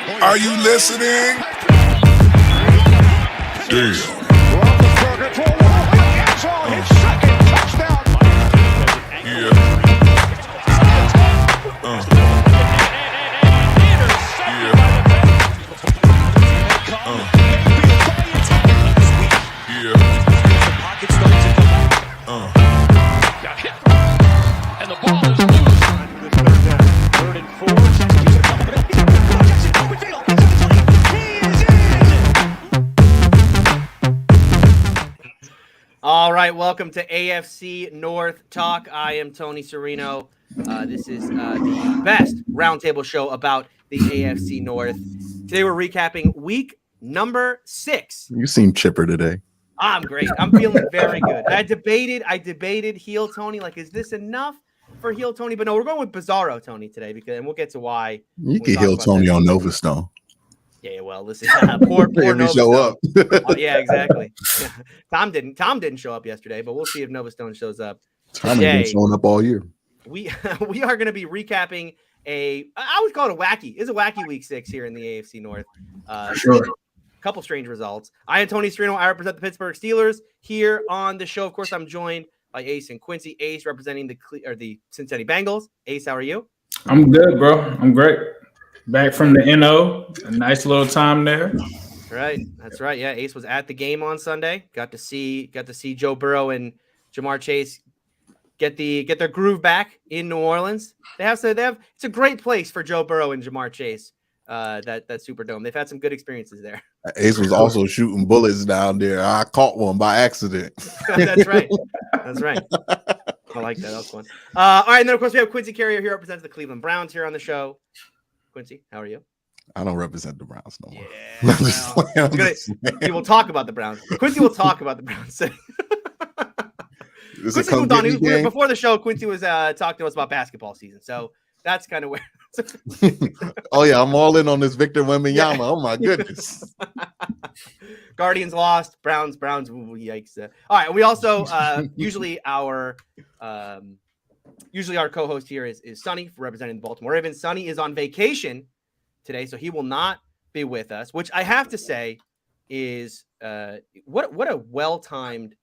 Are you listening? Damn. All right, welcome to AFC North Talk. I am Tony Serino. This is the best roundtable show about the AFC North. Today we're recapping week number 6. You seem chipper today. I'm great. I'm feeling very good. I debated heel Tony. Like, is this enough for heel Tony? But no, we're going with Bizarro Tony today and we'll get to why. You can heel Tony on Nova Stone. Yeah, well, listen, poor Nova show Stone. up. Oh, yeah, exactly. Tom didn't show up yesterday, but we'll see if Nova Stone shows up. Tom has been showing up all year. We are going to be recapping I would call it a wacky week 6 here in the AFC North. Sure. A couple strange results. I am Tony Serino. I represent the Pittsburgh Steelers here on the show. Of course, I'm joined by Ace and Quincy. Ace representing the Cincinnati Bengals. Ace, how are you? I'm good, bro. I'm great. Back from the NO. A nice little time there. Right. That's right. Yeah, Ace was at the game on Sunday. Got to see Joe Burrow and Jamar Chase get their groove back in New Orleans. It's a great place for Joe Burrow and Jamar Chase. That Superdome. They've had some good experiences there. Ace was also shooting bullets down there. I caught one by accident. That's right. I like that. That was fun. All right, and then of course we have Quincy Carrier here, represents the Cleveland Browns here on the show. Quincy, how are you? I don't represent the Browns no more. Yeah, we will talk about the Browns. Quincy will talk about the Browns. Quincy moved on. Before the show, Quincy was talking to us about basketball season. So that's kind of where. Oh yeah, I'm all in on this Victor Wembanyama. Yeah. Oh my goodness. Guardians lost. Browns. Ooh, yikes. All right. We also usually our co-host here is Sonny representing the Baltimore Ravens. Sonny is on vacation today, so he will not be with us. Which I have to say is what a well-timed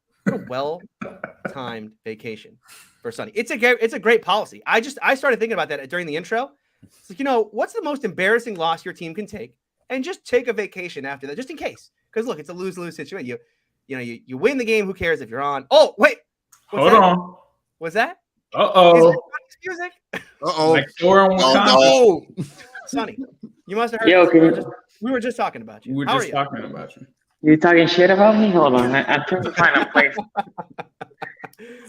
vacation for Sonny. It's a great policy. I started thinking about that during the intro. It's like, what's the most embarrassing loss your team can take, and just take a vacation after that, just in case. Because look, it's a lose-lose situation. You win the game. Who cares if you're on? Oh wait, hold on. What's that? Uh-oh. Music. Uh-oh. Like no. Sonny, you must have heard. We were just talking about you. We were just talking about you. You talking shit about me? Hold on. I'm trying to find a place.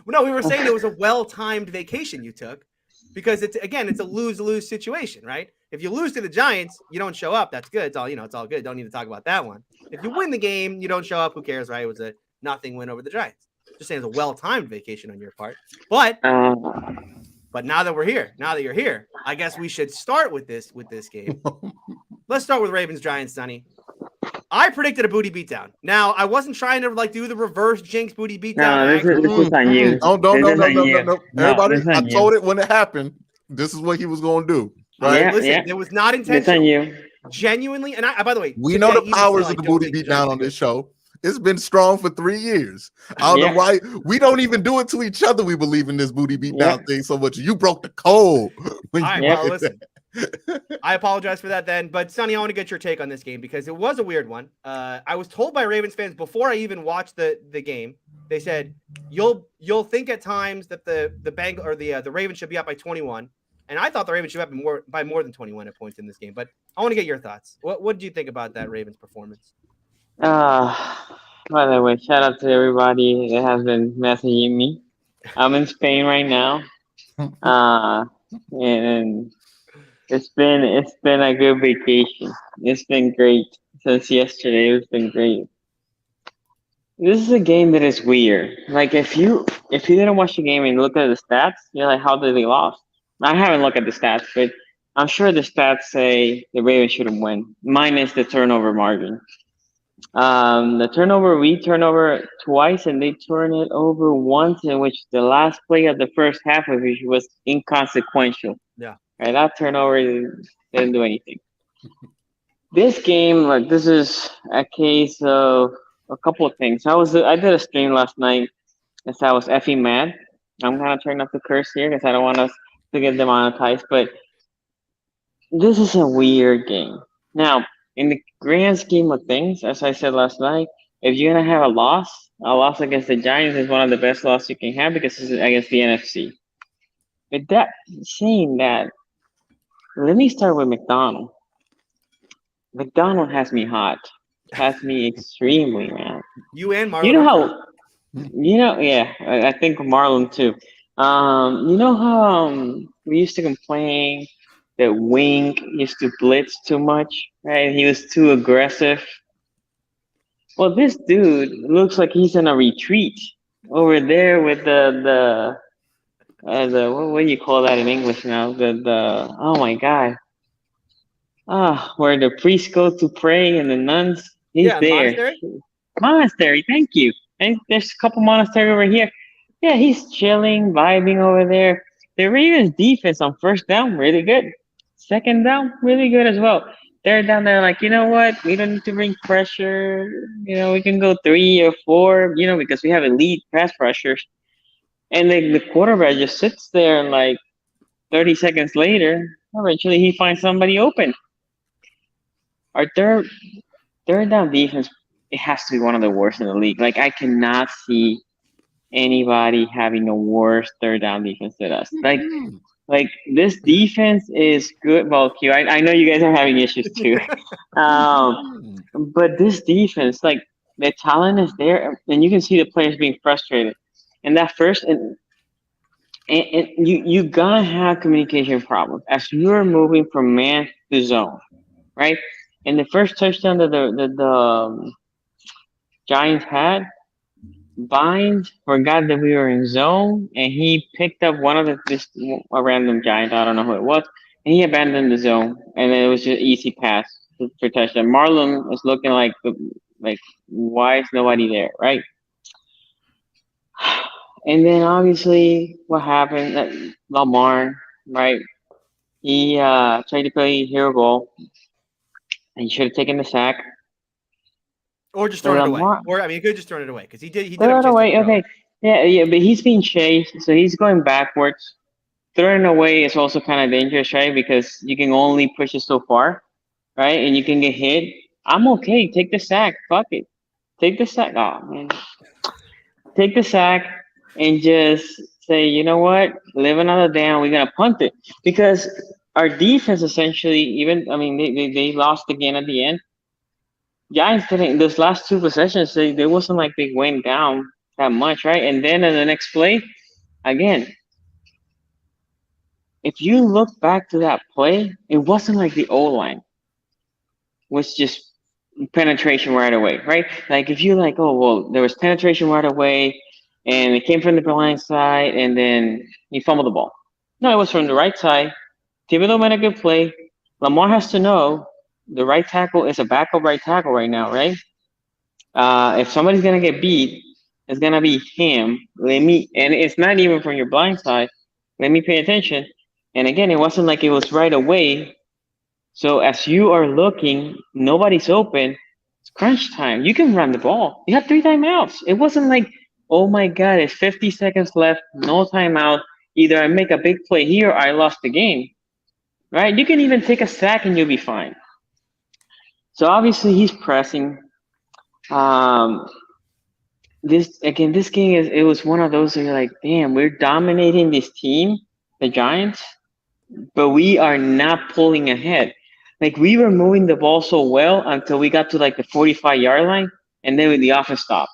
No, we were saying it was a well-timed vacation you took because it's a lose-lose situation, right? If you lose to the Giants, you don't show up. That's good. It's all good. Don't need to talk about that one. If you win the game, you don't show up. Who cares, right? It was a nothing win over the Giants. Just saying it's a well-timed vacation on your part. But now that you're here, I guess we should start with this game. Let's start with Ravens Giants, Sonny. I predicted a booty beatdown. Now, I wasn't trying to do the reverse jinx booty beatdown. No, this is on you. No. Everybody, I told it when it happened. This is what he was going to do. Right? Yeah, listen, it was not intentional. It's on you. Genuinely, and by the way, we know the powers of the booty beatdown on this show. It's been strong for 3 years. I don't know why we don't even do it to each other. We believe in this booty beatdown thing so much. You broke the code. All right, well, listen. I apologize for that then. But Sonny, I want to get your take on this game because it was a weird one. I was told by Ravens fans before I even watched the game, they said you'll think at times that the Ravens should be up by 21. And I thought the Ravens should be up by more than 21 at points in this game. But I want to get your thoughts. What did you think about that Ravens performance? By the way, shout out to everybody that has been messaging me. I'm in Spain right now. And it's been a good vacation. It's been great since yesterday. It's been great. This is a game that is weird. Like if you didn't watch the game and look at the stats, you're like, how did they lose? I haven't looked at the stats, but I'm sure the stats say the Ravens shouldn't win, minus the turnover margin. We turn over twice and they turn it over once, in which the last play of the first half of which was inconsequential. Yeah. Right, that turnover didn't do anything. This game, like this is a case of a couple of things. I did a stream last night, and so I was effing mad. I'm gonna try not to curse here because I don't want us to get demonetized. But this is a weird game. Now, in the grand scheme of things, as I said last night, if you're gonna have a loss against the Giants is one of the best losses you can have because it's against the NFC. With that saying that, let me start with McDonald. McDonald has me hot. Has me extremely mad. You and Marlon. You know how? Yeah, I think Marlon too. You know how we used to complain that Wink used to blitz too much, right? He was too aggressive. Well, this dude looks like he's in a retreat over there with the what do you call that in English now? The oh my god. Where the priests go to pray and the nuns, he's there. Monastery? Monastery, thank you. And there's a couple monastery over here. Yeah, he's chilling, vibing over there. The Ravens defense on first down, really good. Second down, really good as well. Third down, they're like, you know what? We don't need to bring pressure. You know, we can go 3 or 4, you know, because we have elite pass rushers. And the quarterback just sits there and like 30 seconds later, eventually he finds somebody open. Our third down defense, it has to be one of the worst in the league. Like I cannot see anybody having a worse third down defense than us. Like this defense is good. Well, Q, I know you guys are having issues too. But this defense, like the talent is there, and you can see the players being frustrated. And that first, and you gonna have communication problems as you're moving from man to zone, right? And the first touchdown that the Giants had, Bynes forgot that we were in zone, and he picked up one of a random Giant, I don't know who it was, and he abandoned the zone, and then it was just easy pass for touchdown. Marlon was looking like why is nobody there, right? And then obviously what happened? Lamar, right? He tried to play hero ball. And he should have taken the sack. Or just thrown it away. Or I mean, he could have just thrown it away because he did. Throw it away. Okay. Yeah, but he's being chased, so he's going backwards. Throwing it away is also kind of dangerous, right? Because you can only push it so far, right? And you can get hit. I'm okay. Take the sack. Fuck it. Take the sack. Oh man. Take the sack and just say, you know what? Live another down. We're gonna punt it because our defense essentially, they lost again at the end. Giants didn't, those last 2 possessions, they wasn't like they went down that much, right? And then in the next play, again, if you look back to that play, it wasn't like the O-line was just penetration right away, right? Like if you like, oh, well, there was penetration right away and it came from the blind side and then he fumbled the ball. No, it was from the right side. Thibodeau made a good play. Lamar has to know the right tackle is a backup right tackle right now, right? If somebody's gonna get beat, it's gonna be him. And it's not even from your blind side. Let me pay attention. And again, it wasn't like it was right away. So as you are looking, nobody's open. It's crunch time. You can run the ball. You have 3 timeouts. It wasn't like, oh my God, it's 50 seconds left, no timeout. Either I make a big play here or I lost the game. Right? You can even take a sack and you'll be fine. So obviously he's pressing. This game it was one of those where you're like, damn, we're dominating this team, the Giants, but we are not pulling ahead. Like we were moving the ball so well until we got to like the 45-yard line, and then the offense stopped.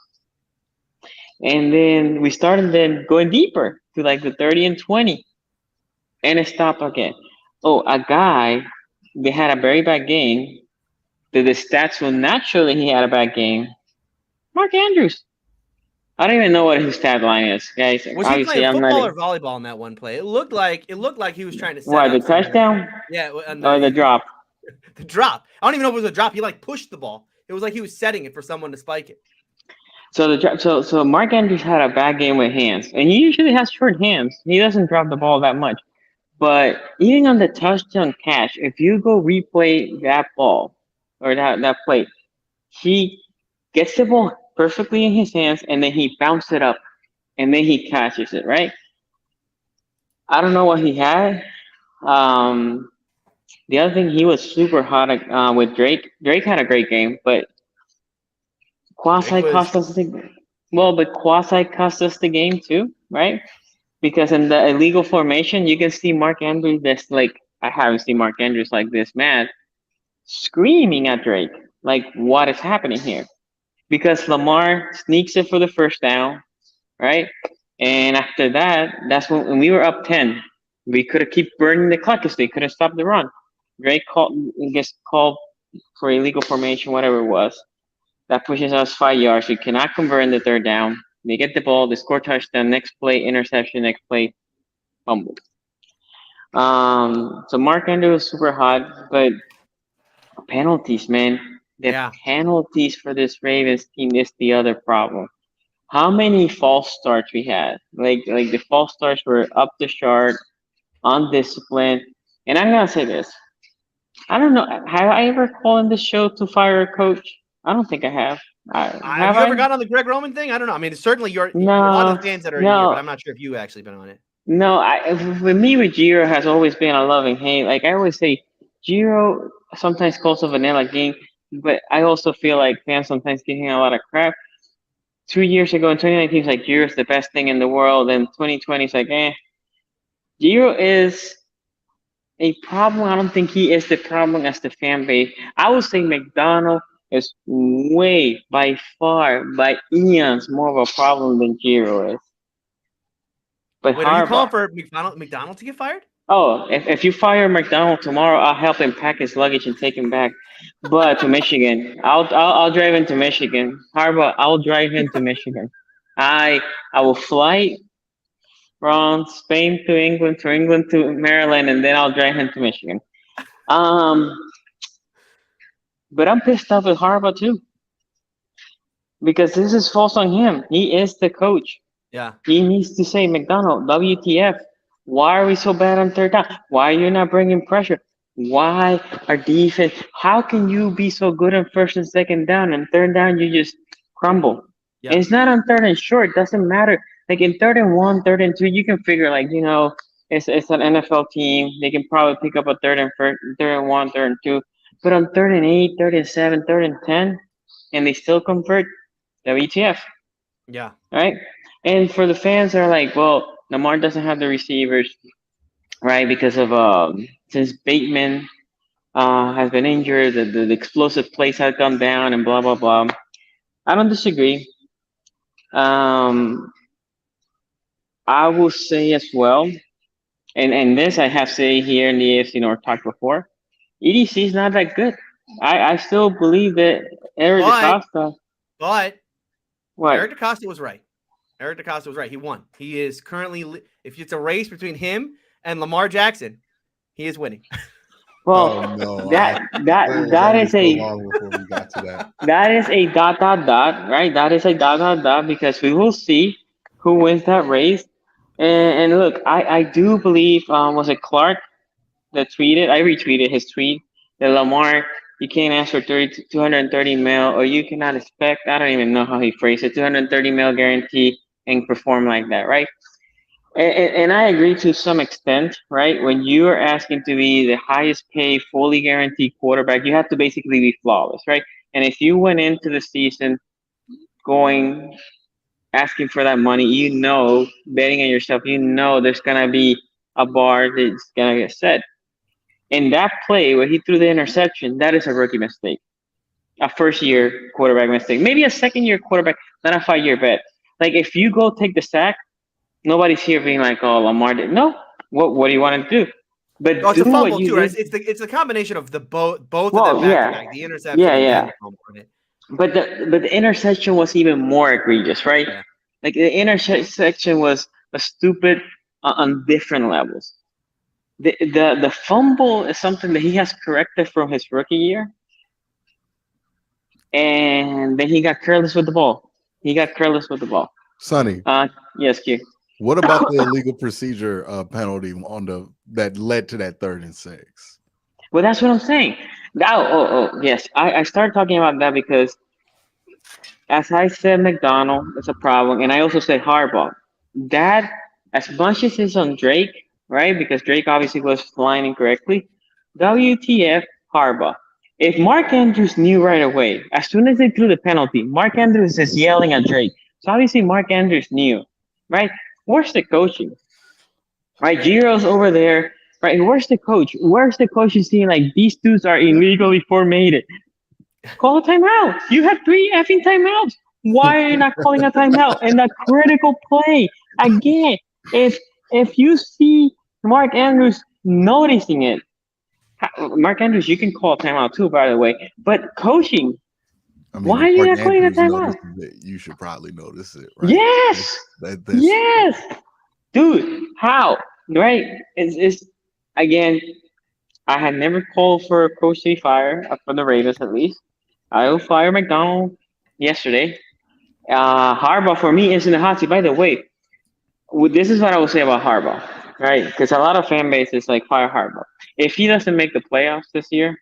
And then we started then going deeper to like the 30 and 20, and it stopped again. Oh, a guy that had a very bad game. The stats will naturally he had a bad game. Mark Andrews. I don't even know what his stat line is, guys. Was he playing football or volleyball in that one play? It looked like he was trying to set the touchdown? Yeah, or the drop. The drop. I don't even know if it was a drop. He like pushed the ball. It was like he was setting it for someone to spike it. So the drop. So Mark Andrews had a bad game with hands, and he usually has short hands. He doesn't drop the ball that much. But even on the touchdown catch, if you go replay that ball, or that play. He gets the ball perfectly in his hands, and then he bounces it up, and then he catches it, right? I don't know what he had. Um, the other thing, he was super hot with Drake. Drake had a great game, but quasi cost us the but quasi cost us the game too, right? Because in the illegal formation, you can see Mark Andrews. That's like I haven't seen Mark Andrews like this mad, screaming at Drake, like what is happening here? Because Lamar sneaks it for the first down, right? And after that, that's when we were up 10. We could have keep burning the clock because they could have stopped the run. Drake gets called for illegal formation, whatever it was. That pushes us 5 yards. We cannot convert in the third down. They get the ball, they score touchdown, next play, interception, next play, fumble. So Mark Andrews was super hot, but penalties, man. The penalties for this Ravens team is the other problem. How many false starts we had? Like the false starts were up the chart, undisciplined. And I'm gonna say this. I don't know. Have I ever called in this show to fire a coach? I don't think I have. Have you ever got on the Greg Roman thing? I don't know. I mean, certainly you're a lot of fans that are in here, but I'm not sure if you've actually been on it. No, with me with Giro has always been a loving hate. Like I always say, Giro sometimes calls a vanilla game, but I also feel like fans sometimes give him a lot of crap. 2 years ago in 2019, it's like Giro's the best thing in the world, and 2020 is like, Giro is a problem. I don't think he is the problem as the fan base. I would say McDonald is way, by far, by eons more of a problem than Giro is. But wait, are you calling for McDonald to get fired? Oh, if you fire McDonald tomorrow, I'll help him pack his luggage and take him back, but to Michigan. I'll drive him to Michigan. Harbaugh, I'll drive him to Michigan. I will fly from Spain to England to Maryland, and then I'll drive him to Michigan. But I'm pissed off with Harbaugh too, because this is false on him. He is the coach. Yeah. He needs to say, McDonald, WTF? Why are we so bad on third down? Why are you not bringing pressure? Why our defense? How can you be so good on first and second down, and third down you just crumble? Yeah. And it's not on third and short. Doesn't matter. Like in 3rd and 1, 3rd and 2, you can figure it's an NFL team. They can probably pick up a 3rd and 1, 3rd and 2. But on 3rd and 8, 3rd and 7, 3rd and 10, and they still convert, WTF? Yeah. Right. And for the fans that are like, well, Lamar doesn't have the receivers, right? Because of since Bateman has been injured, the explosive plays have gone down, and blah blah blah. I don't disagree. I will say as well, and this I have said here in the AFC North talk before, EDC is not that good. I still believe that Eric DeCosta. But what? Eric DeCosta was right. Eric DeCosta was right. He won. He is currently, if it's a race between him and Lamar Jackson, he is winning. Well, no, that is a dot, right? That is a dot, because we will see who wins that race. And look, I do believe was it Clark that tweeted? I retweeted his tweet that Lamar, you can't ask for 230 mil, or you cannot expect. I don't even know how he phrased it. 230 mil guarantee and perform like that, right? And I agree to some extent, right? When you are asking to be the highest paid, fully guaranteed quarterback, you have to basically be flawless, right? And if you went into the season asking for that money, betting on yourself, there's going to be a bar that's going to get set. In that play where he threw the interception, that is a rookie mistake. A first-year quarterback mistake. Maybe a second-year quarterback, not a 5-year bet. Like, if you go take the sack, nobody's here being like, "Oh, Lamar did." No, what do you want to do? But it's a fumble too, right? It's the combination of the both of them back, the interception. And the fumble on it. But the interception was even more egregious, right? Yeah. Like the interception was a stupid on different levels. The fumble is something that he has corrected from his rookie year, and then he got careless with the ball. Sonny. Yes, Q. What about the illegal procedure penalty that led to that 3rd and 6? Well, that's what I'm saying. Yes. I started talking about that because, as I said, McDonald is a problem, and I also said Harbaugh. That, as much as it's on Drake, right? Because Drake obviously was flying incorrectly. WTF Harbaugh. If Mark Andrews knew right away, as soon as they threw the penalty, Mark Andrews is yelling at Drake. So obviously Mark Andrews knew, right? Where's the coaching? Right? Giro's over there. Right? Where's the coach? Where's the coach who's seeing like these dudes are illegally formatted? Call a timeout. You have 3 effing timeouts. Why are you not calling a timeout? And a critical play again. If you see Mark Andrews noticing it, Mark Andrews, you can call a timeout too, by the way. But coaching, I mean, why are if you Mark not calling a Andrews timeout? notices it, you should probably notice it, right? Yes, That's yes, dude. How? Right? It's again. I had never called for a coach to be fired for the Ravens, at least. I will fire McDonald yesterday. Harbaugh for me is in the hot seat. By the way, this is what I will say about Harbaugh, right? Because a lot of fan bases like fire Harbaugh. If he doesn't make the playoffs this year,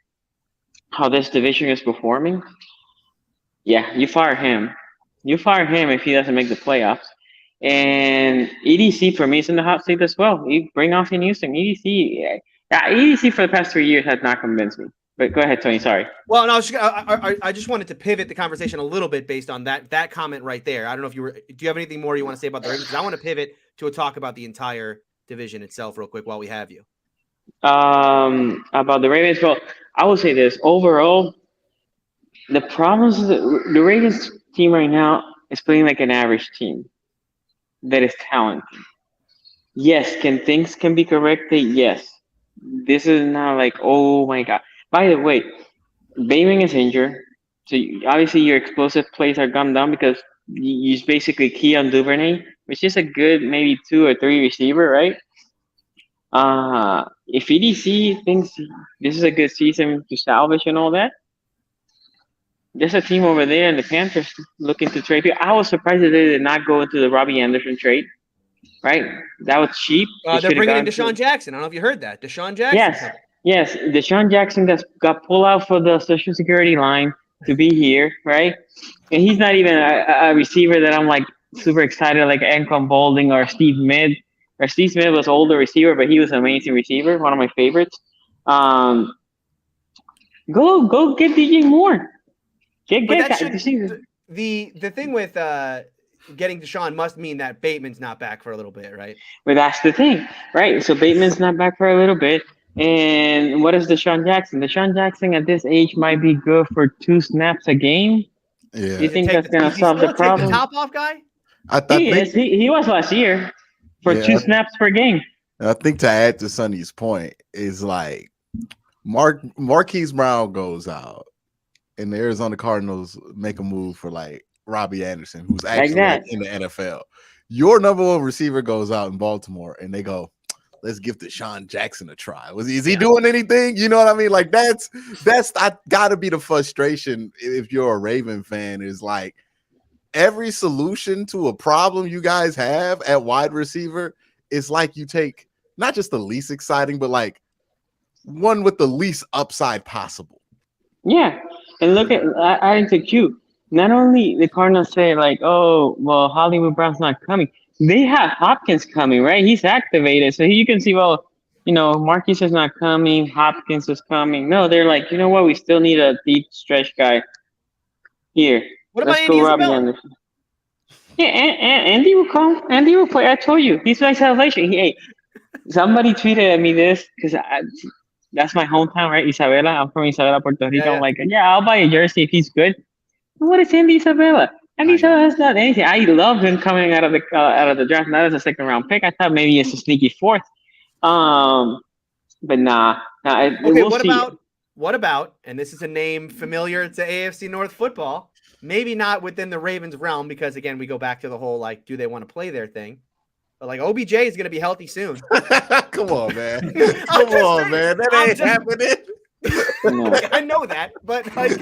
how this division is performing, yeah, you fire him. You fire him if he doesn't make the playoffs. And EDC for me is in the hot seat as well. You bring Austin Houston. EDC for the past 3 years has not convinced me. But go ahead, Tony. Sorry. Well, no, I just wanted to pivot the conversation a little bit based on that comment right there. I don't know if do you have anything more you want to say about the Ravens? Because I want to pivot to a talk about the entire division itself real quick while we have you. About the Ravens. Well, I will say this. Overall, the problems the Ravens team right now is playing like an average team that is talented. Yes, things can be corrected? Yes. This is not like, oh my God. By the way, Bateman is injured. So obviously your explosive plays are gone down because you use basically key on Duvernay, which is a good maybe 2 or 3 receiver, right? If EDC thinks this is a good season to salvage and all that, there's a team over there in the Panthers looking to trade people. I was surprised that they did not go into the Robbie Anderson trade, right? That was cheap. They're bringing in Deshaun Jackson. I don't know if you heard that. Deshaun Jackson. Yes. Deshaun Jackson that got pulled out for the Social Security line to be here, right? And he's not even a receiver that I'm like super excited, like Anquan Bolding or Steve Smith. Or Steve Smith was older receiver, but he was an amazing receiver, one of my favorites. Go get DJ Moore. The thing with getting Deshaun must mean that Bateman's not back for a little bit, right? But that's the thing, right? So Bateman's not back for a little bit. And what is Deshaun Jackson? Deshaun Jackson at this age might be good for 2 snaps a game. Yeah. You think that's going to solve the problem? The top off guy? He was last year for 2 snaps per game. I think to add to Sonny's point is like Marquise Brown goes out and the Arizona Cardinals make a move for like Robbie Anderson, who's actually in the NFL. Your number 1 receiver goes out in Baltimore and they go, let's give Deshaun Jackson a try. Is he doing anything? You know what I mean? Like that's gotta be the frustration if you're a Raven fan, is like every solution to a problem you guys have at wide receiver is like you take not just the least exciting, but like one with the least upside possible. Yeah. And look at adding to Q. Not only the Cardinals say like, oh, well, Hollywood Brown's not coming. They have Hopkins coming, right? He's activated. So you can see, well, Marquise is not coming. Hopkins is coming. No, they're like, you know what? We still need a deep stretch guy. Here. What about Andy Isabella? Yeah, and Andy will come. Andy will play. I told you. He's my salvation. Hey, somebody tweeted at me this because that's my hometown, right? Isabela. I'm from Isabela, Puerto Rico. Yeah. I'm like, yeah, I'll buy a jersey if he's good. What is Andy Isabella? Andy Isabella has not anything. I love him coming out of the draft. Not as a 2nd round pick. I thought maybe it's a sneaky 4th. But nah. Okay, what about? And this is a name familiar to AFC North football. Maybe not within the Ravens realm because again we go back to the whole like, do they want to play their thing? But like OBJ is going to be healthy soon. Come on, man. Come on, man. That ain't happening. No. I know that, but like,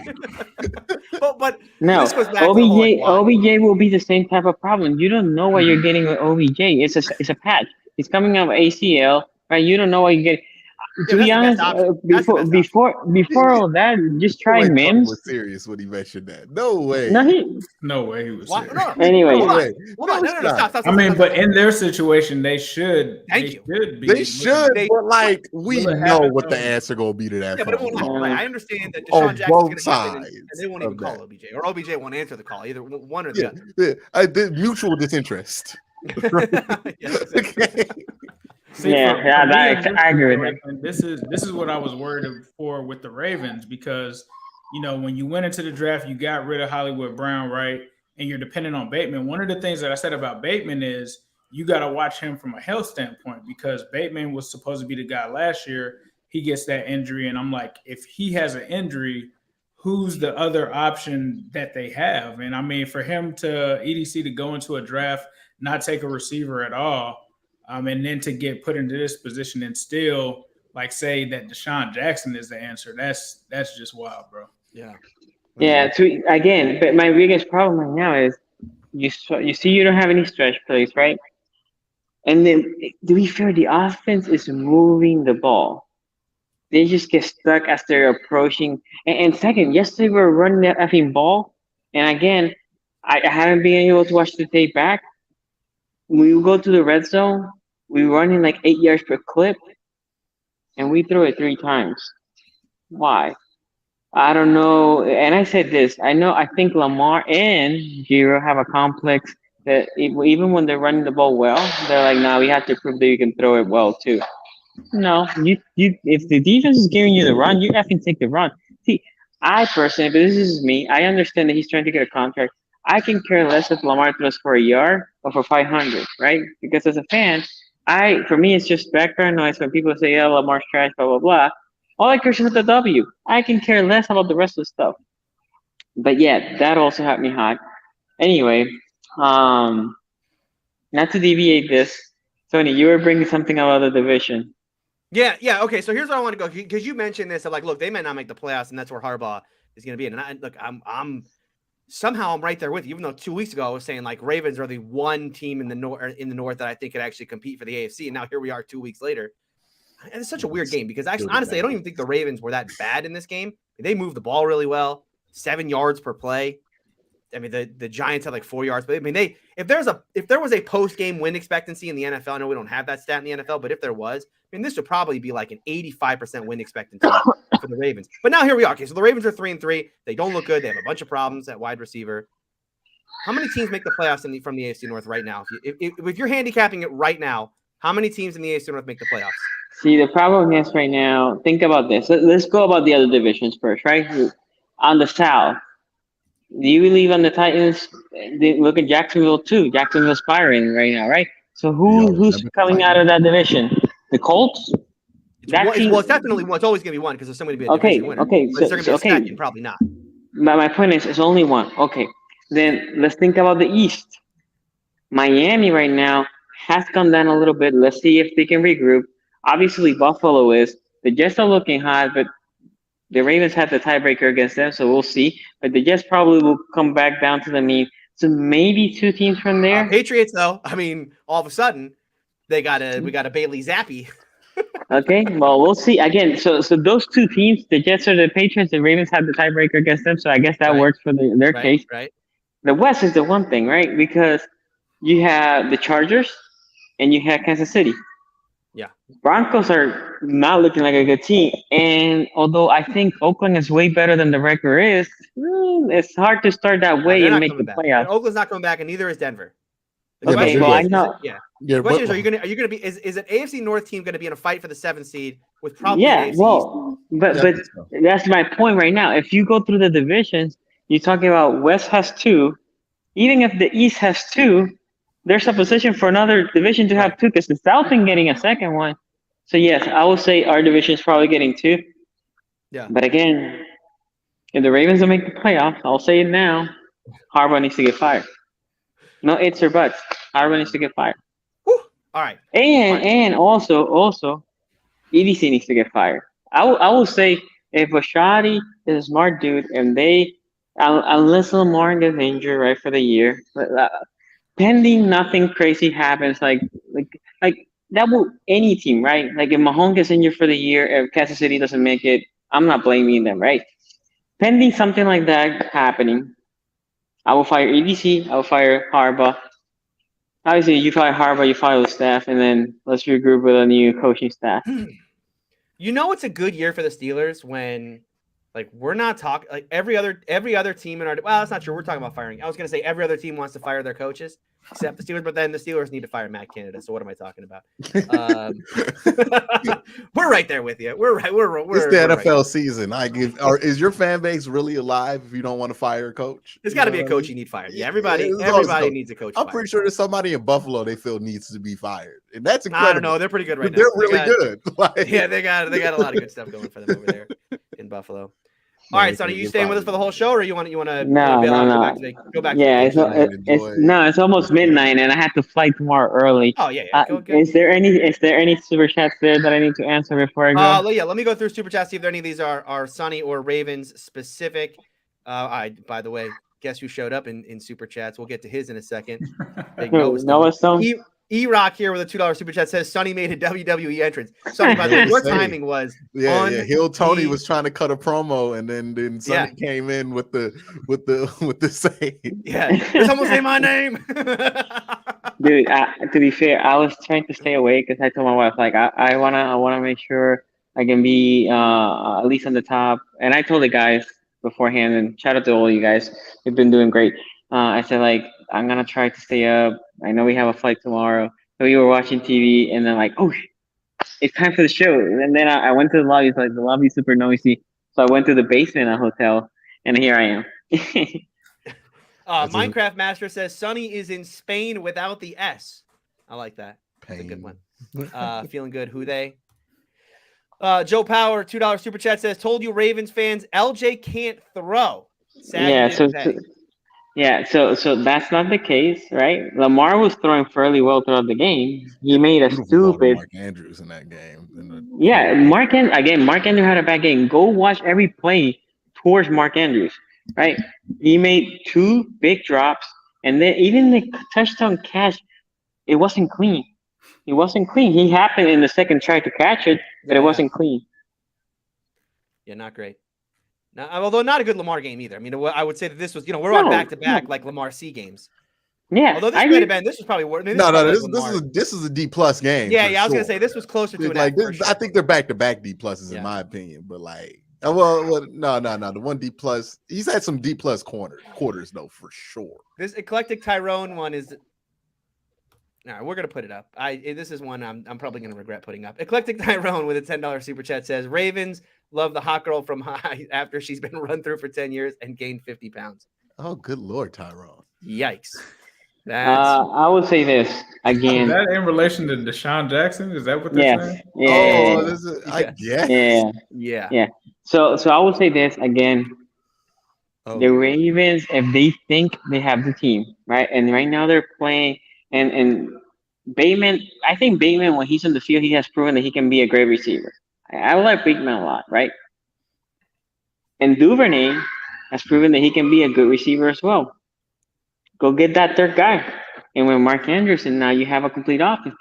but no, this goes back OBJ will be the same type of problem. You don't know what you're getting with OBJ. It's a patch. He's coming out of ACL, right? You don't know what you're getting. To be honest, before all that, just try Tony Mims. was serious when he mentioned that. No way. No way he was Why? serious. No. Anyway. hold on. way. Hold on. No, stop. I mean, but in their situation, they should. Thank you. They should, but like we Will it know happen, what the though? answer gonna be to that. Yeah, but it won't phone happen. call. Right? I understand that On Deshaun Jackson's going both to come in and sides they won't even of call that. OBJ, or OBJ won't answer the call. Either one or the Yeah, other. the mutual disinterest. Yeah, exactly. Okay. See, I agree with that. This is what I was worried for with the Ravens because when you went into the draft, you got rid of Hollywood Brown, right? And you're dependent on Bateman. One of the things that I said about Bateman is you got to watch him from a health standpoint because Bateman was supposed to be the guy last year. He gets that injury, and I'm like, if he has an injury, who's the other option that they have? And I mean, for him to EDC to go into a draft, not take a receiver at all. And then to get put into this position and still like say that Deshaun Jackson is the answer, that's just wild, bro. Yeah. Yeah. But my biggest problem right now is you see you don't have any stretch plays, right? And then to be fair, the offense is moving the ball. They just get stuck as they're approaching. And second, yesterday we were running that effing ball, and again, I haven't been able to watch the tape back. When we go to the red zone, we run in like 8 yards per clip, and we throw it 3 times. Why? I don't know. And I said this. I think Lamar and Giro have a complex that even when they're running the ball well, they're like, nah, we have to prove that you can throw it well too. No, you if the defense is giving you the run, you have to take the run. See, I personally, but this is me, I understand that he's trying to get a contract. I can care less if Lamar throws for a yard or for 500, right? Because as a fan, for me, it's just background noise when people say, yeah, Lamar's trash, blah, blah, blah. All I care is about the W. I can care less about the rest of the stuff. But yeah, that also had me hot. Anyway, not to deviate this, Tony, you were bringing something about the division. Yeah. Okay, so here's where I want to go because you mentioned this. Like, look, they might not make the playoffs, and that's where Harbaugh is going to be. And I'm somehow right there with you. Even though 2 weeks ago I was saying like Ravens are the one team in the north that I think could actually compete for the AFC. And now here we are 2 weeks later. And it's such a weird game because actually, honestly, I don't even think the Ravens were that bad in this game. They moved the ball really well, 7 yards per play. I mean, the Giants had like 4 yards, but I mean, if there was a post-game win expectancy in the NFL, I know we don't have that stat in the NFL, but if there was, I mean, this would probably be like an 85% win expectancy for the Ravens. But now here we are. Okay, so the Ravens are 3-3. They don't look good. They have a bunch of problems at wide receiver. How many teams make the playoffs from the AFC North right now? If you're handicapping it right now, how many teams in the AFC North make the playoffs? See, the problem is right now, think about this. Let's go about the other divisions first, right? On the South, do you believe on the Titans? Look at Jacksonville too. Jacksonville's firing right now, right? So who's coming out of that division? The Colts? It's definitely one. It's always going to be one because there's somebody to be a division winner. Okay. But is there going to be a second? Probably not. But my point is, it's only one. Okay. Then let's think about the East. Miami right now has come down a little bit. Let's see if they can regroup. Obviously, Buffalo is. The Jets are looking hot, but the Ravens had the tiebreaker against them, so we'll see. But the Jets probably will come back down to the mean. So maybe 2 teams from there. Patriots, though. I mean, all of a sudden, we got a Bailey Zappi. Okay, well, we'll see. Again, so those 2 teams, the Jets or the Patriots, the Ravens have the tiebreaker against them, so I guess that works for their case. Right. The West is the one thing, right? Because you have the Chargers and you have Kansas City. Yeah. Broncos are not looking like a good team. And although I think Oakland is way better than the record is, it's hard to start that way and make the playoffs. Oakland's not coming back, and neither is Denver. Okay, well, I know. The question is, are you gonna be? Is an AFC North team gonna be in a fight for the 7th seed with probably? But that's my point right now. If you go through the divisions, you're talking about West has 2. Even if the East has 2, there's a position for another division to have 2 because the South is getting a second one. So yes, I will say our division is probably getting 2. Yeah. But again, if the Ravens don't make the playoffs, I'll say it now, Harbaugh needs to get fired. No ifs or buts. Harbaugh needs to get fired. Whew. All right. And also, EDC needs to get fired. I will say if Rashadi is a smart dude and unless Lamar gets injured right for the year, pending nothing crazy happens, like that will any team, right? Like if Mahomes gets injured for the year, if Kansas City doesn't make it, I'm not blaming them, right? Pending something like that happening, I will fire EDC. I will fire Harbaugh. Obviously, you fire Harbaugh, you fire the staff, and then let's regroup with a new coaching staff. You know, it's a good year for the Steelers when, like, we're not talking like every other team in our. Well, that's not true. We're talking about firing. I was gonna say every other team wants to fire their coaches except the Steelers, but then the Steelers need to fire Matt Canada. So what am I talking about? We're right there with you. We're right. It's the we're NFL right. season. Is your fan base really alive if you don't want to fire a coach? There's got to be a coach you need fired. Yeah, everybody needs a coach. I'm fired. pretty sure there's somebody in Buffalo they feel needs to be fired, and that's I incredible. don't know. They're pretty good right now. They're really good. Like, Yeah, they got a lot of good stuff going for them over there in Buffalo. All right, Sonny, you staying with us for the whole show, or you want to No. go back? Yeah, to it's almost midnight, and I have to fly tomorrow early. Oh yeah. Go. Is there any super chats there that I need to answer before I go? Yeah, let me go through super chats, see if any of these are Sonny or Ravens specific. By the way, guess who showed up in super chats? We'll get to his in a second. Big Noah Stone. E-Rock here with a $2 super chat says Sonny made a WWE entrance. Sonny, by the way, your timing was Hill Tony was trying to cut a promo, and then Sonny came in with the save. Yeah, did someone say my name? Dude, to be fair, I was trying to stay awake because I told my wife like I wanna make sure I can be at least on the top. And I told the guys beforehand, and shout out to all you guys, you've been doing great. I said like I'm gonna try to stay up. I know we have a flight tomorrow. So we were watching TV, and then like, oh, it's time for the show. And then I went to the lobby. It's like the lobby's super noisy, so I went to the basement at a hotel, and here I am. Minecraft Master says Sonny is in Spain without the S. I like that. That's a good one. Feeling good. Who they? Joe Power, $2 super chat says, told you Ravens fans, LJ can't throw. So that's not the case, right? Lamar was throwing fairly well throughout the game. He made a stupid Mark Andrews in that game. Mark Andrews had a bad game. Go watch every play towards Mark Andrews, right? He made 2 big drops, and then even the touchdown catch, it wasn't clean. It wasn't clean. He happened in the second try to catch it, but it wasn't clean. Yeah, not great. Now, although not a good Lamar game either. I mean, I would say that this was, we're on back-to-back like Lamar C games. Yeah. Although this might have been, this was probably worse. This is a D+ game. Yeah, I was gonna say this was closer to like this. I think they're back-to-back D+ in my opinion. But like, no, the one D+. He's had some D+ quarters though for sure. This Eclectic Tyrone one is. All right, we're gonna put it up. This is one I'm probably gonna regret putting up. Eclectic Tyrone with a $10 super chat says Ravens love the hot girl from high after she's been run through for 10 years and gained 50 pounds. Oh, good Lord, Tyrone. Yikes. I would say this again. Is that in relation to Deshaun Jackson? Is that what they're saying? Yeah. So I would say this again. The Ravens, if they think they have the team, right? And right now they're playing and Bateman, I think Bateman, when he's on the field, he has proven that he can be a great receiver. I like Bateman a lot, right? And Duvernay has proven that he can be a good receiver as well. Go get that third guy. And with Mark Anderson, now you have a complete offense.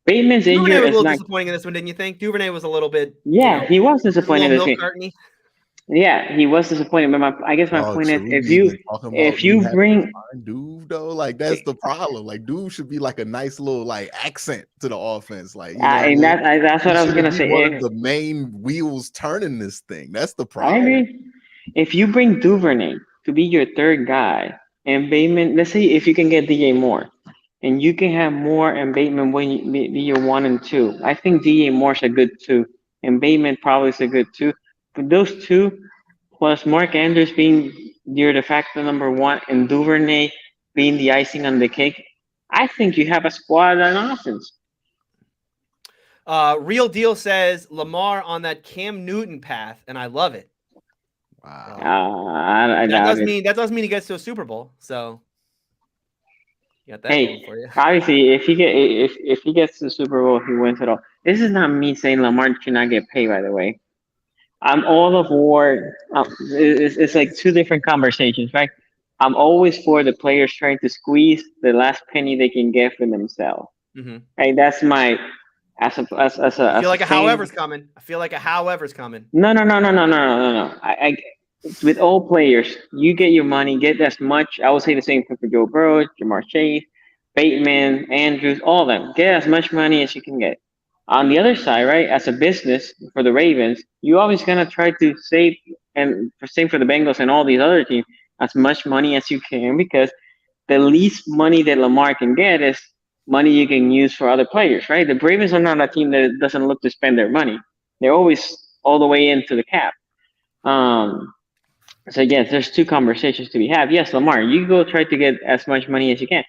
Bateman's injured. Duvernay was a little disappointing in this one, didn't you think? Duvernay was a little bit. Yeah, he was disappointed in this game. Yeah, he was disappointed. But my point is, if you bring Duve though, like that's the problem. Like Duve should be like a nice little like accent to the offense. Like and that's what I was gonna say. One of the main wheels turning this thing. That's the problem. I agree. If you bring Duvernay to be your third guy and Bateman, let's say if you can get DJ Moore, and you can have Moore and Bateman be your 1 and 2. I think DJ Moore's a good 2, and Bateman probably is a good 2. But those 2, plus Mark Andrews being your de facto number 1, and Duvernay being the icing on the cake, I think you have a squad on offense. Real Deal says Lamar on that Cam Newton path, and I love it. Wow. That doesn't mean he gets to a Super Bowl. So you got that going for you. Obviously, if he gets to the Super Bowl, he wins it all. This is not me saying Lamar should not get paid, by the way. I'm all for it's like 2 different conversations, right? I'm always for the players trying to squeeze the last penny they can get for themselves. Mm-hmm. Right? That's my As a I feel like a fan. however's coming. I feel like a however's coming. No. With all players, you get your money, get as much. I would say the same thing for Joe Burrow, Jamar Chase, Bateman, Andrews, all of them. Get as much money as you can get. On the other side, right, as a business for the Ravens, you always gonna try to save, and same for the Bengals and all these other teams, as much money as you can, because the least money that Lamar can get is money you can use for other players, right? The Ravens are not a team that doesn't look to spend their money. They're always all the way into the cap. So yes, there's two conversations to be had. Yes, Lamar, you go try to get as much money as you can.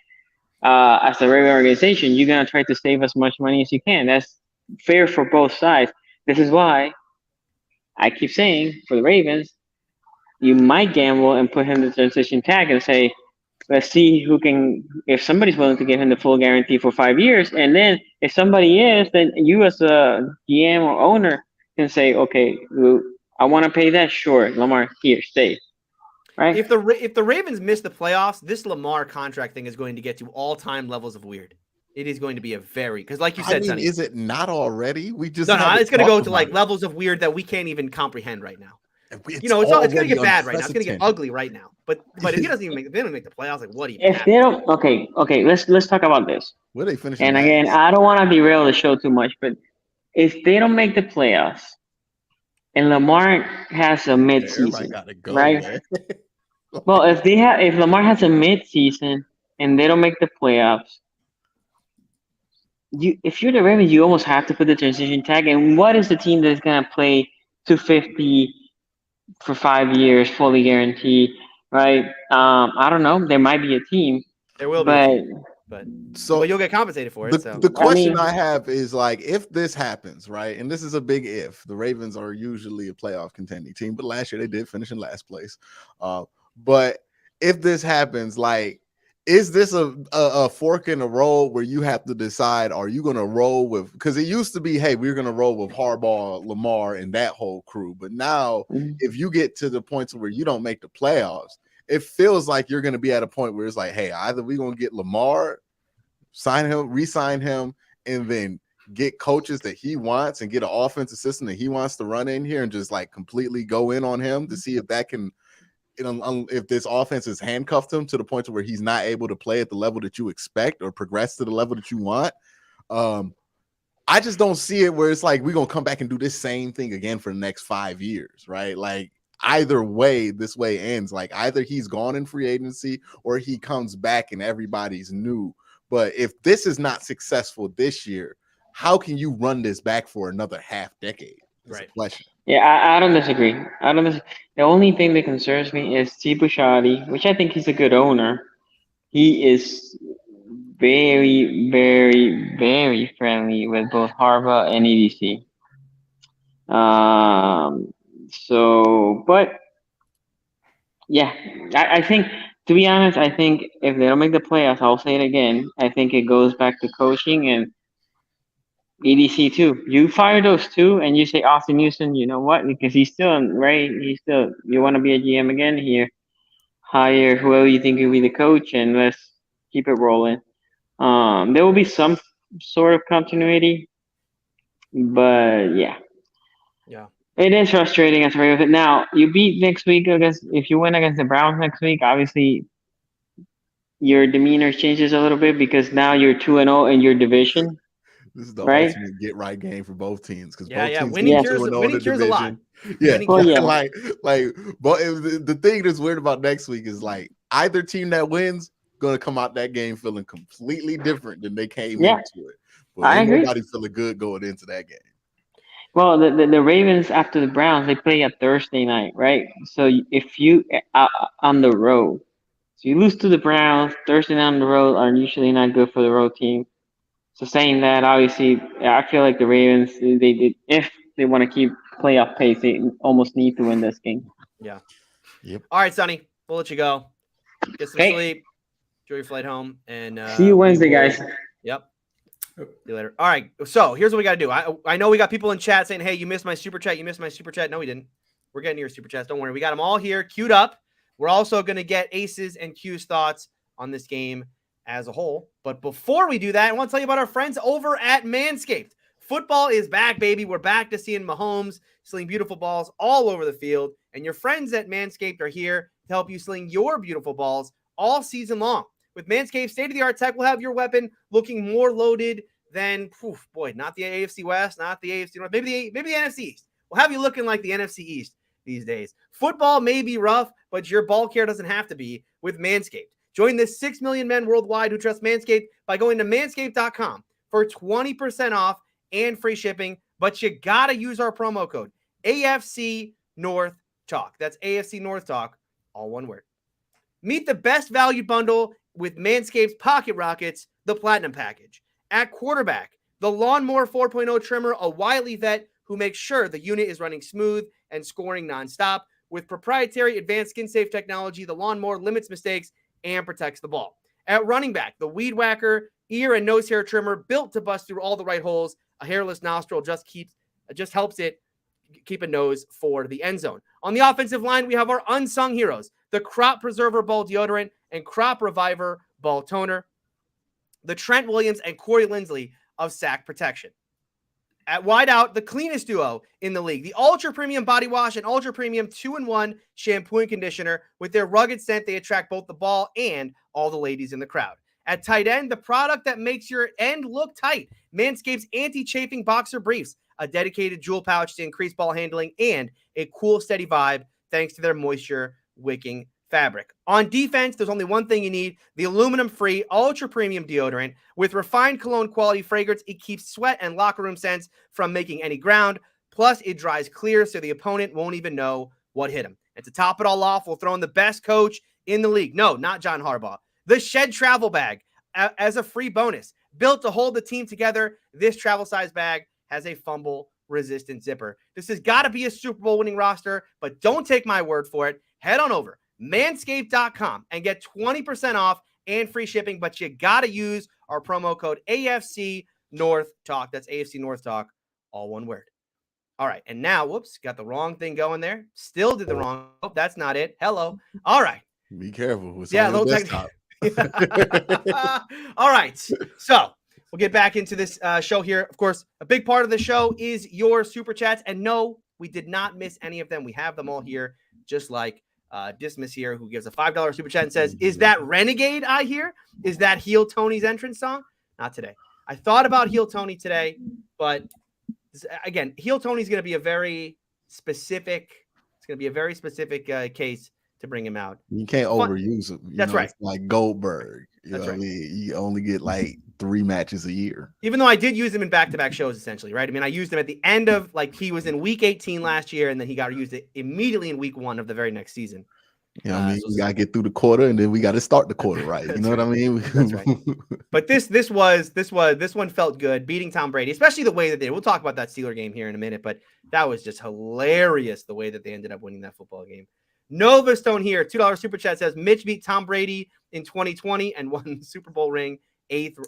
As a Raven organization, you're gonna try to save as much money as you can. That's fair for both sides. This is why I keep saying for the Ravens, you might gamble and put him the transition tag and say, let's see who can, if somebody's willing to give him the full guarantee for 5 years. And then if somebody is, then you as a GM or owner can say, okay, I want to pay that. Sure, Lamar, here, stay. Right? If the Ravens miss the playoffs, this Lamar contract thing is going to get to all-time levels of weird. It is going to be a very, because like you said, Sonny, is it not already? We just no, it's going to go to like it. levels of weird that we can't even comprehend right now. It's It's going to get bad right now. It's going to get ugly right now. But if he doesn't even make, if they don't make the playoffs, like what do you? If they don't, okay, let's talk about this. Where they finish? And again, I don't want to derail the show too much, but if they don't make the playoffs, and Lamar has a mid-season, right? Well, if Lamar has a mid-season and they don't make the playoffs, if you're the Ravens, you almost have to put the transition tag. And what is the team that's gonna play 250 for 5 years, fully guaranteed, right? I don't know. There might be a team. There will be, a team, but you'll get compensated for it. The question I have is like, if this happens, right? And this is a big if. The Ravens are usually a playoff contending team, but last year they did finish in last place. But if this happens, like, is this a fork in the road where you have to decide, are you going to roll with, because it used to be, hey, we're going to roll with Harbaugh, Lamar, and that whole crew. But now if you get to the points where you don't make the playoffs, it feels like you're going to be at a point where it's like, hey, either we're going to get Lamar, sign him, re-sign him, and then get coaches that he wants and get an offensive system that he wants to run in here and just like completely go in on him to see if that can, if this offense has handcuffed him to the point where he's not able to play at the level that you expect or progress to the level that you want. I just don't see it where it's like we're going to come back and do this same thing again for the next 5 years, right? Like either way, this way ends. Like either he's gone in free agency or he comes back and everybody's new. But if this is not successful this year, how can you run this back for another half decade? That's a question. Yeah, I don't disagree. The only thing that concerns me is Steve Bouchard, which I think he's a good owner. He is very, very, very friendly with both Harbaugh and EDC. But yeah, I think, to be honest, I think if they don't make the playoffs, I'll say it again. I think it goes back to coaching and EDC too. You fire those two and you say Austin Houston, you know what? Because he's still right. You want to be a GM again here. Hire whoever you think will be the coach and let's keep it rolling. There will be some sort of continuity, but yeah. It is frustrating as well. Now you beat next week if you win against the Browns next week, obviously your demeanor changes a little bit because now you're 2-0 in your division. This is the ultimate get right game for both teams because both teams winning cures a lot. Yeah, but the thing that's weird about next week is like either team that wins gonna come out that game feeling completely different than they came into it. But I agree. Nobody feeling good going into that game. Well, the Ravens after the Browns they play a Thursday night, right? So if you on the road, so you lose to the Browns, Thursday night on the road are usually not good for the road team. So saying that, obviously, I feel like the Ravens, if they want to keep playoff pace, they almost need to win this game. Yeah. Yep. All right, Sonny, we'll let you go. Get some sleep. Enjoy your flight home. And see you Wednesday, guys. Yep. See you later. All right. So here's what we got to do. I know we got people in chat saying, hey, you missed my super chat. You missed my super chat. No, we didn't. We're getting your super chats. Don't worry. We got them all here queued up. We're also going to get Aces and Q's thoughts on this game as a whole. But before we do that, I want to tell you about our friends over at Manscaped. Football is back, baby. We're back to seeing Mahomes sling beautiful balls all over the field. And your friends at Manscaped are here to help you sling your beautiful balls all season long. With Manscaped state-of-the-art tech, we'll have your weapon looking more loaded than, not the AFC West, not the AFC North, maybe the NFC East. We'll have you looking like the NFC East these days. Football may be rough, but your ball care doesn't have to be with Manscaped. Join the 6 million men worldwide who trust Manscaped by going to manscaped.com for 20% off and free shipping, but you got to use our promo code AFC North Talk. That's AFC North Talk, all one word. Meet the best value bundle with Manscaped's Pocket Rockets, the Platinum Package. At quarterback, the Lawnmower 4.0 trimmer, a wily vet who makes sure the unit is running smooth and scoring nonstop. With proprietary advanced skin-safe technology, the Lawnmower limits mistakes and protects the ball. At running back, the Weed Whacker ear and nose hair trimmer, built to bust through all the right holes. A hairless nostril just helps it keep a nose for the end zone. On the offensive line, we have our unsung heroes, the Crop Preserver Ball Deodorant and Crop Reviver Ball Toner, the Trent Williams and Corey Lindsley of Sack Protection. At wideout, the cleanest duo in the league, the Ultra Premium Body Wash and Ultra Premium 2-in-1 Shampoo and Conditioner. With their rugged scent, they attract both the ball and all the ladies in the crowd. At tight end, the product that makes your end look tight, Manscaped's Anti-Chafing Boxer Briefs, a dedicated jewel pouch to increase ball handling and a cool, steady vibe thanks to their moisture-wicking fabric. On defense, there's only one thing you need, the aluminum-free, ultra-premium deodorant. With refined cologne-quality fragrance, it keeps sweat and locker room scents from making any ground. Plus, it dries clear so the opponent won't even know what hit him. And to top it all off, we'll throw in the best coach in the league. No, not John Harbaugh. The Shed Travel Bag as a free bonus. Built to hold the team together, this travel-size bag has a fumble-resistant zipper. This has got to be a Super Bowl winning roster, but don't take my word for it. Head on over manscaped.com and get 20% off and free shipping, but you got to use our promo code AFC North Talk. That's AFC North Talk, all one word. All right, and now, whoops, got the wrong thing going there. Still did the wrong. Oh, that's not it. Hello. All right. Be careful. It's yeah, on your desktop. All right, so we'll get back into this show here. Of course, a big part of the show is your super chats, and no, we did not miss any of them. We have them all here, just like Dismas here, who gives a $5 super chat and says, "Is that Renegade I hear? Is that Heel Tony's entrance song?" Not today. I thought about Heel Tony today, but again, Heel Tony's going to be a very specific. It's going to be a very specific case to bring him out. You can't overuse him. That's right. It's like Goldberg. That's right. I mean, you only get like 3 matches a year. Even though I did use him in back-to-back shows, essentially, right? I mean, I used him at the end of, like, he was in week 18 last year, and then he got used immediately in week 1 of the very next season. I mean, we gotta get through the quarter, and then we got to start the quarter, right? You know what I mean? That's right. But this one felt good, beating Tom Brady, especially the way that they. We'll talk about that Steeler game here in a minute, but that was just hilarious the way that they ended up winning that football game. Nova Stone here, $2 super chat says Mitch beat Tom Brady in 2020 and won the Super Bowl ring 8th.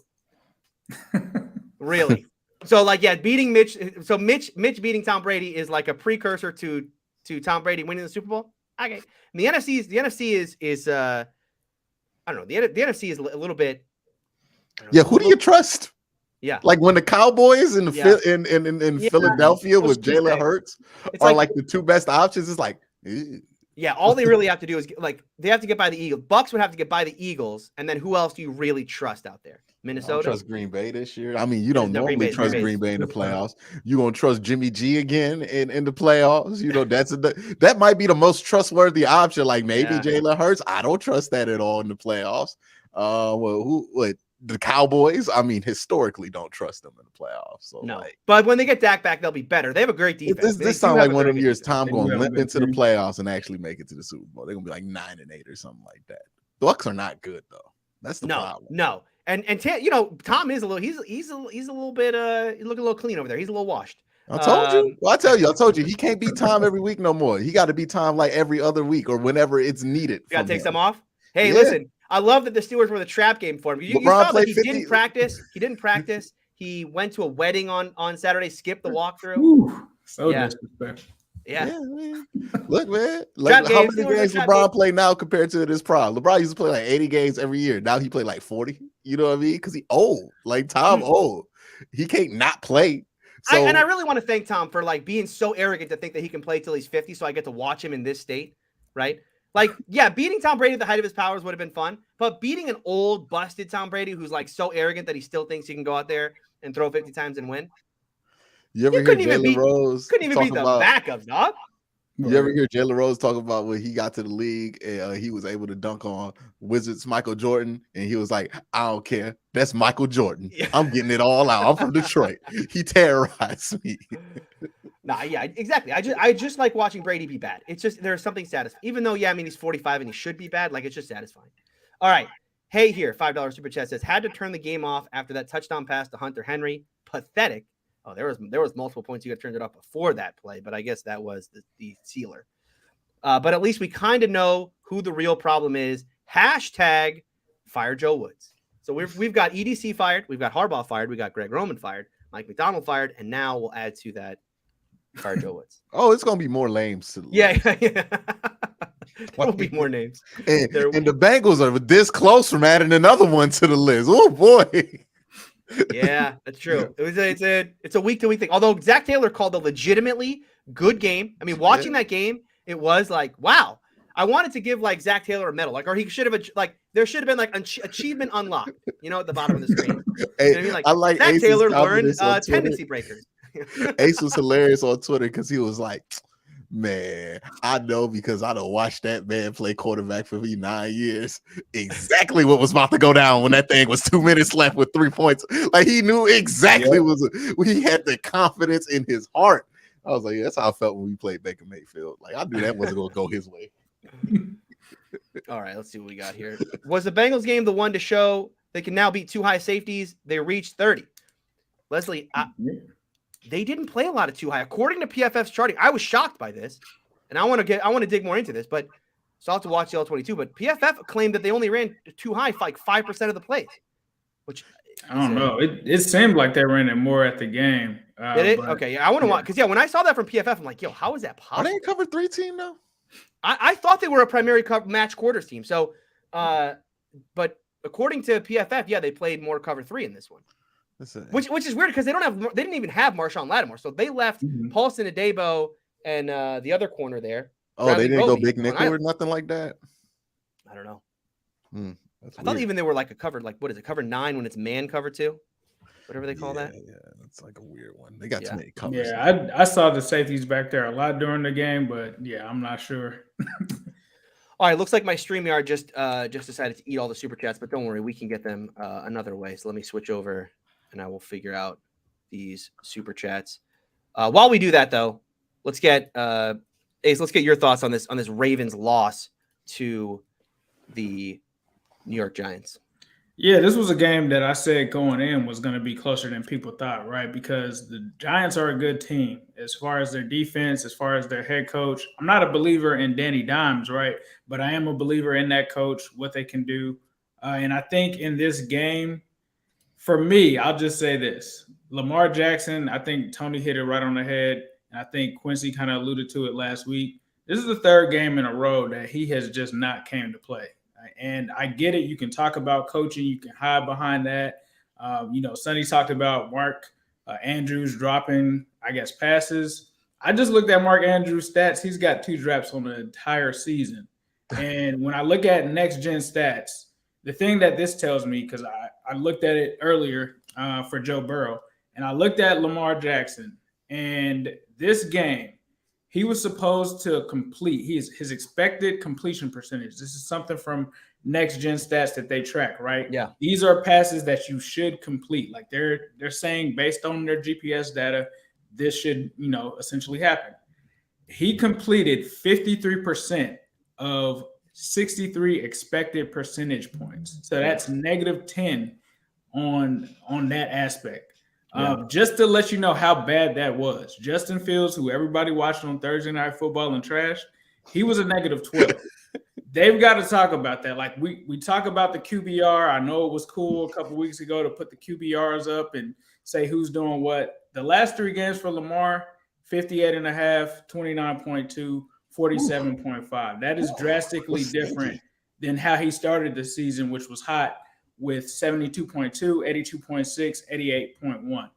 Really? So like, yeah, beating Mitch. So Mitch beating Tom Brady is like a precursor to Tom Brady winning the Super Bowl. Okay. And the NFC is I don't know. The NFC is a little bit. Who do you trust? Yeah. Like when the Cowboys in Philadelphia with Jalen Hurts are like the 2 best options, it's like. Yeah, all they really have to do is they have to get by the Eagles. Bucks would have to get by the Eagles, and then who else do you really trust out there? Minnesota. I don't trust Green Bay this year. I mean, you don't normally trust Green Bay in the playoffs. You gonna trust Jimmy G again in the playoffs? You know, that might be the most trustworthy option. Like maybe Jalen Hurts. I don't trust that at all in the playoffs. The Cowboys, I mean, historically don't trust them in the playoffs. So no, but when they get Dak back, they'll be better. They have a great defense. This sounds like one of years Tom going to limp into the playoffs and actually make it to the Super Bowl. They're gonna be like 9-8 or something like that. The Bucks are not good though. That's the problem. No, and you know, Tom is a little. He's a little bit. He's looking a little clean over there. He's a little washed. I told you. Well, I told you. He can't beat Tom every week no more. He got to beat Tom like every other week or whenever it's needed. You got to take some off. Hey, listen. I love that the Steelers were the trap game for him. You saw that he didn't practice. He didn't practice. He went to a wedding on Saturday, skipped the walkthrough. Ooh, so disrespectful. Yeah. Man. Look, man. Like, how many games LeBron play now compared to this prime? LeBron used to play like 80 games every year. Now he play like 40. You know what I mean? Because he old. Like Tom old. He can't not play. I really want to thank Tom for like being so arrogant to think that he can play till he's 50, so I get to watch him in this state, right? Like, yeah, beating Tom Brady at the height of his powers would have been fun, but beating an old, busted Tom Brady who's like so arrogant that he still thinks he can go out there and throw 50 times and win. You ever hear Jalen Rose? Couldn't even beat the backups, dog. You ever hear Jalen Rose talk about when he got to the league and he was able to dunk on Wizards Michael Jordan, and he was like, "I don't care, that's Michael Jordan. I'm getting it all out. I'm from Detroit. He terrorized me." Nah, yeah, exactly. I just like watching Brady be bad. It's just there's something satisfying. Even though, yeah, I mean he's 45 and he should be bad. Like it's just satisfying. All right, hey here, $5 super chat says had to turn the game off after that touchdown pass to Hunter Henry. Pathetic. Oh, there was multiple points you could have turned it off before that play, but I guess that was the sealer. But at least we kind of know who the real problem is. Hashtag fire Joe Woods. So we've got EDC fired, we've got Harbaugh fired, we got Greg Roman fired, Mike McDonald fired, and now we'll add to that fire Joe Woods. Oh, it's gonna be more names. To yeah. There will be more names. And the Bengals are this close from adding another one to the list. Oh boy. Yeah, that's true. It's a week-to-week thing. Although Zach Taylor called a legitimately good game. I mean, watching that game, it was like, wow. I wanted to give like Zach Taylor a medal, like, or he should have like there should have been like achievement unlocked, at the bottom of the screen. Hey, you know what I mean? Like I like Zach Ace's Taylor learned confidence on tendency breakers. Ace was hilarious on Twitter because he was like, "Man, I know because I don't watch that man play quarterback for me 9 years. Exactly what was about to go down when that thing was 2 minutes left with 3 points. Like he knew exactly he had the confidence in his heart." I was like, yeah, that's how I felt when we played Baker Mayfield. Like I knew that wasn't gonna go his way. All right, let's see what we got here. Was the Bengals game the one to show they can now beat two high safeties? They reached 30. Leslie, they didn't play a lot of too high. According to PFF's charting, I was shocked by this, and I want to dig more into this, but so I'll have to watch the L22. But PFF claimed that they only ran too high for like 5% of the plays, which I don't know. It seemed like they ran it more at the game. Did it? Okay, yeah, I want to watch because when I saw that from PFF, I'm like, yo, how is that possible? Are they a cover 3 team now? I thought they were a primary match quarters team. So, but according to PFF, yeah, they played more cover 3 in this one. Which is weird because they didn't even have Marshawn Lattimore, so they left Paulson Adebo and the other corner there. Oh, Bradley they didn't go big nickel or nothing like that. I don't know. I thought even they were like a cover, like what is it, cover 9 when it's man cover 2, whatever they call that. Yeah, that's like a weird one. They got too many covers. Yeah, I saw the safeties back there a lot during the game, but yeah, I'm not sure. All right, looks like my StreamYard just decided to eat all the super chats, but don't worry, we can get them another way. So let me switch over. And I will figure out these super chats. While we do that, though, let's get Ace. Let's get your thoughts on this Ravens loss to the New York Giants. Yeah, this was a game that I said going in was going to be closer than people thought, right? Because the Giants are a good team as far as their defense, as far as their head coach. I'm not a believer in Danny Dimes, right? But I am a believer in that coach, what they can do. And I think in this game, for me, I'll just say this. Lamar Jackson, I think Tony hit it right on the head. And I think Quincy kind of alluded to it last week. This is the third game in a row that he has just not came to play. And I get it. You can talk about coaching. You can hide behind that. Sonny talked about Mark Andrews dropping, passes. I just looked at Mark Andrews' stats. He's got 2 drops on the entire season. And when I look at next-gen stats, the thing that this tells me, because I looked at it earlier for Joe Burrow, and I looked at Lamar Jackson, and this game, he was supposed to complete his expected completion percentage. This is something from Next Gen Stats that they track, right? Yeah. These are passes that you should complete. Like they're saying based on their GPS data, this should, essentially happen. He completed 53% of 63 expected percentage points. So that's -10 on that aspect. Just to let you know how bad that was. Justin Fields, who everybody watched on Thursday Night Football and trash, he was a -12. They've got to talk about that. Like we talk about the QBR. I know it was cool a couple weeks ago to put the QBRs up and say who's doing what. The last 3 games for Lamar, 58.5, 29.2, 47.5. That is drastically different than how he started the season, which was hot with 72.2, 82.6, 88.1.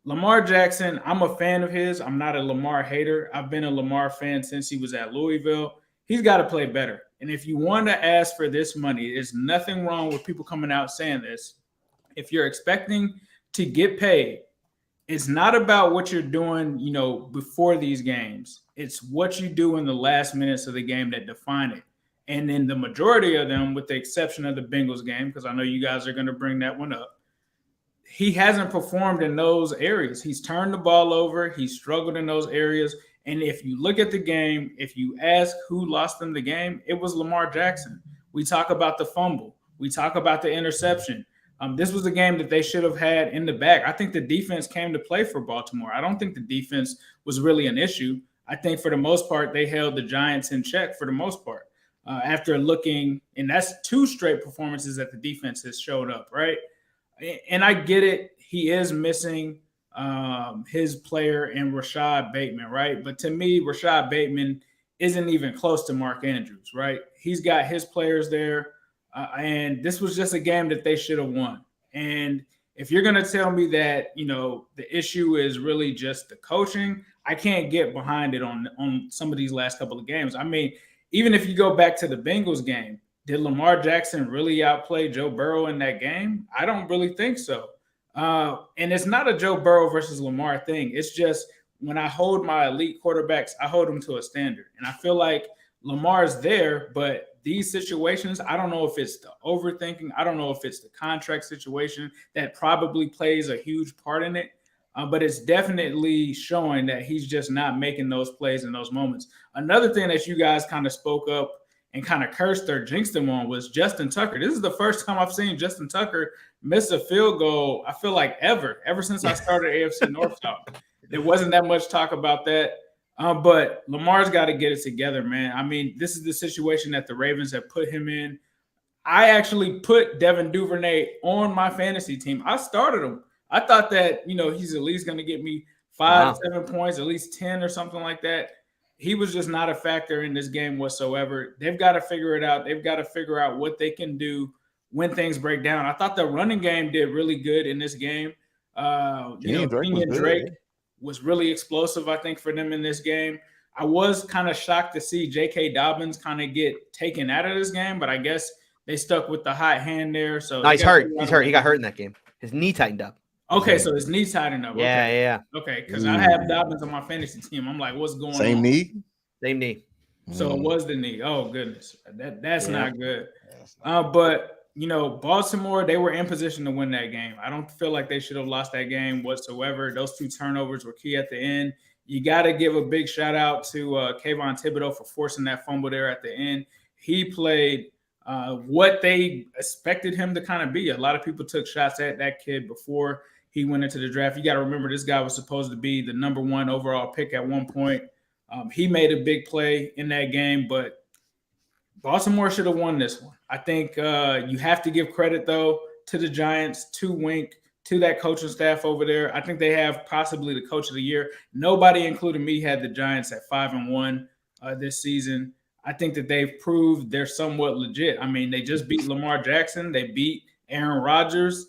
Lamar Jackson, I'm a fan of his. I'm not a Lamar hater. I've been a Lamar fan since he was at Louisville. He's got to play better. And if you want to ask for this money, there's nothing wrong with people coming out saying this. If you're expecting to get paid, it's not about what you're doing, before these games. It's what you do in the last minutes of the game that define it. And then the majority of them, with the exception of the Bengals game, because I know you guys are going to bring that one up, he hasn't performed in those areas. He's turned the ball over. He's struggled in those areas. And if you look at the game, if you ask who lost them the game, it was Lamar Jackson. We talk about the fumble. We talk about the interception. This was a game that they should have had in the bag. I think the defense came to play for Baltimore. I don't think the defense was really an issue. I think for the most part, they held the Giants in check for the most part. After looking, and that's 2 straight performances that the defense has showed up, right? And I get it. He is missing his player in Rashad Bateman, right? But to me, Rashad Bateman isn't even close to Mark Andrews, right? He's got his players there. And this was just a game that they should have won. And if you're going to tell me that, the issue is really just the coaching, I can't get behind it on some of these last couple of games. I mean, even if you go back to the Bengals game, did Lamar Jackson really outplay Joe Burrow in that game? I don't really think so. And it's not a Joe Burrow versus Lamar thing. It's just when I hold my elite quarterbacks, I hold them to a standard. And I feel like Lamar's there, but these situations, I don't know if it's the overthinking. I don't know if it's the contract situation that probably plays a huge part in it. But it's definitely showing that he's just not making those plays in those moments. Another thing that you guys kind of spoke up and kind of cursed or jinxed him on was Justin Tucker. This is the first time I've seen Justin Tucker miss a field goal, I feel like ever since I started AFC North talk. There wasn't that much talk about that. But Lamar's got to get it together, man. I mean, this is the situation that the Ravens have put him in. I actually put Devin Duvernay on my fantasy team. I started him. I thought that, he's at least going to get me 7 points, at least 10 or something like that. He was just not a factor in this game whatsoever. They've got to figure it out. They've got to figure out what they can do when things break down. I thought the running game did really good in this game. Drake was really explosive, I think, for them in this game. I was kind of shocked to see J.K. Dobbins kind of get taken out of this game, but I guess they stuck with the hot hand there. So no, he's hurt. He's hurt. He got hurt in that game. His knee tightened up. Okay, so his knee tightened up. Yeah. Okay, because I have Dobbins on my fantasy team. I'm like, what's going on? Same knee? Same knee. So it was the knee. Oh, goodness. That's not good. But, Baltimore, they were in position to win that game. I don't feel like they should have lost that game whatsoever. Those 2 turnovers were key at the end. You got to give a big shout out to Kayvon Thibodeau for forcing that fumble there at the end. He played what they expected him to kind of be. A lot of people took shots at that kid before he went into the draft. You got to remember this guy was supposed to be the number 1 overall pick at one point. He made a big play in that game, but Baltimore should have won this one. I think you have to give credit, though, to the Giants, to Wink, to that coaching staff over there. I think they have possibly the coach of the year. Nobody, including me, had the Giants at 5-1 this season. I think that they've proved they're somewhat legit. I mean, they just beat Lamar Jackson. They beat Aaron Rodgers.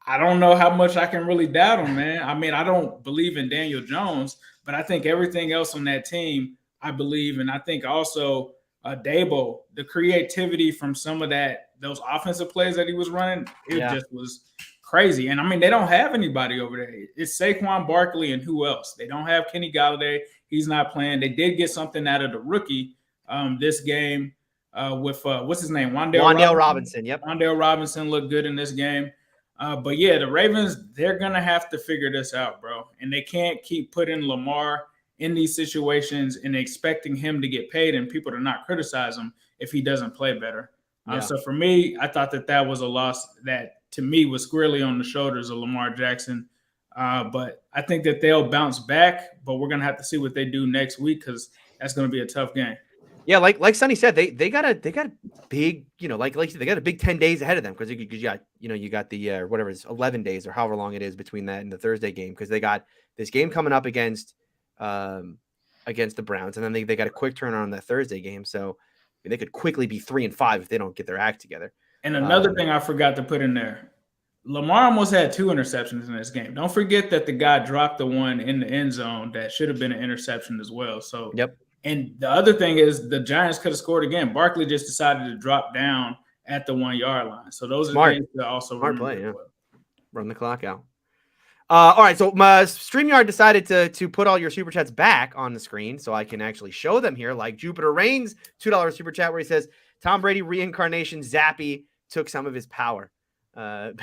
I don't know how much I can really doubt them, man. I mean, I don't believe in Daniel Jones, but I think everything else on that team, I believe. And I think also Dabo, the creativity from some of those offensive plays that he was running, it just was crazy. And I mean, they don't have anybody over there. It's Saquon Barkley and who else? They don't have Kenny Galladay. He's not playing. They did get something out of the rookie this game with what's his name? Wan'Dale Robinson. Yep. Wan'Dale Robinson looked good in this game. But yeah, the Ravens, they're going to have to figure this out, bro. And they can't keep putting Lamar in these situations and expecting him to get paid and people to not criticize him if he doesn't play better. So for me, I thought that was a loss that to me was squarely on the shoulders of Lamar Jackson. But I think that they'll bounce back, but we're going to have to see what they do next week because that's going to be a tough game. Yeah, like Sonny said, they got a big, like they got a big 10 days ahead of them because you got the whatever it's 11 days or however long it is between that and the Thursday game because they got this game coming up against the Browns and then they got a quick turnaround on that Thursday game. So I mean, they could quickly be 3-5 if they don't get their act together. And another thing I forgot to put in there, Lamar almost had 2 interceptions in this game. Don't forget that the guy dropped the one in the end zone that should have been an interception as well. So, Yep. And the other thing is the Giants could have scored again. Barkley just decided to drop down at the 1 yard line. So those are things that also Smart play, yeah. well. Run the clock out. All right, so StreamYard decided to put all your super chats back on the screen so I can actually show them here. Like Jupiter Reigns, $2 super chat where he says Tom Brady reincarnation Zappy took some of his power. I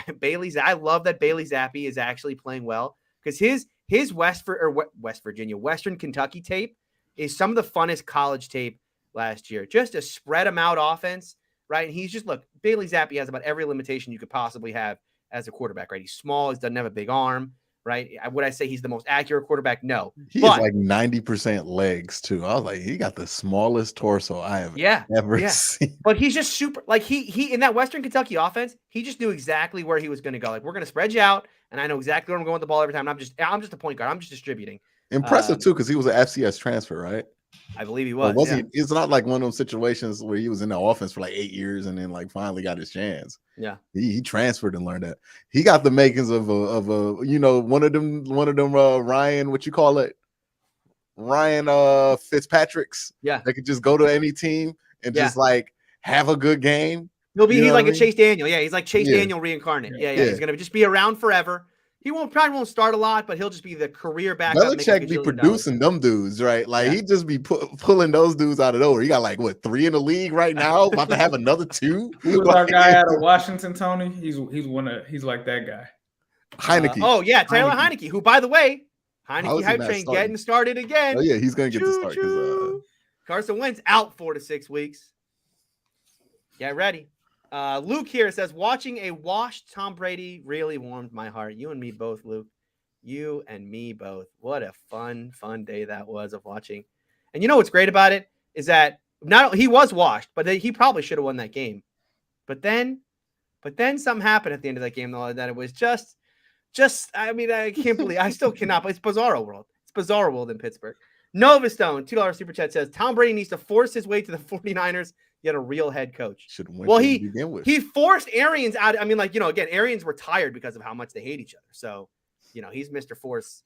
love that Bailey Zappi is actually playing well because his Western Kentucky tape is some of the funnest college tape last year. Just a spread them out offense, right? And he's just Bailey Zappi has about every limitation you could possibly have as a quarterback, right? He's small, he doesn't have a big arm, right? Would I say he's the most accurate quarterback? No. He's like 90% legs too. I was like, he got the smallest torso I have ever seen. But he's just super he in that Western Kentucky offense, he just knew exactly where he was going to go. Like, we're going to spread you out, and I know exactly where I'm going with the ball every time. I'm just a point guard. I'm just distributing. Impressive too, because he was an FCS transfer, right? I believe he was. He? It's not like one of those situations where he was in the offense for like 8 years and then like finally got his chance. Yeah, he transferred and learned that. He got the makings of a one of them Ryan, what you call it, Ryan Fitzpatrick's. Yeah, that could just go to any team and just like have a good game. He's like a Chase Daniel. Yeah, he's like Chase Daniel reincarnate. Yeah. He's gonna just be around forever. He probably won't start a lot, but he'll just be the career backup. Belichick be producing them dudes, right? Like he just be pulling those dudes out of nowhere. He got like 3 in the league right now, about to have another 2. Who's our guy out of Washington, Tony? He's like that guy. Heineke. Taylor Heineke, who, by the way, Heineke hype train getting started again. Oh yeah, he's gonna get the start. Carson Wentz out 4 to 6 weeks. Get ready. Luke here says, watching a washed Tom Brady really warmed my heart. You and me both, Luke. You and me both. What a fun day that was of watching. And you know what's great about it is that he was washed, but he probably should have won that game. But then something happened at the end of that game, though, that it was just I mean, I can't believe, I still cannot, but it's Bizarro World. It's Bizarro World in Pittsburgh. Nova Stone, $2 super chat says, Tom Brady needs to force his way to the 49ers. Get a real head coach. He forced Arians out. I mean, again, Arians were tired because of how much they hate each other. So, he's Mr. Force.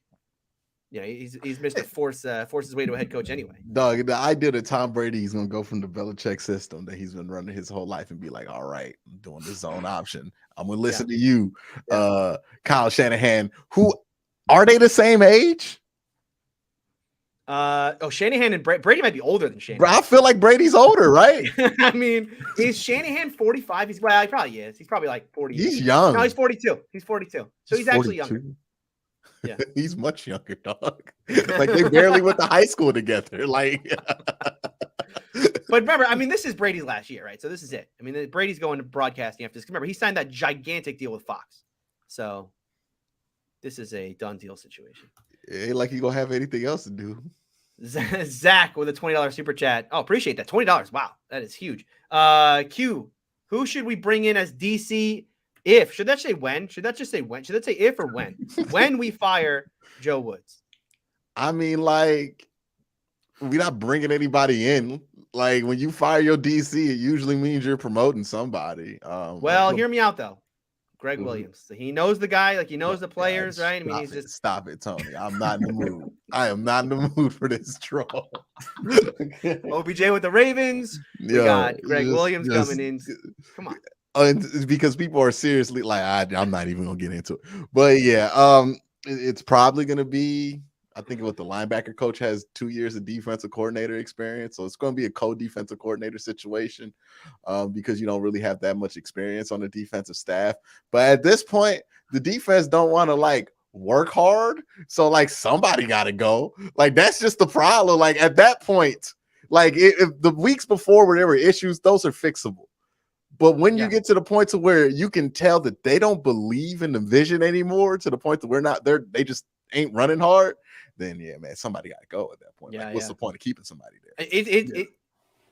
He's Mr. Force his way to a head coach anyway. Dog, the idea that Tom Brady is gonna go from the Belichick system that he's been running his whole life and be like, all right, I'm doing the zone option. I'm gonna listen to you, Kyle Shanahan. Who are they the same age? Shanahan and Brady might be older than Shanahan. I feel like Brady's older, right? I mean, is Shanahan 45? He probably is. He's probably like 40. He's young. No, he's 42. He's 42. So he's actually younger. Yeah, he's much younger, dog. Like they barely went to high school together. Like, but remember, I mean, this is Brady's last year, right? So this is it. I mean, Brady's going to broadcasting after this. Remember, he signed that gigantic deal with Fox. So this is a done deal situation. It ain't like you gonna have anything else to do. Zach with a $20 super chat. Oh, appreciate that. $20. Wow, that is huge. Q, who should we bring in as DC? If should that say when? Should that just say when? Should that say if or when? When we fire Joe Woods? I mean, like, we're not bringing anybody in. Like, when you fire your DC, it usually means you're promoting somebody. Hear me out though. Greg Williams. So he knows the guy, he knows the players, right? I mean, he's just stop it, Tony. I'm not in the mood. I am not in the mood for this troll. OBJ with the Ravens. We got Greg Williams coming in. Come on. Because people are seriously like, I'm not even gonna get into it. But yeah, it's probably gonna be. I think what the linebacker coach has 2 years of defensive coordinator experience. So it's going to be a co-defensive coordinator situation because you don't really have that much experience on the defensive staff. But at this point, the defense don't want to work hard. So somebody got to go. That's just the problem. At that point, if the weeks before where there were issues, those are fixable. But when you get to the point to where you can tell that they don't believe in the vision anymore, to the point that they just ain't running hard, then man, somebody got to go at that point. What's the point of keeping somebody there?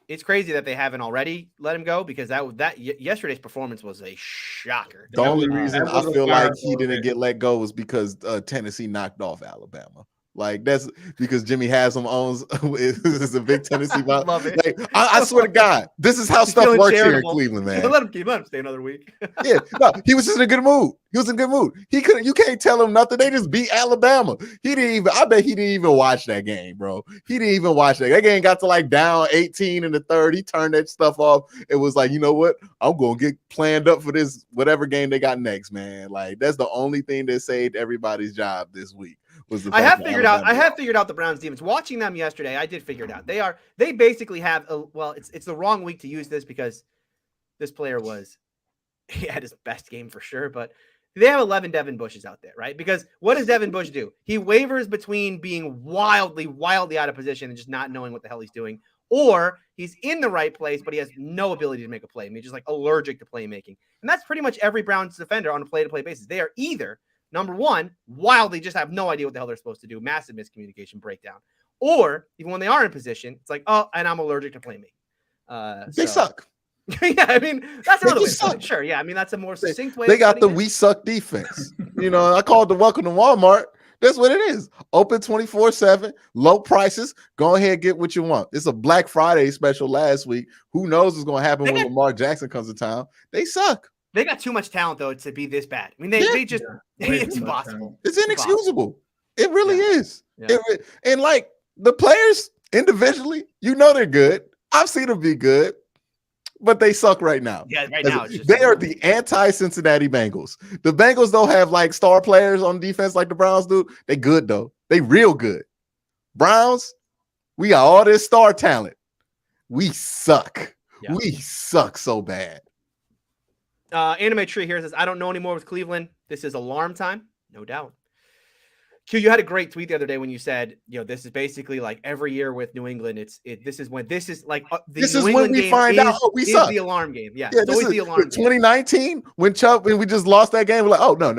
It's crazy that they haven't already let him go because yesterday's performance was a shocker. The only reason I feel like he didn't get let go was because Tennessee knocked off Alabama. Like that's because Jimmy Haslam owns is a big Tennessee. Love it. Like, I swear to God, this is how He's stuff feeling works here in charitable. Cleveland, man. Let him stay another week. Yeah, no, he was just in a good mood. He was in a good mood. He couldn't. You can't tell him nothing. They just beat Alabama. He didn't even. I bet he didn't even watch that game, bro. He didn't even watch that. That game got to like down 18 in the third. He turned that stuff off. It was like, you know what? I'm gonna get planned up for this whatever game they got next, man. Like that's the only thing that saved everybody's job this week. I have figured out the Browns defense. Watching them yesterday, I did figure it out. They basically have it's the wrong week to use this because this player he had his best game for sure, but they have 11 Devin Bushes out there, right? Because what does Devin Bush do? He wavers between being wildly out of position and just not knowing what the hell he's doing, or he's in the right place, but he has no ability to make a play. I mean, he's just like allergic to playmaking. And that's pretty much every Browns defender on a play-to-play basis. They are either number one, wildly just have no idea what the hell they're supposed to do. Massive miscommunication breakdown. Or even when they are in position, it's like, oh, and I'm allergic to playmaking. They suck. Yeah, I mean, that's another way to put it. Sure, yeah. I mean, that's a more succinct way. They got the we suck defense. You know, I call it the welcome to Walmart. That's what it is. Open 24/7, low prices. Go ahead and get what you want. It's a Black Friday special last week. Who knows what's going to happen when Lamar Jackson comes to town? They suck. They got too much talent, though, to be this bad. I mean, it's impossible. It's inexcusable. It really is. Yeah. And like the players individually, you know they're good. I've seen them be good, but they suck right now. Yeah, right now. They are the anti-Cincinnati Bengals. The Bengals don't have like star players on defense like the Browns do. They good, though. They real good. Browns, we got all this star talent. We suck. Yeah. We suck so bad. Anime Tree here says, I don't know anymore with Cleveland. This is alarm time. No doubt. Q, you had a great tweet the other day when you said, this is basically like every year with New England. This is when we find out we suck. The alarm game. Yeah, it's always the alarm game. 2019 when we just lost that game. We're like, oh no.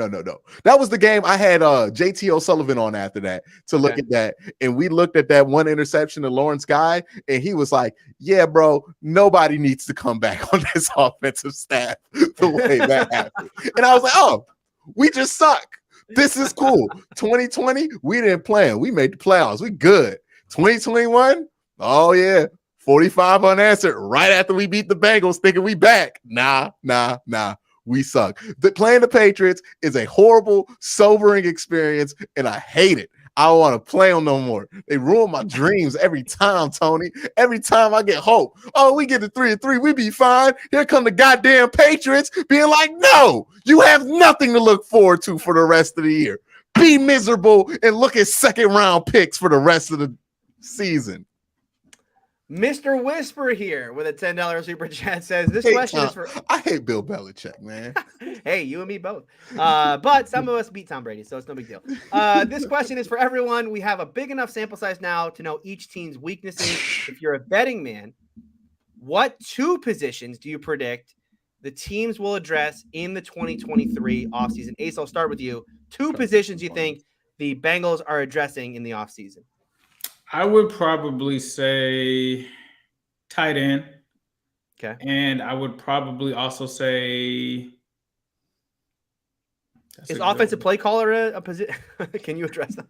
That was the game I had JT O'Sullivan on after that to look at that. And we looked at that one interception of Lawrence Guy, and he was like, yeah, bro, nobody needs to come back on this offensive staff the way that happened. And I was like, oh, we just suck. This is cool. 2020, we didn't play them. We made the playoffs. We good. 2021, oh yeah, 45 unanswered right after we beat the Bengals, thinking we back. Nah. We suck. Playing the Patriots is a horrible, sobering experience, and I hate it. I don't want to play them no more. They ruin my dreams every time, Tony. Every time I get hope. Oh, we get to 3-3. We be fine. Here come the goddamn Patriots being like, no, you have nothing to look forward to for the rest of the year. Be miserable and look at second round picks for the rest of the season. Mr. Whisper here with a $10 super chat says this question is for. I hate Bill Belichick, man. Hey, you and me both. But some of us beat Tom Brady, so it's no big deal. This question is for everyone. We have a big enough sample size now to know each team's weaknesses. If you're a betting man, what two positions do you predict the teams will address in the 2023 offseason? Ace, I'll start with you. Two positions you think the Bengals are addressing in the offseason? I would probably say tight end. Okay. And I would probably also say is offensive play caller a position? Can you address that?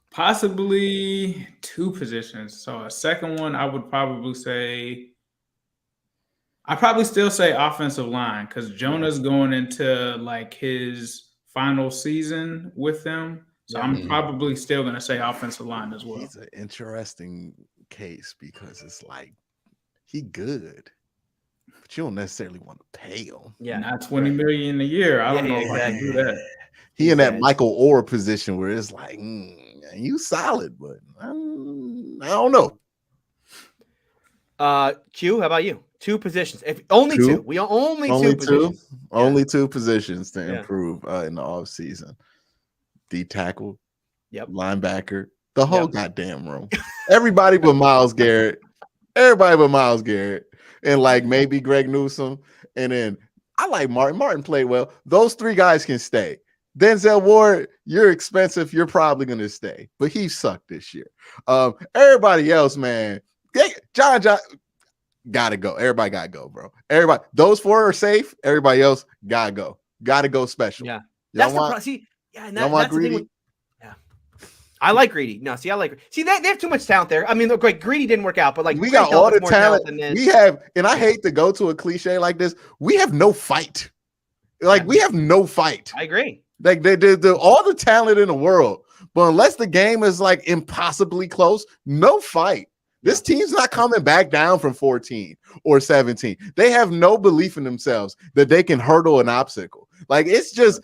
Possibly two positions. So a second one, I would probably say still say offensive line because Jonah's going into like his final season with them. So I'm probably still going to say offensive line as well. He's an interesting case because it's like he good, but you don't necessarily want to pay him. Yeah, not $20 million a year. I don't know if I can do that. He in that Michael Orr position where it's like, you solid, but I don't know. Q, how about you? Two positions. If only two. We are only two positions. Only two positions to improve in the offseason. D tackle, linebacker, the whole goddamn room. Everybody but Myles Garrett. And like maybe Greg Newsome. And then I like Martin. Martin played well. Those three guys can stay. Denzel Ward, you're expensive. You're probably going to stay. But he sucked this year. Everybody else, man. John got to go. Everybody got to go, bro. Everybody. Those four are safe. Everybody else got to go. Got to go special. Yeah. That's the problem. See, yeah, and that's the thing with, I like Greedy. No, see, they have too much talent there. I mean, look, like Greedy didn't work out, but like we got all the more talent than this. we have, and I hate to go to a cliche like this. We have no fight. Like we have no fight. I agree. Like they all the talent in the world, but unless the game is like impossibly close, no fight. This team's not coming back down from 14 or 17. They have no belief in themselves that they can hurdle an obstacle. Like it's just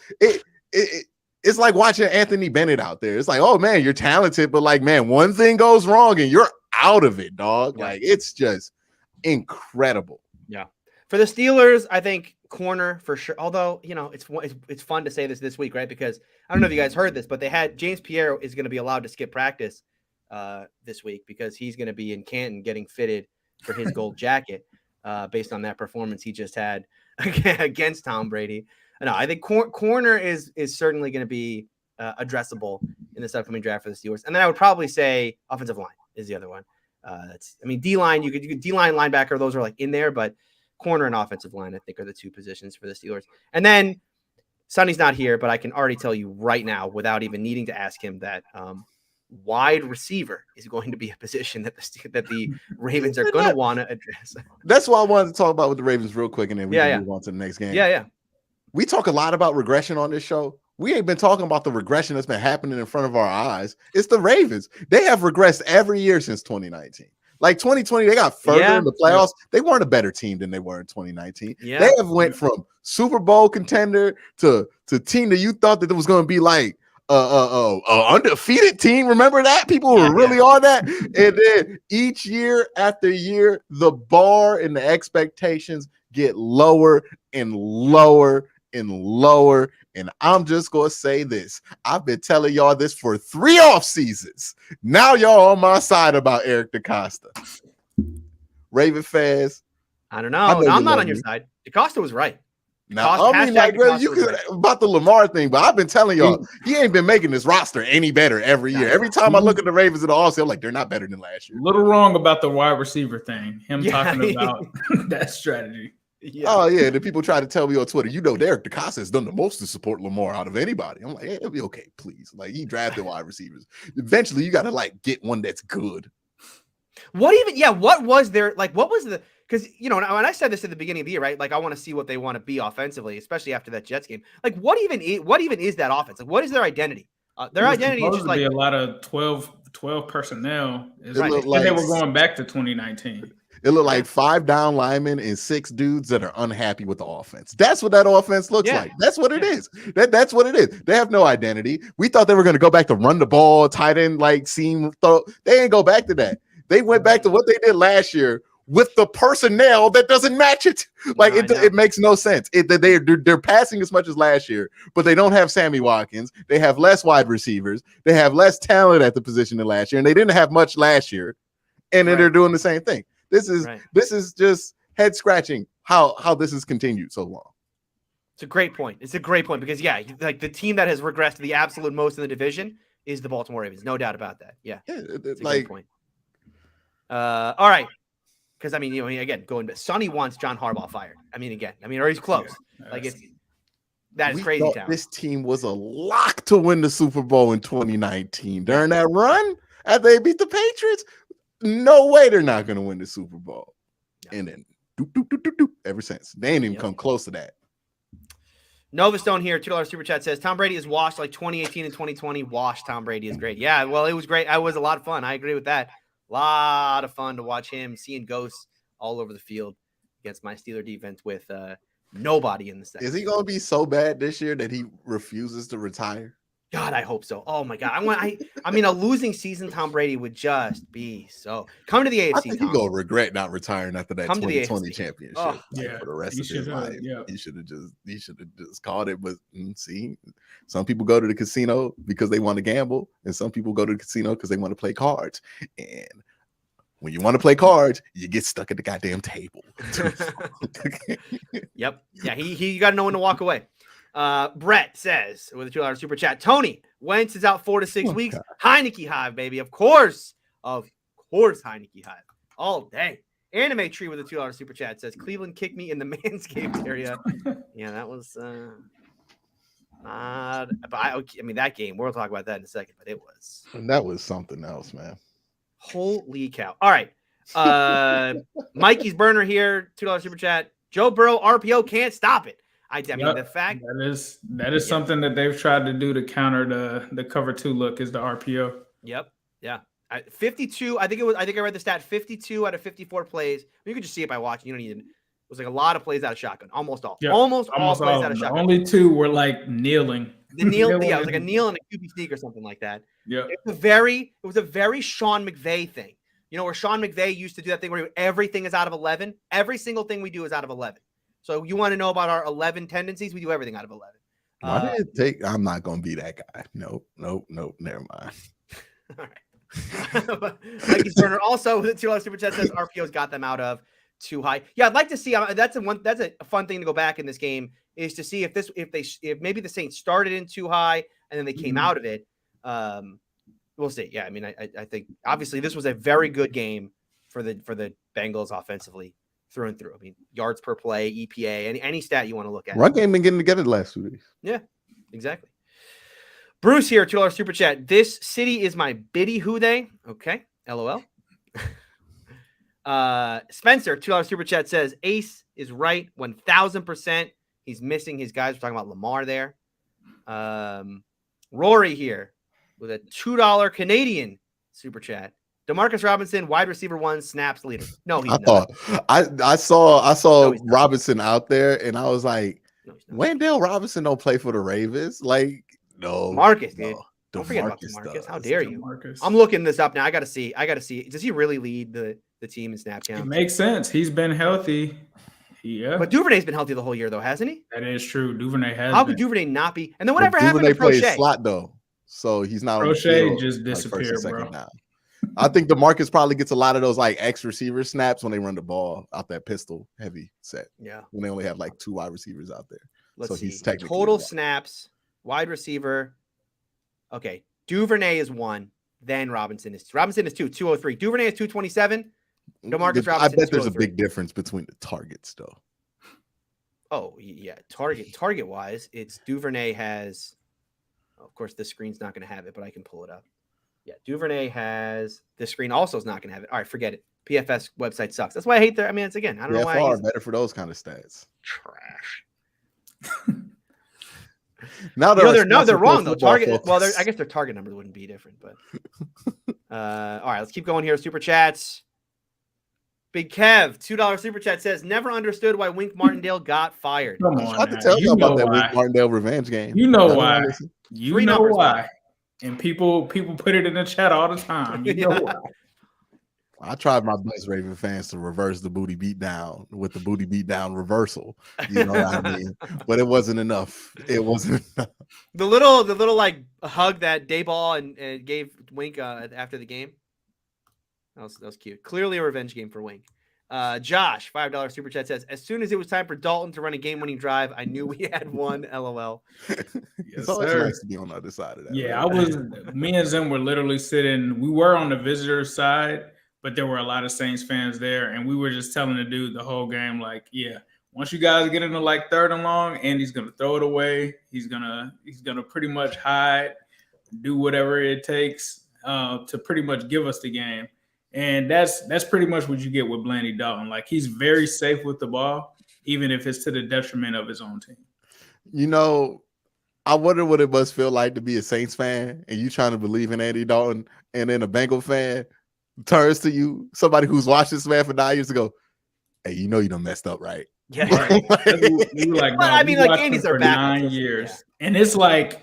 it's like watching Anthony Bennett out there. It's like, oh man, you're talented, but like, man, one thing goes wrong and you're out of it, dog. Like it's just incredible. Yeah. For the Steelers, I think corner for sure. Although, you know, it's fun to say this week, right? Because I don't know if you guys heard this, but they had James Pierre is going to be allowed to skip practice this week because he's going to be in Canton getting fitted for his gold jacket based on that performance he just had against Tom Brady. No, I think corner is certainly going to be addressable in this upcoming draft for the Steelers. And then I would probably say offensive line is the other one. D-line, you could D-line, linebacker, those are like in there, but corner and offensive line, I think, are the two positions for the Steelers. And then Sonny's not here, but I can already tell you right now, without even needing to ask him, that wide receiver is going to be a position that the Ravens are going to want to address. That's why I wanted to talk about with the Ravens real quick, and then we can move on to the next game. Yeah. We talk a lot about regression on this show. We ain't been talking about the regression that's been happening in front of our eyes. It's the Ravens. They have regressed every year since 2019. Like 2020, they got further in the playoffs. They weren't a better team than they were in 2019. They have went from Super Bowl contender to team that you thought that it was going to be like undefeated team. Remember that? People were really on that. And then each year after year, the bar and the expectations get lower and lower and lower. And I'm just going to say this. I've been telling y'all this for 3 off seasons. Now y'all on my side about Eric DaCosta. Raven fans. I don't know. No, I'm not on your side. DaCosta was right. Now, I mean, like, bro, you could about the Lamar thing, but I've been telling y'all, he ain't been making this roster any better every year. Every time I look at the Ravens in the offseason, I'm like, they're not better than last year. Little wrong about the wide receiver thing. Him talking about that strategy. Yeah. Oh, yeah. The people try to tell me on Twitter, you know, Derek DaCosta has done the most to support Lamar out of anybody. I'm like, hey, it'll be okay, please. Like, he drafted wide receivers. Eventually, you got to, like, get one that's good. What was there? Like, what was the, because, you know, when I said this at the beginning of the year, right? Like, I want to see what they want to be offensively, especially after that Jets game. Like, what even is that offense? Like, what is their identity? Their identity is just like a lot of 12 personnel. Like, they were going back to 2019. It looked like 5 down linemen and 6 dudes that are unhappy with the offense. That's what that offense looks like. That's what it is. That's what it is. They have no identity. We thought they were going to go back to run the ball, tight end, like seam throw. They ain't go back to that. They went back to what they did last year with the personnel that doesn't match it. Like it makes no sense. They're passing as much as last year, but they don't have Sammy Watkins. They have less wide receivers. They have less talent at the position than last year, and they didn't have much last year. And then they're doing the same thing. This is just head scratching how this has continued so long. It's a great point. It's a great point because like the team that has regressed the absolute most in the division is the Baltimore Ravens. No doubt about that. Yeah. It's a great point. All right. Because I mean, you know, again, Sonny wants John Harbaugh fired. I mean, or he's close. Like that is crazy. This team was a lock to win the Super Bowl in 2019. During that run, after they beat the Patriots, no way they're not going to win the Super Bowl. No. And then ever since, they ain't even come close to that. Nova Stone here, $2 super chat says Tom Brady is washed like 2018 and 2020. Washed Tom Brady is great. Yeah, well, it was great. It was a lot of fun. I agree with that. A lot of fun to watch him seeing ghosts all over the field against my Steeler defense with nobody in the second. Is he going to be so bad this year that he refuses to retire? God, I hope so. Oh my God, I mean, a losing season, Tom Brady would just be so. Come to the AFC. I think he's gonna regret not retiring after that 2020 championship. Oh, for the rest of his life. Yeah. He should have just called it. But see, some people go to the casino because they want to gamble, and some people go to the casino because they want to play cards. And when you want to play cards, you get stuck at the goddamn table. Yep. Yeah. He got to know when to walk away. Brett says with a $2 super chat, Tony Wentz is out 4 to 6 weeks. God. Heineke Hive, baby. Of course, Heineke Hive all day. Anime Tree with a $2 super chat says Cleveland kicked me in the Manscaped area. Yeah, that was But I mean, that game, we'll talk about that in a second, but it was. And that was something else, man. Holy cow. All right. Mikey's burner here, $2 super chat. Joe Burrow, RPO, can't stop it. I mean, the fact that is something that they've tried to do to counter the cover 2 look is the RPO. Yep. Yeah. 52. I think I read the stat 52 out of 54 plays. You can just see it by watching. You don't need it. It was like a lot of plays out of shotgun. Almost all. Yep. Almost all plays out of shotgun. Only 2 were like kneeling. The kneel, yeah, it was like a kneel and a QB sneak or something like that. Yeah. It was a very Sean McVay thing. You know, where Sean McVay used to do that thing where everything is out of 11. Every single thing we do is out of 11. So you want to know about our 11 tendencies? We do everything out of 11. Why did it take? I'm not going to be that guy. Nope. Never mind. All right. Mikey's burner also with the $2 super chat says RPO's got them out of too high. Yeah, I'd like to see. That's a fun thing to go back in this game is to see if maybe the Saints started in too high and then they came out of it. We'll see. Yeah, I mean, I think obviously this was a very good game for the Bengals offensively through and through. I mean, yards per play, EPA, any stat you want to look at. Run game been getting together the last 2 days. Yeah, exactly. Bruce here, $2 super chat. This city is my biddy who they. Okay, LOL. Spencer, $2 super chat says Ace is right 1,000%. He's missing his guys. We're talking about Lamar there. Rory here with a $2 Canadian super chat. Demarcus Robinson, wide receiver 1, snaps leader. No, he's not. I saw Robinson out there, and I was like, Wendell Robinson don't play for the Ravens. Like, no, Marcus, dude. Don't forget about Marcus. How dare you? I'm looking this up now. I gotta see. Does he really lead the team in snap count? It makes sense. He's been healthy. Yeah. But Duvernay's been healthy the whole year, though, hasn't he? That is true. Duvernay has. How could Duvernay not be? And then whatever happened to Duvernay Prochet? plays slot though, so he's not. Prochet just disappeared, bro. Now. I think DeMarcus probably gets a lot of those like X receiver snaps when they run the ball out that pistol heavy set. Yeah. When they only have like 2 wide receivers out there. Let's see. He's technically total snaps, wide receiver. Okay. Duvernay is 1. Then Robinson is 2. Robinson is 2, 203. Duvernay is 227. DeMarcus Robinson. I bet there's a 203. big difference between the targets though. Oh, yeah. Target wise, it's Duvernay has, of course, this screen's not going to have it, but I can pull it up. Yeah, Duvernay has, this screen also is not going to have it. All right, forget it. PFS website sucks. That's why I hate I mean, it's again, I don't know why. PFR better for those kind of stats. Trash. Now they're wrong though. Target. Well, I guess their target number wouldn't be different, but all right, let's keep going here. Super chats. Big Kev, $2 super chat says never understood why Wink Martindale got fired. Come I on, tried to tell you about that Wink Martindale revenge game. You know why? You 3 know numbers, why? man. And people put it in the chat all the time. You know why? I tried my best, Raven fans, to reverse the booty beat down with the booty beat down reversal. You know what I mean? But it wasn't enough. It wasn't enough. The little like hug that Dayball and gave Wink after the game. That was cute. Clearly a revenge game for Wink. Josh, $5 super chat says, as soon as it was time for Dalton to run a game-winning drive, I knew we had one. LOL. It's always nice to be on the other side of that. Yeah, right? me and Zim were literally sitting. We were on the visitor side, but there were a lot of Saints fans there, and we were just telling the dude the whole game, like, yeah, once you guys get into like 3rd and long, Andy's gonna throw it away. He's gonna pretty much hide, do whatever it takes to pretty much give us the game. And that's pretty much what you get with Blandy Dalton. Like, he's very safe with the ball, even if it's to the detriment of his own team. You know, I wonder what it must feel like to be a Saints fan and you trying to believe in Andy Dalton, and then a Bengal fan turns to you, somebody who's watched this man for 9 years ago. Hey, you know you done messed up, right? Yeah. We like, well, I mean, like Andy's our for backup. 9 years, Yeah. and it's like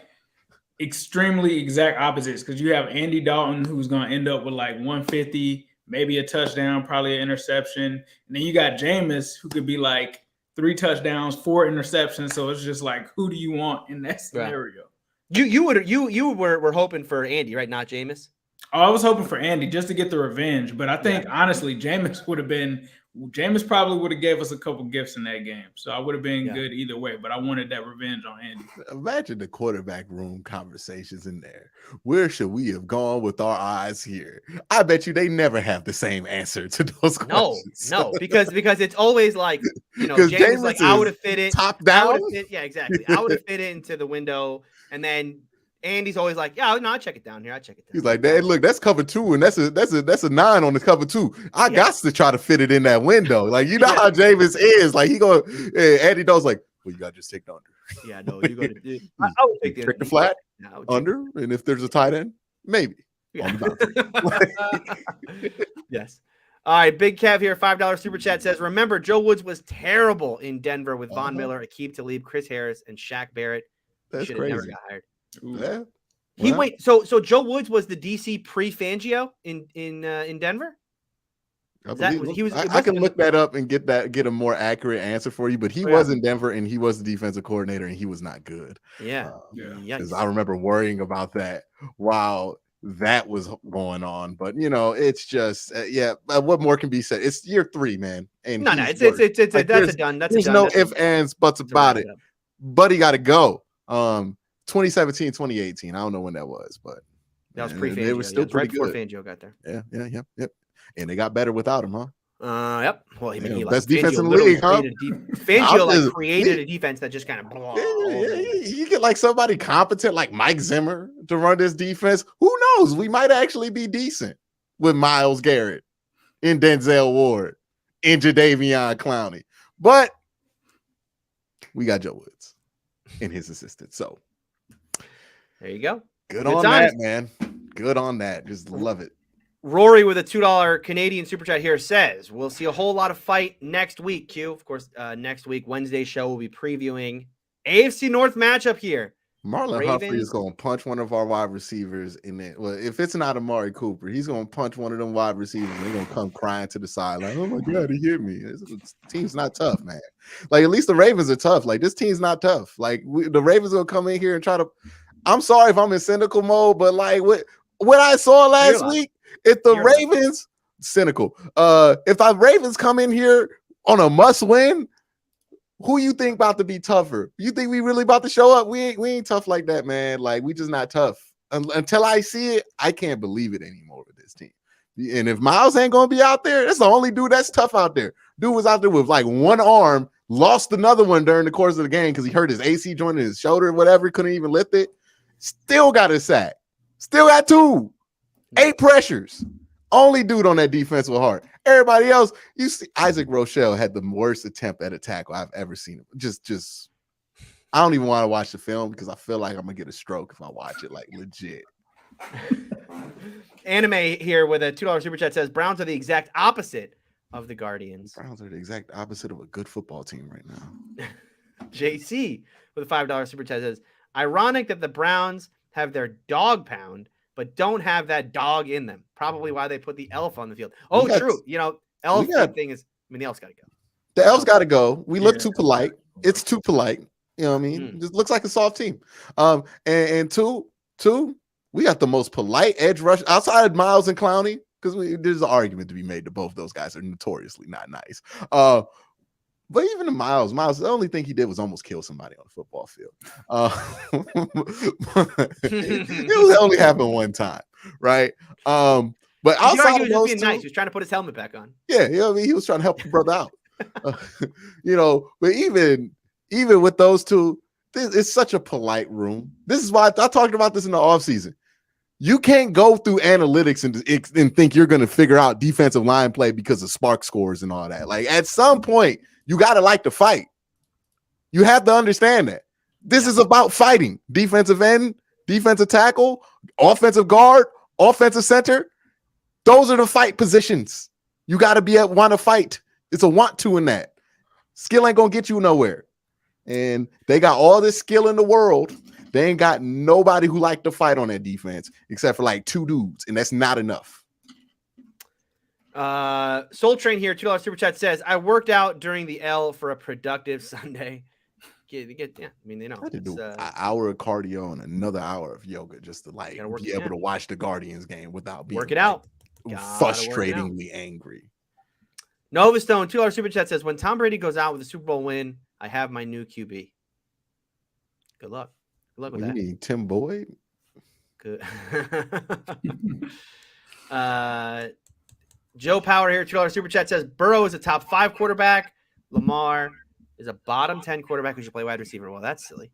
extremely exact opposites because you have Andy Dalton who's going to end up with like 150, maybe a touchdown, probably an interception, and then you got Jameis who could be like 3 touchdowns, 4 interceptions. So it's just like, who do you want in that scenario? You were hoping for Andy, right? Not Jameis. Oh, I was hoping for Andy just to get the revenge, but I think honestly, Jameis would have been Jameis probably would have gave us a couple gifts in that game, so I would have been good either way. But I wanted that revenge on Andy. Imagine the quarterback room conversations in there. Where should we have gone with our eyes here? I bet you they never have the same answer to those questions. No, because it's always like, James like, I would have fit it top down. Yeah, exactly. I would have fit it into the window, and then Andy's always like, yeah, no, I check it down here. I check it down. He's like, Dad, look, that's cover 2, and that's a 9 on the cover 2. I got to try to fit it in that window. Like, you know how Jameis is. Like, Andy Doe's like, well, you got to just take the under. Yeah, no, you got to. I would take the flat under, and if there's a tight end, maybe. Yeah. Yes. All right, Big Kev here, $5 super chat says, remember, Joe Woods was terrible in Denver with Von Miller, Aqib Talib, Chris Harris, and Shaq Barrett. That's Should crazy. Never got hired. Yeah. So Joe Woods was the DC pre-Fangio in Denver? I can look that up and get a more accurate answer for you, but he was in Denver and he was the defensive coordinator and he was not good. Because I remember worrying about that while that was going on, but it's just what more can be said? It's year 3, man. And that's a done. There's no ifs, ands, buts about it. But he got to go. 2017, 2018. I don't know when that was, but that was pre-Fangio. They were still pretty before good. Fangio got there. Yep. And they got better without him, huh? Yep. Well, he best defense in the league, huh? Fangio created a defense that just kind of You get like somebody competent like Mike Zimmer to run this defense. Who knows? We might actually be decent with Myles Garrett and Denzel Ward and Jadeveon Clowney. But we got Joe Woods and his assistant. So there you go. Good on that, man. Good on that. Just love it. Rory with a $2 Canadian super chat here says, we'll see a whole lot of fight next week, Q. Of course, next week, Wednesday show, we'll be previewing AFC North matchup here. Marlon Humphrey is going to punch one of our wide receivers in it. Well, if it's not Amari Cooper, he's going to punch one of them wide receivers and they're going to come crying to the sideline. Oh my God, he hit me. This team's not tough, man. Like, at least the Ravens are tough. Like, this team's not tough. Like, the Ravens will come in here and try to. I'm sorry if I'm in cynical mode, but like what I saw last week, if the Ravens cynical, if the Ravens come in here on a must win, who you think about to be tougher? You think we really about to show up? We ain't tough like that, man. Like, we just not tough. Until I see it, I can't believe it anymore with this team. And if Miles ain't gonna be out there, that's the only dude that's tough out there. Dude was out there with like one arm, lost another one during the course of the game because he hurt his AC joint in his shoulder or whatever. He couldn't even lift it. Still got a sack. Still got 2. 8 pressures. Only dude on that defense with heart. Everybody else, you see, Isaac Rochelle had the worst attempt at a tackle I've ever seen him. Just, I don't even want to watch the film because I feel like I'm gonna get a stroke if I watch it. Like, legit. Anime here with a $2 super chat says Browns are the exact opposite of the Guardians. Browns are the exact opposite of a good football team right now. JC with a $5 super chat says, ironic that the Browns have their dog pound, but don't have that dog in them. Probably why they put the elf on the field. Oh, true. Elf thing is, the elf's got to go. The elf's got to go. We look too polite. It's too polite. You know what I mean? It just looks like a soft team. And two, we got the most polite edge rush outside of Miles and Clowney, because there's an argument to be made that both those guys are notoriously not nice. But even the Miles, the only thing he did was almost kill somebody on the football field. It only happened one time, right? But outside of those two, nice. He was trying to put his helmet back on. Yeah, he was trying to help the brother out. But even with those two, it's such a polite room. This is why I talked about this in the offseason. You can't go through analytics and think you're going to figure out defensive line play because of spark scores and all that. Like, at some point, you got to like to fight. You have to understand that. This is about fighting. Defensive end, defensive tackle, offensive guard, offensive center. Those are the fight positions. You got to want to fight. It's a want to in that. Skill ain't going to get you nowhere. And they got all this skill in the world. They ain't got nobody who like to fight on that defense except for like 2 dudes, and that's not enough. Soul Train here, $2 super chat says, I worked out during the L for a productive Sunday. I had to do an hour of cardio and another hour of yoga just to be able to watch the Guardians game without being work it out. Frustratingly angry. Nova Stone, $2 super chat says, when Tom Brady goes out with a Super Bowl win, I have my new QB. Good luck. Good luck with You that. mean Tim Boyd? Good. Joe Power here, $2 super chat says, Burrow is a top 5 quarterback. Lamar is a bottom 10 quarterback who should play wide receiver. Well, that's silly.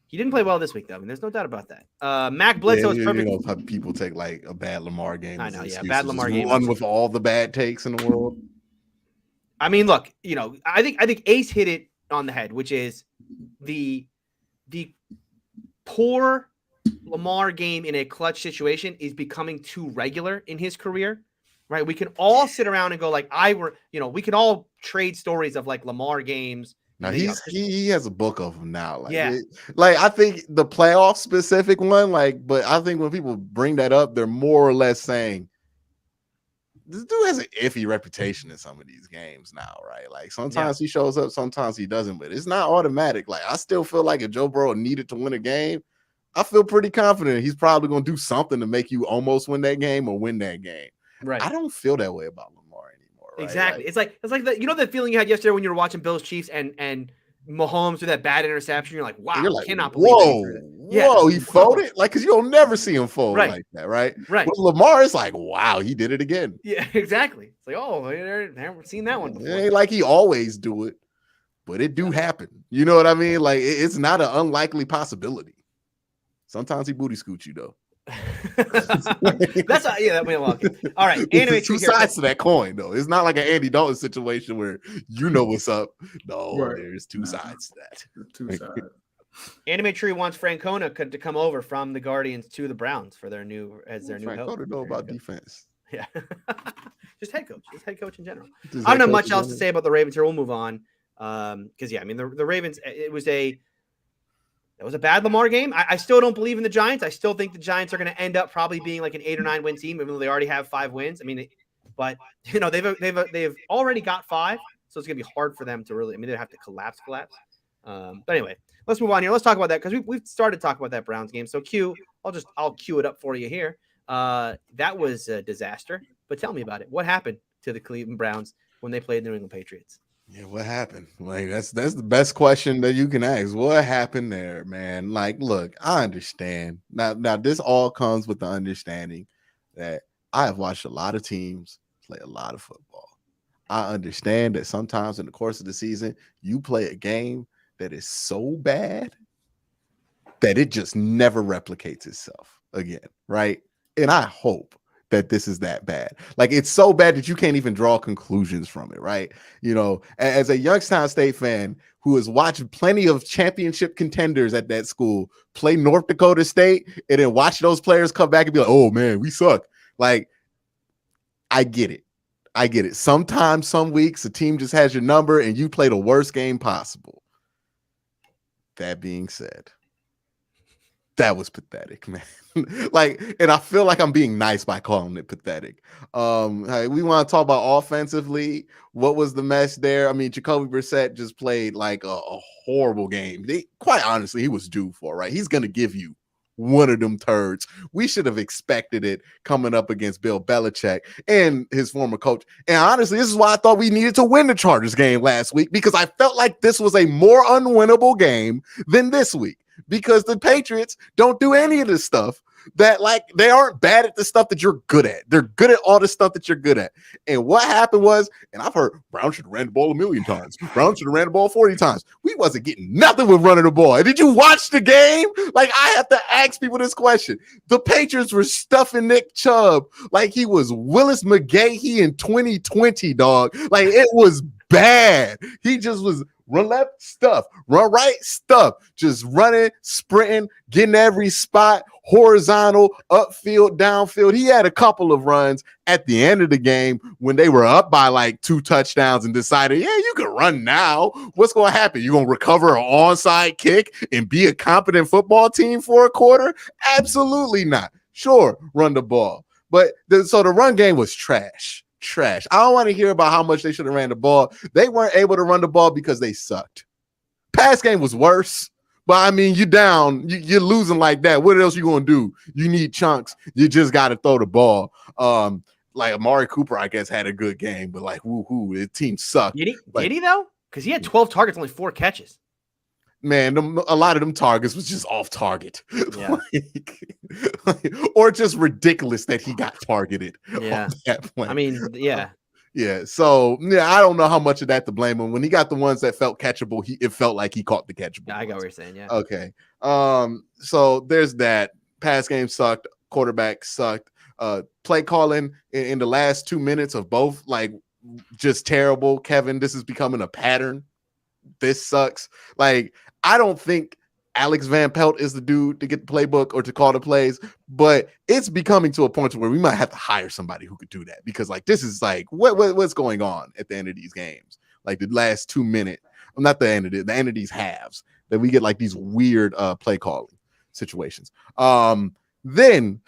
He didn't play well this week, though. I mean, there's no doubt about that. Mac Bledsoe is perfect. You know how people take like a bad Lamar game. I know, yeah, excuse bad to Lamar just game. Run with all the bad takes in the world. I mean, look, I think Ace hit it on the head, which is the poor Lamar game in a clutch situation is becoming too regular in his career, right? We can all sit around and go like, we can all trade stories of like Lamar games. Now he has a book of them now. Like, yeah. I think the playoff specific one, but I think when people bring that up, they're more or less saying this dude has an iffy reputation in some of these games now, right? Like sometimes he shows up, sometimes he doesn't, but it's not automatic. Like I still feel like if Joe Burrow needed to win a game, I feel pretty confident he's probably going to do something to make you almost win that game or win that game. Right. I don't feel that way about Lamar anymore. Right? Exactly. It's like that feeling you had yesterday when you were watching Bills Chiefs and Mahomes with that bad interception. You're like, wow, you're like, cannot believe whoa, he folded? Like, because you'll never see him fold like that, right? Right. With Lamar, it's like, wow, he did it again. Yeah, exactly. It's like, oh, I haven't seen that one before. It ain't like he always do it, but it do happen. You know what I mean? Like, it's not an unlikely possibility. Sometimes he booty scoots you, though. That's all right. Anime two sides to that coin, though. It's not like an Andy Dalton situation where you know what's up. No, there's two sides to that. Two sides. Anime Tree wants Francona to come over from the Guardians to the Browns for their new head Francona coach. know about defense. Yeah, just head coach in general. I don't have much else to say about the Ravens here. We'll move on because the Ravens. It was a bad Lamar game. I still don't believe in the Giants. I still think the Giants are going to end up probably being like an 8 or 9 win team, even though they already have 5 wins. I mean, but they've already got 5, so it's going to be hard for them to really. I mean, they have to collapse. But anyway, let's move on here. Let's talk about that because we've started talking about that Browns game. So I'll cue it up for you here. That was a disaster. But tell me about it. What happened to the Cleveland Browns when they played the New England Patriots? Yeah, what happened? Like that's the best question that you can ask. What happened there, man? Like, look, I understand. Now this all comes with the understanding that I have watched a lot of teams play a lot of football. I understand that sometimes in the course of the season, you play a game that is so bad that it just never replicates itself again, right? And I hope that this is that bad. Like it's so bad that you can't even draw conclusions from it, right? As a Youngstown State fan who has watched plenty of championship contenders at that school play North Dakota State and then watch those players come back and be like, oh man, we suck. Like, I get it. Sometimes, some weeks, a team just has your number and you play the worst game possible. That being said, that was pathetic, man. And I feel like I'm being nice by calling it pathetic. We want to talk about offensively. What was the mess there? I mean, Jacoby Brissett just played like a horrible game. Quite honestly, he was due for, right? He's going to give you one of them turds. We should have expected it coming up against Bill Belichick and his former coach. And honestly, this is why I thought we needed to win the Chargers game last week, because I felt like this was a more unwinnable game than this week, because the Patriots don't do any of this stuff that, like, they aren't bad at the stuff that you're good at. They're good at all the stuff that you're good at. And what happened was, and I've heard Brown should have ran the ball 1,000,000 times. Brown should have ran the ball 40 times. We wasn't getting nothing with running the ball. Did you watch the game? Like, I have to ask people this question. The Patriots were stuffing Nick Chubb like he was Willis McGahee in 2020, dog. Like, it was bad. He just was run left, stuff, run right, stuff, just running, sprinting, getting every spot, horizontal, upfield, downfield. He had a couple of runs at the end of the game when they were up by like 2 touchdowns and decided, yeah, you can run now. What's going to happen? You going to recover an onside kick and be a competent football team for a quarter? Absolutely not. Sure, run the ball. But so the run game was trash. I don't want to hear about how much they should have ran the ball. They weren't able to run the ball because they sucked. Pass game was worse. But I mean, you're down, you're losing like that. What else you gonna do? You need chunks. You just got to throw the ball. like Amari Cooper, I guess, had a good game, but like, woohoo, the team sucked. Did he? Like, Did he though? Because he had 12 targets, only 4 catches. Man, a lot of them targets was just off target. Yeah. Or just ridiculous that he got targeted. Yeah. On that point. I mean, yeah. Yeah. So yeah, I don't know how much of that to blame him. When he got the ones that felt catchable, it felt like he caught the catchable. Yeah, I got ones. what you're saying. Yeah. Okay. So there's that. Pass game sucked. Quarterback sucked. Play calling in the last 2 minutes of both, like, just terrible. Kevin, this is becoming a pattern. This sucks. Like, I don't think Alex Van Pelt is the dude to get the playbook or to call the plays, but it's becoming to a point where we might have to hire somebody who could do that, because like this is like what's going on at the end of these games, like the last 2 minutes. Well, not the end of these halves, that we get like these weird play calling situations. Then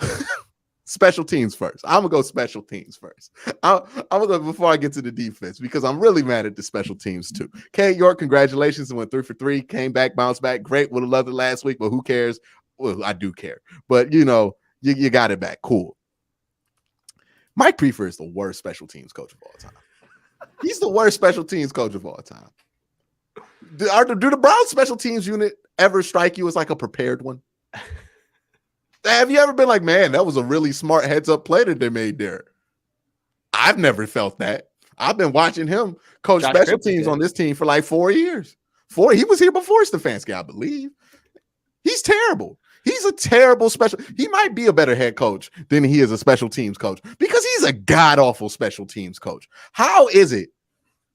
special teams first. I'm gonna go special teams first. I'm gonna go before I get to the defense, because I'm really mad at the special teams too. Kay York, congratulations, and went 3 for 3. Came back, bounced back. Great. Would have loved it last week, but who cares? Well, I do care. But you know, you got it back. Cool. Mike Prefer is the worst special teams coach of all time. He's the worst special teams coach of all time. Do the Browns special teams unit ever strike you as like a prepared one? Have you ever been like, man, that was a really smart heads up play that they made there? I've never felt that. I've been watching him coach Josh special Cribbs teams on this team for like 4 years. He was here before Stefanski, I believe. He's terrible. He's a terrible special. He might be a better head coach than he is a special teams coach, because he's a god awful special teams coach. How is it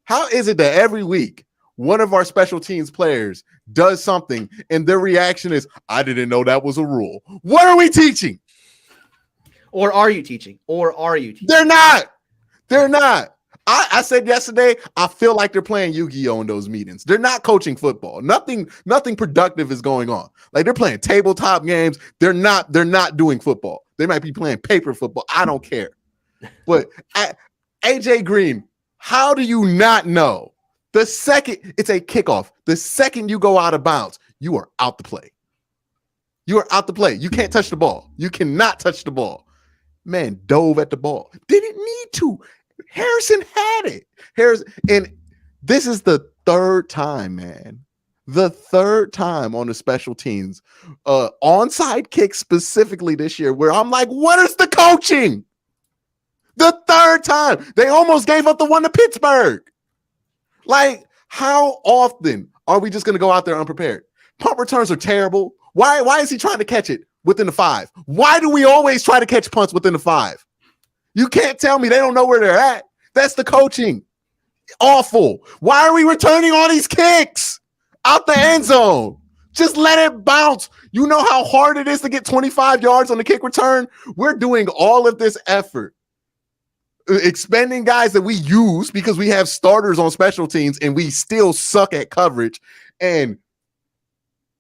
that every week one of our special teams players does something and their reaction is, I didn't know that was a rule? What are we teaching? Or are you teaching? They're not. I said yesterday, I feel like they're playing Yu-Gi-Oh in those meetings. They're not coaching football. Nothing productive is going on. Like, they're playing tabletop games. They're not doing football. They might be playing paper football. I don't care. But AJ Green, how do you not know? The second it's a kickoff, the second you go out of bounds, you are out the play. You are out the play. You can't touch the ball. You cannot touch the ball. Man dove at the ball. Didn't need to. Harrison had it. And this is the third time, man. The third time on the special teams, onside kick specifically this year, where I'm like, what is the coaching? The third time. They almost gave up the one to Pittsburgh. Like, how often are we just going to go out there unprepared? Punt returns are terrible. Why is he trying to catch it within the 5? Why do we always try to catch punts within the 5? You can't tell me they don't know where they're at. That's the coaching. Awful. Why are we returning all these kicks out the end zone? Just let it bounce. You know how hard it is to get 25 yards on the kick return? We're doing all of this effort, expending guys that we use because we have starters on special teams and we still suck at coverage, and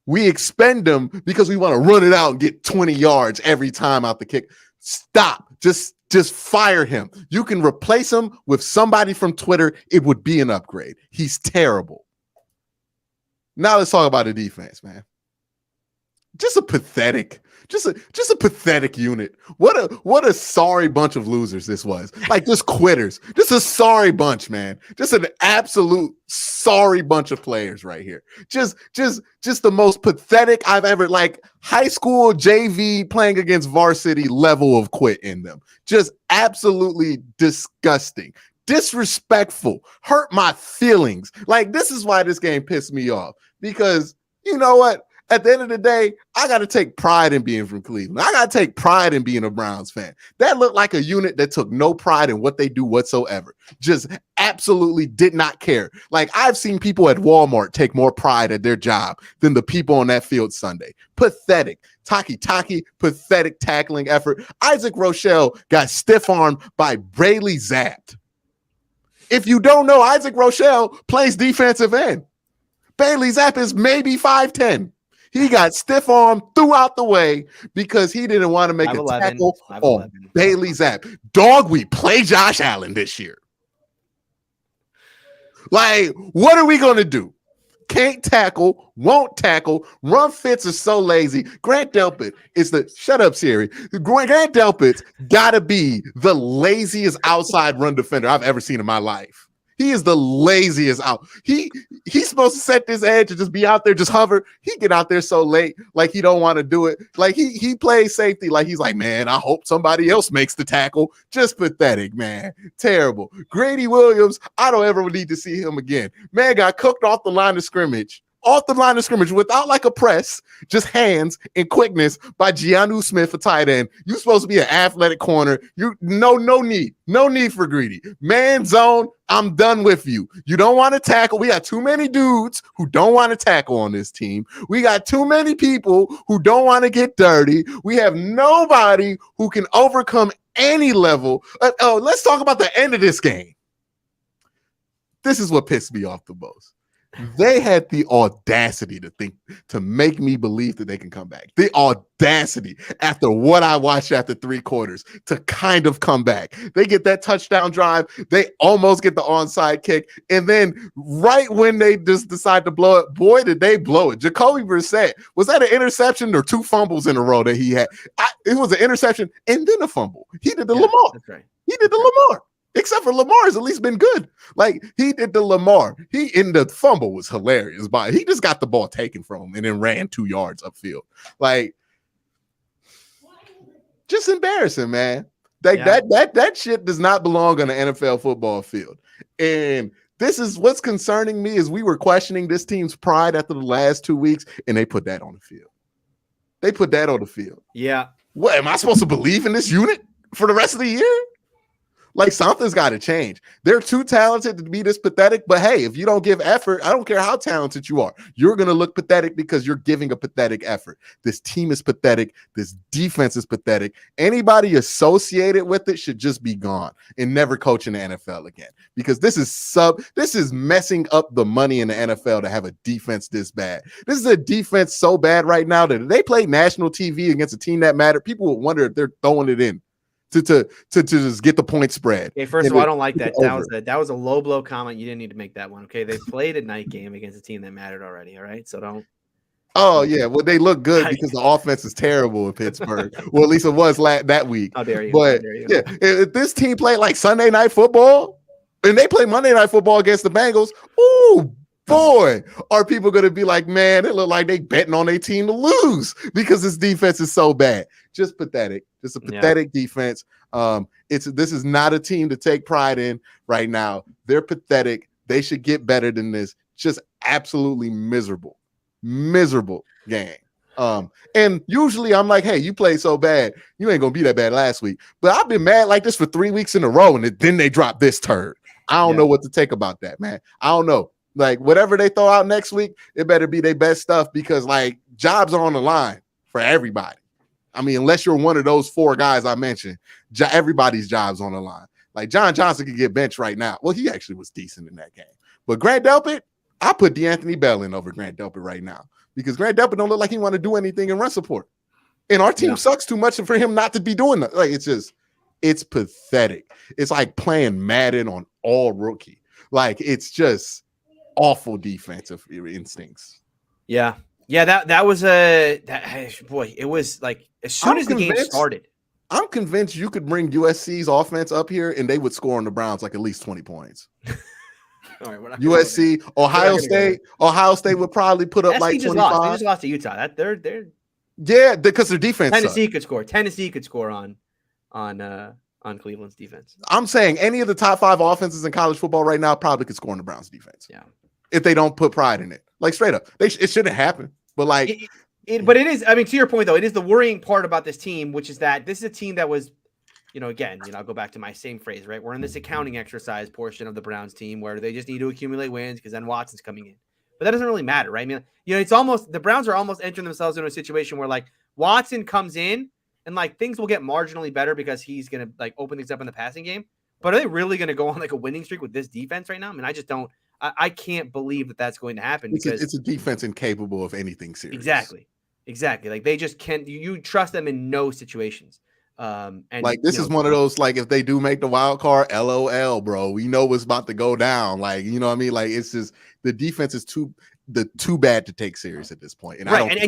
we expend them because we want to run it out and get 20 yards every time out the kick. Stop. Just fire him. You can replace him with somebody from Twitter. It would be an upgrade. He's terrible. Now let's talk about the defense, man. Just a pathetic unit. What a sorry bunch of losers this was. Like, just quitters. Just a sorry bunch, man. Just an absolute sorry bunch of players right here. Just the most pathetic I've ever, like, high school JV playing against varsity level of quit in them. Just absolutely disgusting. Disrespectful. Hurt my feelings. Like, this is why this game pissed me off. Because, you know what? At the end of the day, I got to take pride in being from Cleveland. I got to take pride in being a Browns fan. That looked like a unit that took no pride in what they do whatsoever. Just absolutely did not care. Like, I've seen people at Walmart take more pride at their job than the people on that field Sunday. Pathetic. Taki, pathetic tackling effort. Isaac Rochelle got stiff-armed by Brayley Zapp. If you don't know, Isaac Rochelle plays defensive end. Bailey Zapp is maybe 5'10". He got stiff arm, threw out the way because he didn't want to make a tackle on Bailey Zapp. Dog, we play Josh Allen this year. Like, what are we going to do? can't tackle, won't tackle, run fits are so lazy. Grant Delpit is shut up, Siri. Grant Delpit's gotta be the laziest outside run defender I've ever seen in my life. He is the laziest out. He's supposed to set this edge and just be out there, just hover. He get out there so late, like he don't want to do it. Like he plays safety, like he's like, man, I hope somebody else makes the tackle. Just pathetic, man. Terrible. Grady Williams, I don't ever need to see him again. Man got cooked off the line of scrimmage. Off the line of scrimmage without like a press, just hands and quickness by Giannu Smith, a tight end. You're supposed to be an athletic corner. No need for Greedy. Man zone, I'm done with you. You don't want to tackle. We got too many dudes who don't want to tackle on this team. We got too many people who don't want to get dirty. We have nobody who can overcome any level. Let's talk about the end of this game. This is what pissed me off the most. They had the audacity to make me believe that they can come back. The audacity after what I watched after 3 quarters to kind of come back. They get that touchdown drive. They almost get the onside kick. And then right when they just decide to blow it, boy, did they blow it. Jacoby Brissett, was that an interception or 2 fumbles in a row that he had? It was an interception and then a fumble. He did the Lamar. That's right. He did the Lamar. Except for Lamar's at least been good. Like he did the Lamar. He in the fumble was hilarious. But he just got the ball taken from him and then ran 2 yards upfield. Like just embarrassing, man. Like that shit does not belong on the NFL football field. And this is what's concerning me is we were questioning this team's pride after the last 2 weeks, and they put that on the field. They put that on the field. Yeah. What am I supposed to believe in this unit for the rest of the year? Like something's got to change. They're too talented to be this pathetic, but hey, if you don't give effort, I don't care how talented you are. You're going to look pathetic because you're giving a pathetic effort. This team is pathetic. This defense is pathetic. Anybody associated with it should just be gone and never coach in the NFL again because this is messing up the money in the NFL to have a defense this bad. This is a defense so bad right now that if they play national TV against a team that mattered, people would wonder if they're throwing it in. To just get the point spread. Okay, first of all, I don't like that. That was a low blow comment. You didn't need to make that one. Okay, they played a night game against a team that mattered already. All right, so don't. Oh yeah, well they look good because the offense is terrible in Pittsburgh. Well, at least it was that week. How dare you? But dare you. Yeah, if this team played like Sunday Night Football and they play Monday Night Football against the Bengals, ooh. Boy, are people going to be like, man, it look like they betting on their team to lose because this defense is so bad. Just pathetic. Just a pathetic defense. This is not a team to take pride in right now. They're pathetic. They should get better than this. Just absolutely miserable game. And usually I'm like, hey, you play so bad, you ain't gonna be that bad last week. But I've been mad like this for 3 weeks in a row, and then they drop this turd. I don't know what to take about that, man. I don't know. Like whatever they throw out next week, it better be their best stuff because like jobs are on the line for everybody. I mean, unless you're one of those 4 guys I mentioned, everybody's job's on the line. Like John Johnson could get benched right now. Well, he actually was decent in that game. But Grant Delpit, I put DeAnthony Bell in over Grant Delpit right now because Grant Delpit don't look like he want to do anything in run support. And our team sucks too much for him not to be doing that. Like it's pathetic. It's like playing Madden on all rookie. Like it's just awful defensive instincts. Yeah. That was it was like as soon as the game started. I'm convinced you could bring USC's offense up here and they would score on the Browns like at least 20 points. All right, USC, Ohio State would probably put up like 25. They just lost to Utah. They're because their defense. Tennessee could score. Tennessee could score on Cleveland's defense. I'm saying any of the top 5 offenses in college football right now probably could score on the Browns defense. Yeah. If they don't put pride in it. Like straight up. It shouldn't happen. But like but it is, I mean, to your point though, it is the worrying part about this team, which is that this is a team that was, again, I'll go back to my same phrase, right? We're in this accounting exercise portion of the Browns team where they just need to accumulate wins because then Watson's coming in. But that doesn't really matter, right? I mean, it's almost, the Browns are almost entering themselves into a situation where like Watson comes in and like things will get marginally better because he's going to like open things up in the passing game. But are they really going to go on like a winning streak with this defense right now? I mean, I just don't. I can't believe that that's going to happen because it's a defense incapable of anything serious. Exactly. Like they just can't. You trust them in no situations. And like this is one of those like if they do make the wild card, LOL, bro. We know what's about to go down. Like what I mean. Like it's just the defense is too. the too bad to take serious at this point. And I right, don't and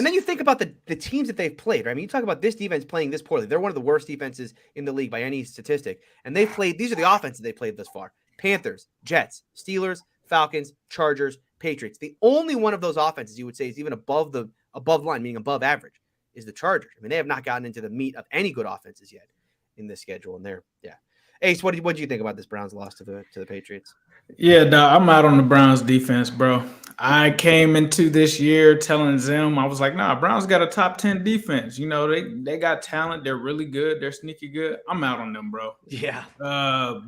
then you think about the teams that they've played. Right? I mean, you talk about this defense playing this poorly. They're one of the worst defenses in the league by any statistic, and they've played. These are the offenses they played thus far: Panthers, Jets, Steelers, Falcons, Chargers, Patriots. The only one of those offenses you would say is even above line, meaning above average, is the Chargers. I mean, they have not gotten into the meat of any good offenses yet in this schedule, and they're Ace, what do you think about this Browns loss to the Patriots? Yeah, dog, I'm out on the Browns defense, bro. I came into this year telling Zim, I was like, nah, Browns got a top 10 defense. You know, they got talent. They're really good. They're sneaky good. I'm out on them, bro. Yeah.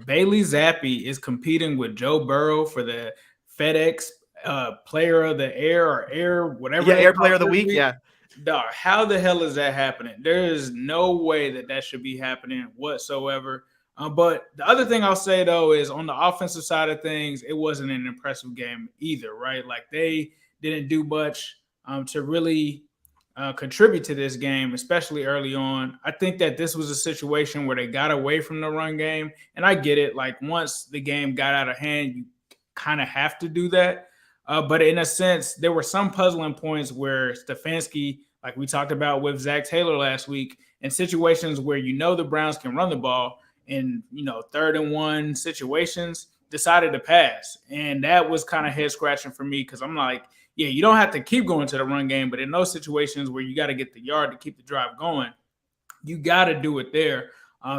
Bailey Zappi is competing with Joe Burrow for the FedEx player of the air or air, whatever. Yeah, air player of the week. Yeah. Dog, how the hell is that happening? There is no way that should be happening whatsoever. But the other thing I'll say, though, is on the offensive side of things, it wasn't an impressive game either, right? Like they didn't do much to really contribute to this game, especially early on. I think that this was a situation where they got away from the run game. And I get it. Like once the game got out of hand, you kind of have to do that. But in a sense, there were some puzzling points where Stefanski, like we talked about with Zach Taylor last week, in situations where the Browns can run the ball, in 3rd and 1 situations, decided to pass. And that was kind of head scratching for me because I'm like, yeah, you don't have to keep going to the run game, but in those situations where you got to get the yard to keep the drive going, you got to do it there.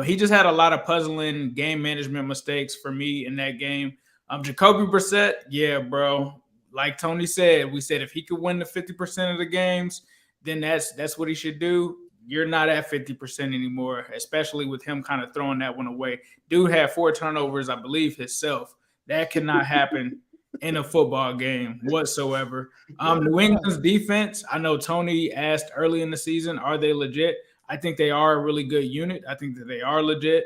He just had a lot of puzzling game management mistakes for me in that game. Jacoby Brissett, yeah, bro. Like Tony said, we said if he could win the 50% of the games, then that's what he should do. You're not at 50% anymore, especially with him kind of throwing that one away. Dude had 4 turnovers, I believe, himself. That cannot happen in a football game whatsoever. New England's defense, I know Tony asked early in the season, are they legit? I think they are a really good unit. I think that they are legit.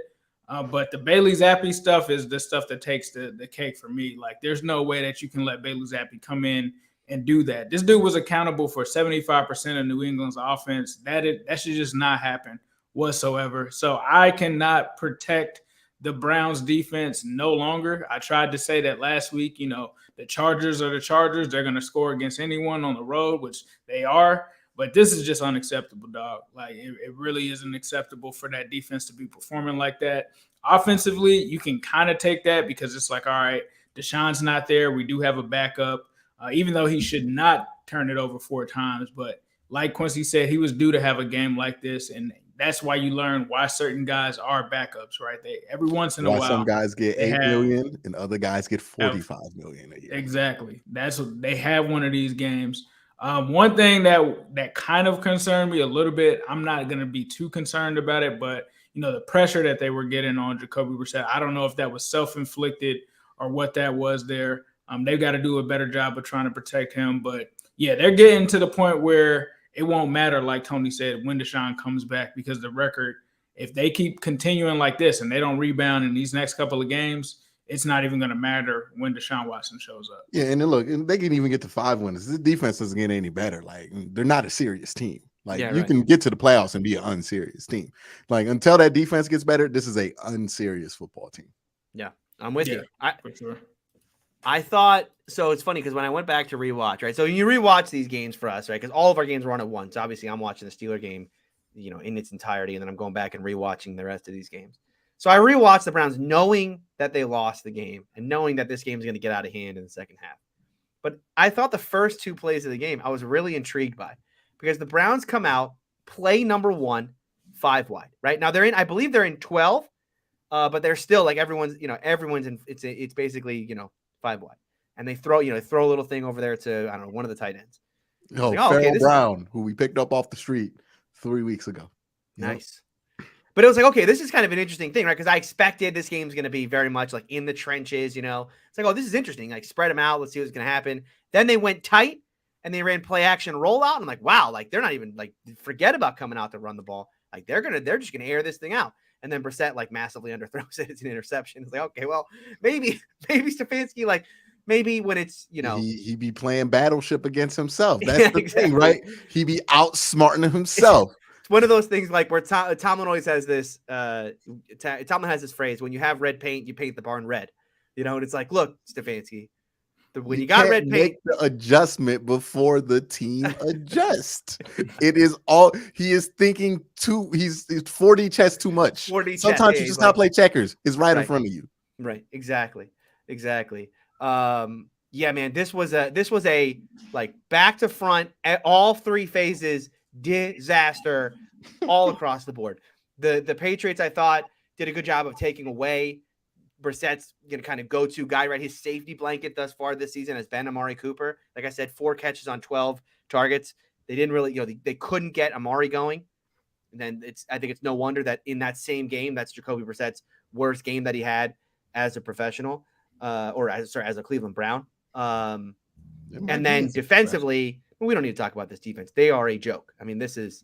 But the Bailey Zappi stuff is the stuff that takes the cake for me. Like, there's no way that you can let Bailey Zappi come in and do that. This dude was accountable for 75% of New England's offense. That should just not happen whatsoever. So I cannot protect the Browns defense no longer. I tried to say that last week, the Chargers are the Chargers. They're going to score against anyone on the road, which they are. But this is just unacceptable, dog. Like, it really isn't acceptable for that defense to be performing like that. Offensively, you can kind of take that because it's like, all right, Deshaun's not there. We do have a backup. Even though he should not turn it over 4 times. But like Quincy said, he was due to have a game like this. And that's why you learn why certain guys are backups, right? Every once in a while. Some guys get $8 million and other guys get $45 million a year. Exactly. That's what they have one of these games. One thing that kind of concerned me a little bit, I'm not going to be too concerned about it, but, the pressure that they were getting on Jacoby Brissett, I don't know if that was self-inflicted or what that was there. They've got to do a better job of trying to protect him. But, yeah, they're getting to the point where it won't matter, like Tony said, when Deshaun comes back because the record, if they keep continuing like this and they don't rebound in these next couple of games, it's not even going to matter when Deshaun Watson shows up. Yeah, and then look, they can even get to 5 wins. This defense doesn't get any better. Like, they're not a serious team. Like, you can get to the playoffs and be an unserious team. Like, until that defense gets better, this is a unserious football team. Yeah, I'm with you. For sure. I thought, so it's funny because when I went back to rewatch, right? So you rewatch these games for us, right? Because all of our games were on at once. Obviously, I'm watching the Steeler game, in its entirety, and then I'm going back and rewatching the rest of these games. So I rewatched the Browns knowing that they lost the game and knowing that this game is going to get out of hand in the second half. But I thought the first 2 plays of the game, I was really intrigued by because the Browns come out, play number 1, 5 wide, right? Now I believe they're in 12, but they're still like everyone's in, it's basically, 5 wide. And they throw a little thing over there to, I don't know, one of the tight ends. Farrell Brown, who we picked up off the street 3 weeks ago. Nice. But it was like, okay, this is kind of an interesting thing, right? Because I expected this game's going to be very much like in the trenches, It's like, oh, this is interesting. Like, spread them out. Let's see what's going to happen. Then they went tight and they ran play action rollout. And I'm like, wow, like they're not even like, forget about coming out to run the ball. Like they're just going to air this thing out. And then Brissett like massively underthrows it. It's an interception. It's like, okay, well, maybe Stefanski, like maybe when it's, he be playing battleship against himself. That's the thing, right? He be outsmarting himself. It's one of those things like where Tomlin always has this. Tomlin has this phrase: when you have red paint, you paint the barn red. And it's like, look, Stefanski, when you got red paint, make the adjustment before the team adjusts. It is all he is thinking too. He's 4D chess too much. 4D chess, Sometimes yeah, you he's just like- not play checkers. It's right in Right. front of you. Right. Exactly. Yeah, man, this was a like back to front at all three phases disaster all across the board. The Patriots, I thought, did a good job of taking away Brissett's kind of go-to guy, right? His safety blanket thus far this season has been Amari Cooper. Like I said, 4 catches on 12 targets. They didn't really, they couldn't get Amari going. And then I think it's no wonder that in that same game, that's Jacoby Brissett's worst game that he had as a professional, or as a Cleveland Brown. And then defensively, we don't need to talk about this defense. They are a joke. I mean, this is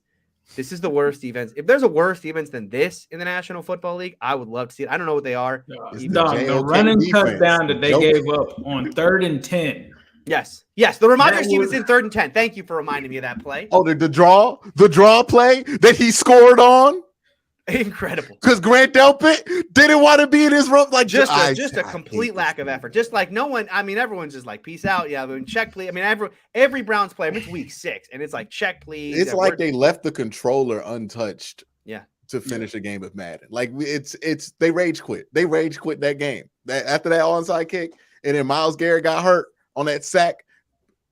the worst defense. If there's a worse defense than this in the National Football League, I would love to see it. I don't know what they are. The running touchdown that they gave up on 3rd and 10. Yes. The reminder Stevens in 3rd and 10. Thank you for reminding me of that play. Oh, the draw play that he scored on. Incredible. Because Grant Delpit didn't want to be in his room. Like just a complete lack of effort. Just like no one. I mean, everyone's just like, peace out. Yeah, I mean, check, please. I mean, every Browns player. I mean, it's week 6, and it's like, check, please. It's like they left the controller untouched. Yeah. To finish a game of Madden. Like it's they rage quit. They rage quit that game. That after that onside kick, and then Myles Garrett got hurt on that sack.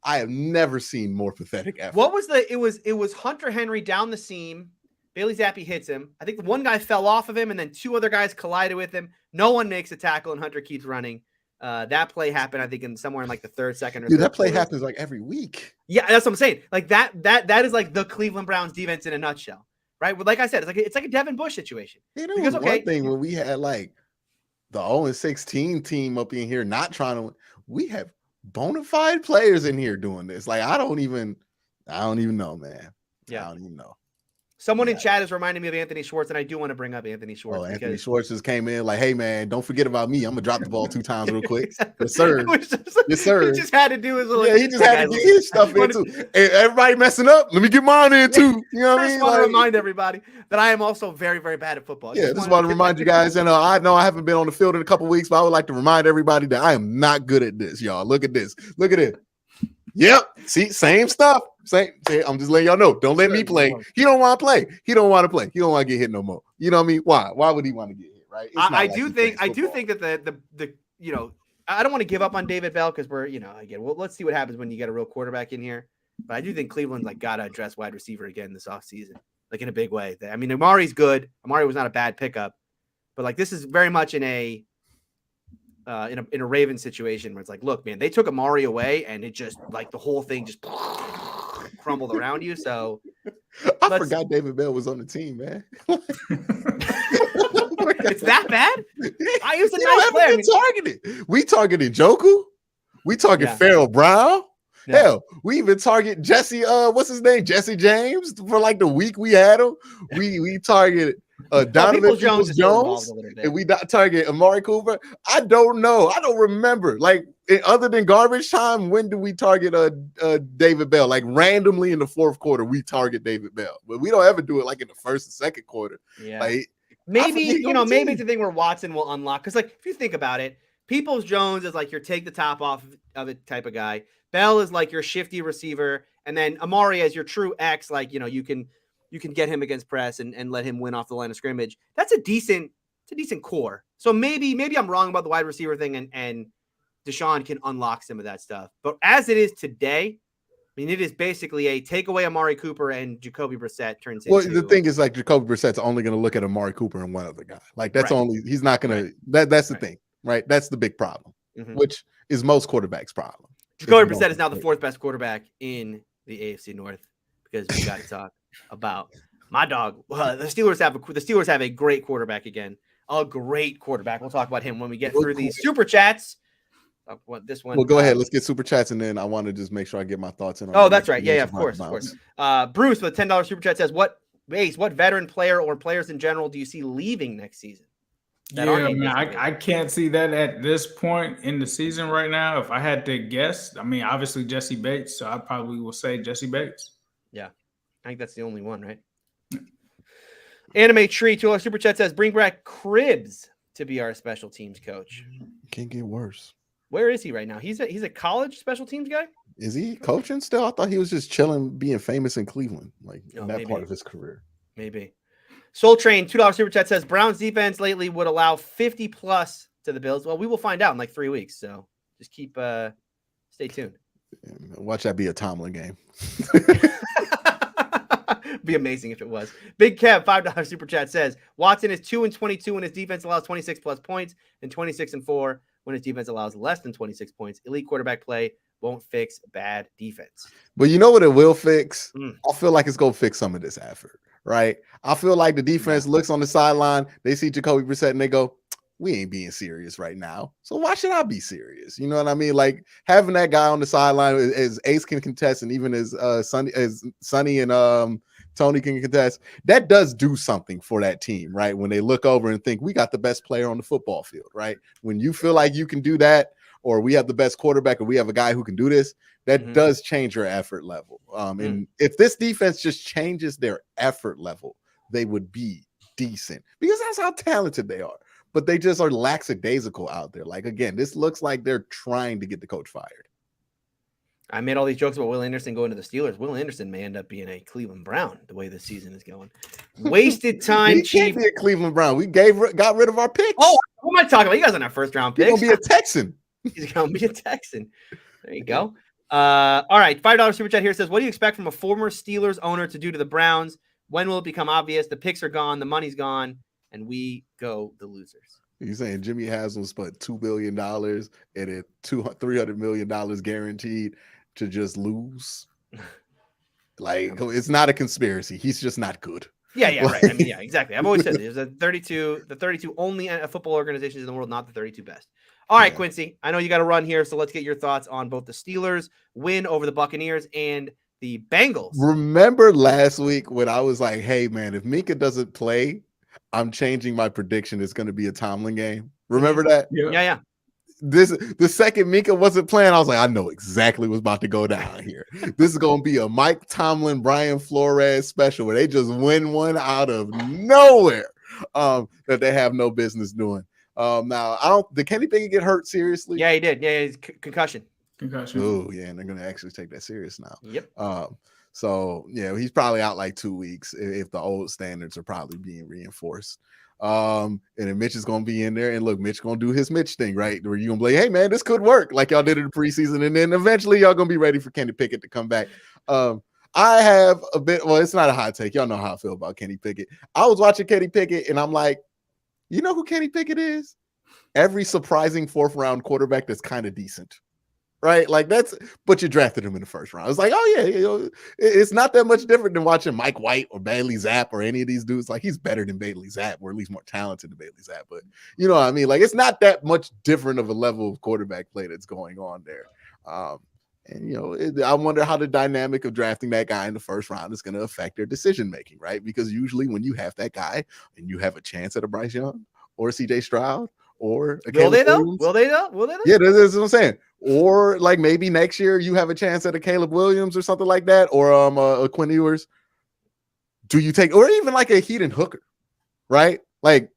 I have never seen more pathetic effort. What was it was Hunter Henry down the seam. Bailey Zappi hits him. I think the one guy fell off of him, and then 2 other guys collided with him. No one makes a tackle, and Hunter keeps running. That play happened, I think, somewhere in like the 3rd, 2nd, or Dude, 3rd that play quarter. happens like every week. Yeah, that's what I'm saying. Like that is like the Cleveland Browns defense in a nutshell, right? But like I said, it's like a Devin Bush situation. You know, because one thing when we had like the 0-16 team up in here not trying to win, we have bona fide players in here doing this. Like I don't even know, man. Yeah, I don't even know. Someone in chat is reminding me of Anthony Schwartz, and I do want to bring up Anthony Schwartz. Anthony Schwartz just came in like, hey, man, don't forget about me. I'm going to drop the ball 2 times real quick. Exactly. Yes, sir. Yes, sir. He just had to do his little... Yeah, he just had to get his stuff in, too. Hey, everybody messing up, let me get mine in, too. You know what I mean? I just want to remind everybody that I am also very, very bad at football. Yeah, just want to remind you guys, and I know I haven't been on the field in a couple weeks, but I would like to remind everybody that I am not good at this, y'all. Look at this. Look at it. Yep. See, same stuff. I'm just letting y'all know. Don't let me play. He don't want to play. He don't want to play. He don't want to get hit no more. You know what I mean? Why? Why would he want to get hit? Right? I do think that the I don't want to give up on David Bell because we're again. Well, let's see what happens when you get a real quarterback in here. But I do think Cleveland's like got to address wide receiver again this offseason, like in a big way. I mean, Amari's good. Amari was not a bad pickup, but like this is very much in a Ravens situation where it's like, look, man, they took Amari away and it just like the whole thing just crumbled around you. So I forgot David Bell was on the team, man. It's that bad? I used a nice player. We targeted Joku. We target Farrell Brown. Yeah. Hell, we even target Jesse. What's his name? Jesse James for like the week we had him. We targeted Donovan Peoples Jones, and we target Amari Cooper. I don't know. I don't remember. Like other than garbage time, when do we target David Bell? Like randomly in the 4th quarter, we target David Bell, but we don't ever do it like in the 1st and 2nd quarter. Yeah. Like maybe maybe it's the thing where Watson will unlock because like if you think about it, Peoples Jones is like your take the top off of it type of guy. Bell is like your shifty receiver, and then Amari as your true X. Like you can get him against press and let him win off the line of scrimmage. That's a decent core. So maybe I'm wrong about the wide receiver thing, and Deshaun can unlock some of that stuff. But as it is today, I mean, it is basically a take away Amari Cooper and Jacoby Brissett turns into. Well, the thing is, like Jacoby Brissett's only going to look at Amari Cooper and one other guy. Like that's he's not going to. That's the thing, right? That's the big problem, which is most quarterbacks' problem. Jacoby Brissett is now the 4th best quarterback in the AFC North because we got to talk about my dog. The Steelers have a great quarterback again. A great quarterback. We'll talk about him when we get through these super chats. This one. Well, go ahead. Let's get super chats, and then I want to just make sure I get my thoughts in. Oh, that's right. Yeah, of course. Bruce with $10 super chat says, "What veteran player or players in general do you see leaving next season?" Man, I can't see that at this point in the season right now. If I had to guess, I mean, obviously Jesse Bates, so I probably will say Jesse Bates. Yeah, I think that's the only one, right? Anime Tree $2 super chat says, "Bring back Cribs to be our special teams coach." Can't get worse. Where is he right now? He's a college special teams guy. Is he coaching still? I thought he was just chilling, being famous in Cleveland, like in that part of his career. Maybe. Soul Train $2 super chat says Browns defense lately would allow 50 plus to the Bills. Well, we will find out in like 3 weeks. So just stay tuned. Watch that be a Tomlin game. Be amazing if it was. Big Kev $5 super chat says Watson is 2-22 when his defense allows 26 plus points and 26-4 when his defense allows less than 26 points. Elite quarterback play won't fix bad defense. But you know what it will fix? I feel like it's going to fix some of this effort, right? I feel like the defense looks on the sideline, they see Jacoby Brissett and they go, we ain't being serious right now. So why should I be serious? You know what I mean? Like having that guy on the sideline as Ace can contest and even as Sonny and Tony can contest, that does do something for that team, right? When they look over and think we got the best player on the football field, right? When you feel like you can do that, or we have the best quarterback, or we have a guy who can do this, that does change your effort level. And if this defense just changes their effort level, they would be decent because that's how talented they are. But they just are lackadaisical out there. Like, again, this looks like they're trying to get the coach fired. I made all these jokes about Will Anderson going to the Steelers. Will Anderson may end up being a Cleveland Brown the way the season is going. Wasted time, He cheap. can't be a Cleveland Brown. We got rid of our picks. Oh, who am I talking about? You guys on our first round He's picks. going to be a Texan. He's going to be a Texan. There you go. All right. $5 super chat here says, what do you expect from a former Steelers owner to do to the Browns? When will it become obvious? The picks are gone. The money's gone. And we go the losers. You're saying Jimmy Haslam spent $2 billion and it $300 million guaranteed to just lose? Like, it's not a conspiracy. He's just not good. Yeah, right. I mean, yeah, exactly. I've always said there's the 32 only football organizations in the world, not the 32 best. All right, Quincy, I know you got to run here, so let's get your thoughts on both the Steelers win over the Buccaneers and the Bengals. Remember last week when I was like, hey, man, if Minka doesn't play, I'm changing my prediction. It's going to be a Tomlin game. Remember that? Yeah. The second Minka wasn't playing, I was like, I know exactly what's about to go down here. This is going to be a Mike Tomlin, Brian Flores special where they just win one out of nowhere that they have no business doing. Now, did Kenny Pickett get hurt seriously? Yeah, he did. Yeah, he's concussion. Oh, yeah, and they're going to actually take that serious now. Yep. So, yeah, he's probably out like 2 weeks if the old standards are probably being reinforced. And then Mitch is going to be in there. And look, Mitch going to do his Mitch thing, right? Where you're going to be like, hey, man, this could work like y'all did in the preseason. And then eventually y'all going to be ready for Kenny Pickett to come back. I have a bit – well, it's not a hot take. Y'all know how I feel about Kenny Pickett. I was watching Kenny Pickett, and I'm like, you know who Kenny Pickett is? Every surprising fourth-round quarterback that's kind of decent. Right, like but you drafted him in the first round. It's like, oh yeah, it's not that much different than watching Mike White or Bailey Zapp or any of these dudes. Like he's better than Bailey Zapp, or at least more talented than Bailey Zapp. But you know what I mean? Like it's not that much different of a level of quarterback play that's going on there. And I wonder how the dynamic of drafting that guy in the first round is going to affect their decision making, right? Because usually when you have that guy and you have a chance at a Bryce Young or a CJ Stroud or a Will they though? Yeah, that's what I'm saying. Or like maybe next year you have a chance at a Caleb Williams or something like that, or a Quinn Ewers. Do you take, or even like a Heaton Hooker, right? Like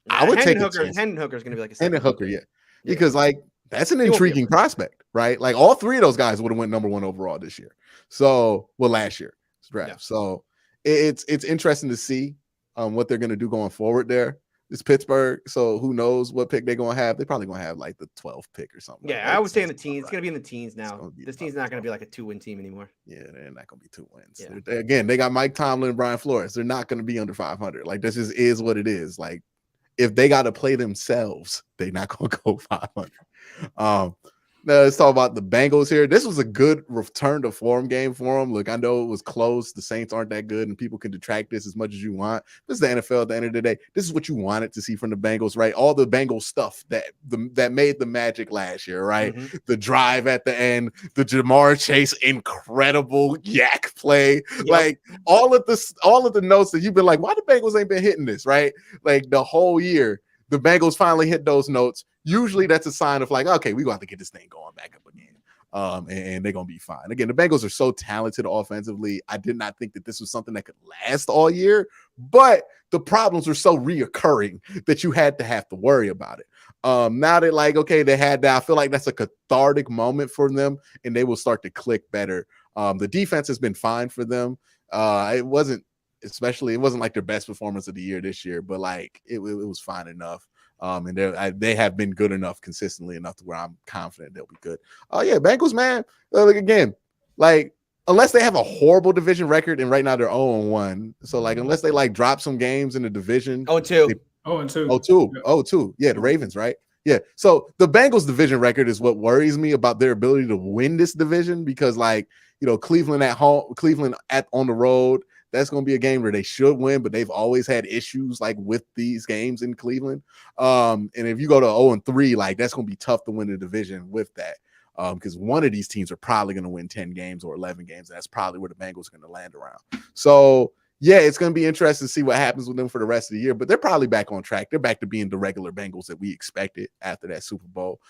I would take Hendon Hooker's going to be like a Hendon Hooker, yeah, because like that's an intriguing prospect, right? Like all three of those guys would have went number 1 overall this year. So, well, last year draft. Yeah. So it's interesting to see what they're going to do going forward there. It's Pittsburgh, so who knows what pick they're going to have. They're probably going to have like the 12th pick or something. Yeah, I would say in the teens. It's going to be in the teens now. This team's not going to be like a 2-win team anymore. Yeah, they're not going to be 2 wins. Yeah. Again, they got Mike Tomlin and Brian Flores. They're not going to be under 500. Like this just is what it is. Like if they got to play themselves, they're not going to go 500. Now let's talk about the Bengals here. This was a good return to form game for them. Look, I know it was close. The Saints aren't that good, and people can detract this as much as you want. This is the NFL at the end of the day. This is what you wanted to see from the Bengals, right? All the Bengals stuff that made the magic last year, right? Mm-hmm. The drive at the end, the Jamar Chase incredible yak play, like all of the notes that you've been like, why the Bengals ain't been hitting this, right? Like the whole year, the Bengals finally hit those notes. Usually that's a sign of like, okay, we're going to have to get this thing going back up again. And they're going to be fine. Again, the Bengals are so talented offensively. I did not think that this was something that could last all year, but the problems are so reoccurring that you had to have to worry about it. Now that like, okay, they had that, I feel like that's a cathartic moment for them and they will start to click better. The defense has been fine for them. It wasn't like their best performance of the year this year, but like it was fine enough. And they have been good enough consistently enough to where I'm confident they'll be good. Oh yeah, Bengals, man. Like again, like unless they have a horrible division record, and right now they're 0-1. So like unless they like drop some games in the division. 0-2. 0-2. Yeah, the Ravens, right? Yeah. So the Bengals division record is what worries me about their ability to win this division because like, you know, Cleveland on the road. That's going to be a game where they should win, but they've always had issues like with these games in Cleveland. And if you go to 0-3, like that's going to be tough to win the division with that. Because one of these teams are probably going to win 10 games or 11 games. And that's probably where the Bengals are going to land around. So yeah, it's going to be interesting to see what happens with them for the rest of the year, but they're probably back on track. They're back to being the regular Bengals that we expected after that Super Bowl.